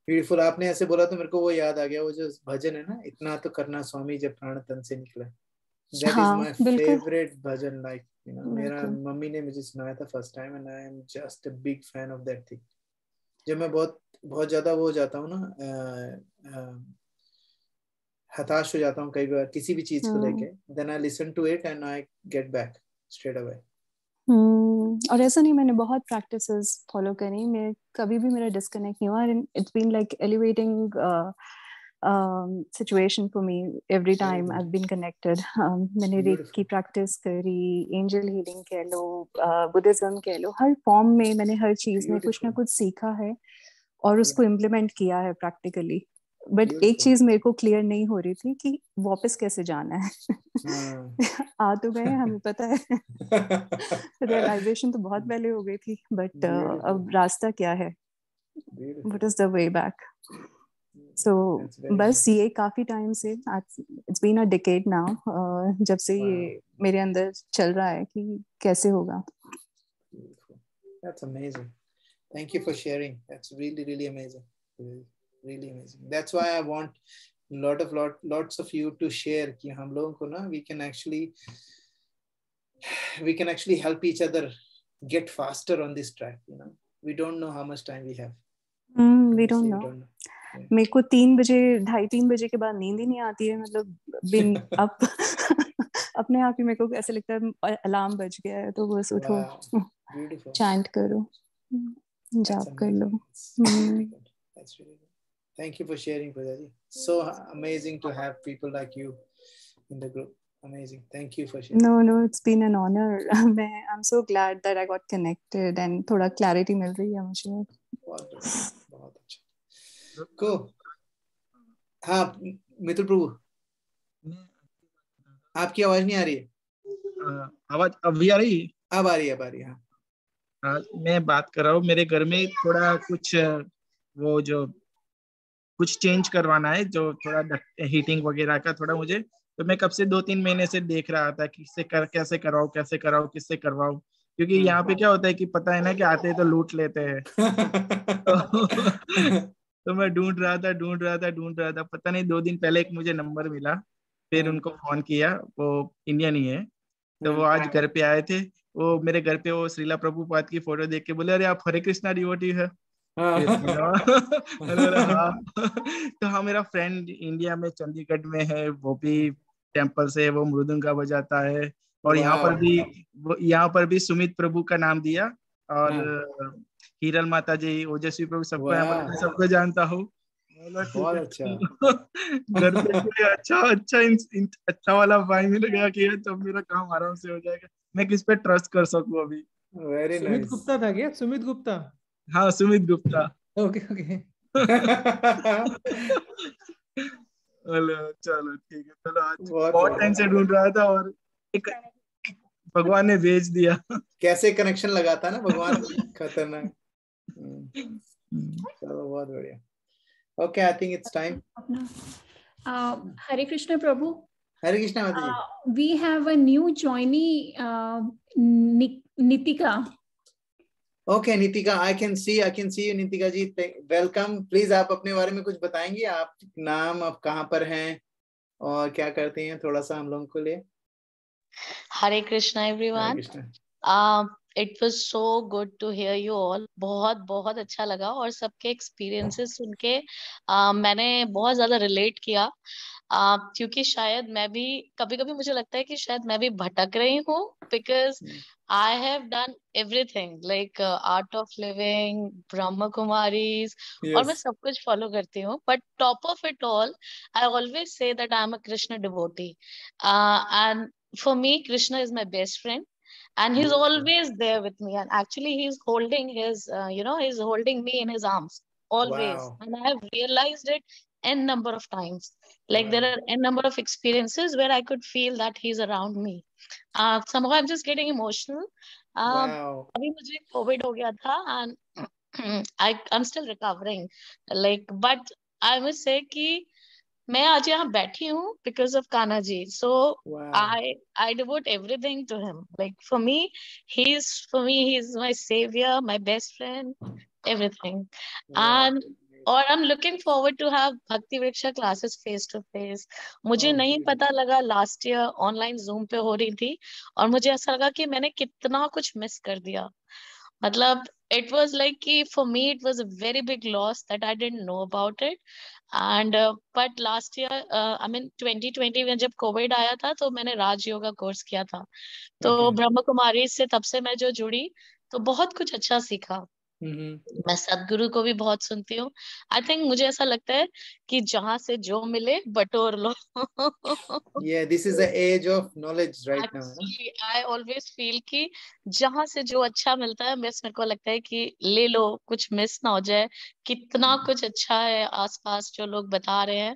Beautiful. आपने ऐसे बोला तो मेरे को वो याद आ गया, वो जो भजन है ना, इतना तो करना स्वामी जब प्राण तन से निकला. That is my favorite bhajan. Like you know, मेरा मम्मी ने मुझे सुनाया था first time and I am just a big fan of that thing. जब मैं बहुत ज्यादा वो हो जाता हूँ ना, हताश हो जाता हूँ कई बार किसी भी चीज को लेके, then I listen to it and I get back straight away. और ऐसा नहीं, मैंने बहुत प्रैक्टिसेस फॉलो करी, मैं कभी भी मेरा डिस्कनेक्ट नहीं हुआ. It's been like elevating situation for me every time I have been connected. मैंने रेक की प्रैक्टिस करी, एंजल हीलिंग कह लो, बुद्धिज्म कह लो, हर फॉर्म में मैंने हर चीज में कुछ ना कुछ सीखा है और उसको इम्प्लीमेंट किया है प्रैक्टिकली. बट एक चीज मेरे को क्लियर नहीं हो रही थी कि वापस कैसे जाना है. आ तो गए, हमें पता है. रियलाइजेशन तो बहुत पहले हो गई थी, बट अब रास्ता क्या है, what is the way back. So बस ये काफी टाइम से, it's been a decade now, जब से ये मेरे अंदर चल रहा है कि कैसे होगा. That's amazing. Thank you for sharing. That's really amazing. Really amazing. That's why I want lots of you to share कि हम लोगों को ना we can actually help each other get faster on this track. You know, we don't know how much time we have. We don't know. मेरे को 2:30 बजे के बाद नींद ही नहीं आती है. मतलब बिन अब अपने आप ही मेरे को ऐसे लगता है अलार्म बज गया है तो बस उठो, चैंट करो, जाप कर लो. That's really good. Thank you for sharing, Poojaji. So amazing to have people like you in the group. Amazing. Thank you for sharing. No, it's been an honor. I'm so glad that I got connected and थोड़ा clarity मिल रही है मुझे. बहुत अच्छा. Cool. हाँ मित्र प्रभु, आपकी आवाज नहीं आ रही है. आवाज अभी आ रही है? अब आ रही है. हाँ. मैं बात कर रहा हूँ, मेरे घर में थोड़ा कुछ वो जो कुछ चेंज करवाना है, जो थोड़ा हीटिंग वगैरह का थोड़ा मुझे, तो मैं कब से 2-3 महीने से देख रहा था कि कैसे कराऊं, किससे करवाऊं, क्योंकि यहाँ पे क्या होता है कि पता है ना कि आते हैं तो लूट लेते हैं. तो मैं ढूंढ रहा था, पता नहीं 2 दिन पहले एक मुझे नंबर मिला, फिर उनको फोन किया, वो इंडियन ही है, तो वो आज घर पे आए थे. वो मेरे घर पे वो श्रीला प्रभुपाद की फोटो देख के बोले, अरे आप हरे कृष्णा डिवोटी है. हाँ। तो हाँ, मेरा फ्रेंड इंडिया में चंडीगढ़ में है, वो भी टेम्पल से वो मृदंगा बजाता है। और यहाँ पर भी सुमित प्रभु का नाम दिया, और हिरल माता जी, ओजस्वी प्रभु, सबको यहाँ पर मैं सबको जानता हूँ। बहुत अच्छा। घर पे अच्छा वाला भाई मिल गया कि तब मेरा काम आराम से हो जाएगा, मैं किस पे ट्रस्ट कर सकूं अभी। Very nice. सुमित गुप्ता था क्या? सुमित गुप्ता? हाँ, सुमित गुप्ता। Okay okay. चलो ठीक है। चलो, आज बहुत टाइम से ढूंढ रहा था और एक भगवान ने भेज दिया। कैसे कनेक्शन लगाता ना भगवान, खतरनाक। चलो बहुत बढ़िया। Okay, I think it's time. Hare Krishna Prabhu. Hare Krishna Mataji. We have a new joinee, Nitika. Okay, Nitika, I can see you, Nitika ji. Welcome. Please आप अपने बारे में कुछ बताएंगे? आप नाम, आप कहाँ पर हैं और क्या करते हैं, थोड़ा सा हम लोगों को लिए। Hare Krishna everyone. Hare Krishna. It was so good to hear you all. बहुत बहुत अच्छा लगा, और सबके एक्सपीरियंसेस सुन के मैंने बहुत ज्यादा रिलेट किया, क्योंकि शायद मैं भी कभी कभी मुझे लगता है कि शायद मैं भी भटक रही हूँ, because I have done everything like art of living, ब्रह्म कुमारीज, और मैं सब कुछ फॉलो करती हूँ, but top of it all I always say that I am a Krishna devotee, and for me Krishna is my best friend. And he's always there with me, and actually he's holding his he's holding me in his arms always. Wow. And I have realized it n number of times, like there are n number of experiences where I could feel that he's around me. Somehow I'm just getting emotional. Abhi mujhe COVID ho gaya tha, and I'm still recovering, like, but I must say ki मैं आज यहाँ बैठी हूँ because of Kanha ji. So I devote everything to him. Like for me, he's my savior, my best friend, everything. And और I'm looking forward to have Bhakti Vriksha classes face to face. मुझे नहीं पता लगा last year online Zoom पे हो रही थी, और मुझे ऐसा लगा कि मैंने कितना कुछ मिस कर दिया. मतलब it was like कि for me it was a very big loss that I didn't know about it. And but last year I mean 2020 में जब कोविड आया था, तो मैंने राज योगा कोर्स किया था, तो ब्रह्म कुमारी से तब से मैं जो जुड़ी, तो बहुत कुछ अच्छा सीखा. मैं सदगुरु को भी बहुत सुनती हूँ. आई थिंक मुझे ऐसा लगता है कि जहाँ से जो मिले बटोर लो. This is the age of knowledge right now. I always feel कि जहाँ से जो अच्छा मिलता है, मेरे को लगता है कि ले लो, कुछ मिस ना हो जाए. कितना कुछ अच्छा है आसपास जो लोग बता रहे हैं,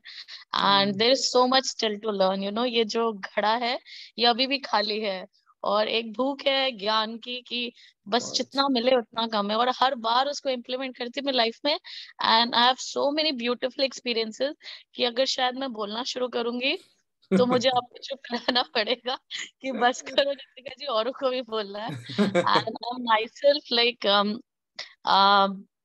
and there is so much still to learn. ये जो घड़ा है ये अभी भी खाली है, और एक भूख है ज्ञान की कि बस जितना मिले उतना कम है, और हर बार उसको इम्प्लीमेंट करती मैं लाइफ में. And I have so many beautiful experiences कि अगर शायद मैं बोलना शुरू करूंगी तो मुझे आपको चुप कराना पड़ेगा कि बस करो नितिका जी, औरों को भी बोलना है. And I am my self like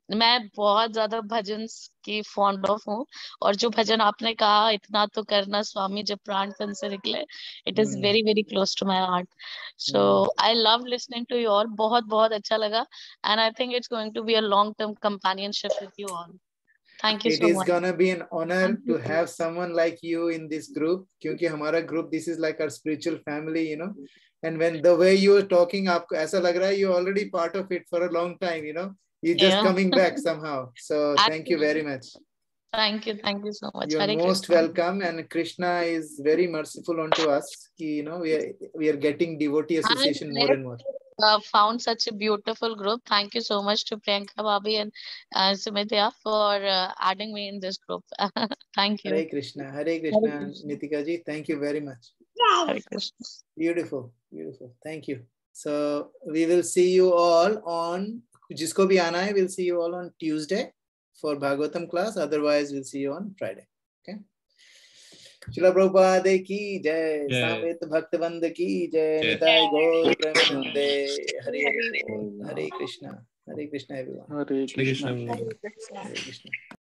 मैं बहुत ज्यादा भजन की फॉन्ड ऑफ हूँ, और जो भजन आपने कहा, इतना तो करना स्वामी जब प्राण तन से निकले, it is very very close to my heart. So I love listening to you all. बहुत बहुत अच्छा लगा, and I think it's going to be a long term companionship with you all. Thank you so much. It is gonna be an honor to have someone like you in this group, क्योंकि हमारा group, this is like our spiritual family, and when the way you are talking, आपको ऐसा लग रहा है you're already part of it for a long time, you're just coming back somehow. So thank you very much. Thank you so much. You're most welcome, and Krishna is very merciful onto us. We are getting devotee association more and more. Found such a beautiful group. Thank you so much to Priyanka Bhabi and Sumitya for adding me in this group. Thank you. Hare Krishna, Nitika ji. Thank you very much. Hare Krishna. Beautiful. Thank you. So we will see you all on. जिसको भी आना है, we'll see you all on Tuesday for Bhagavatam class. Otherwise, we'll see you on Friday. Okay. Srila Prabhupada की जय, सामवेद भक्तवंद की जय, निताय गौर प्रेमानंदे. Hare Krishna everyone. Hare Krishna.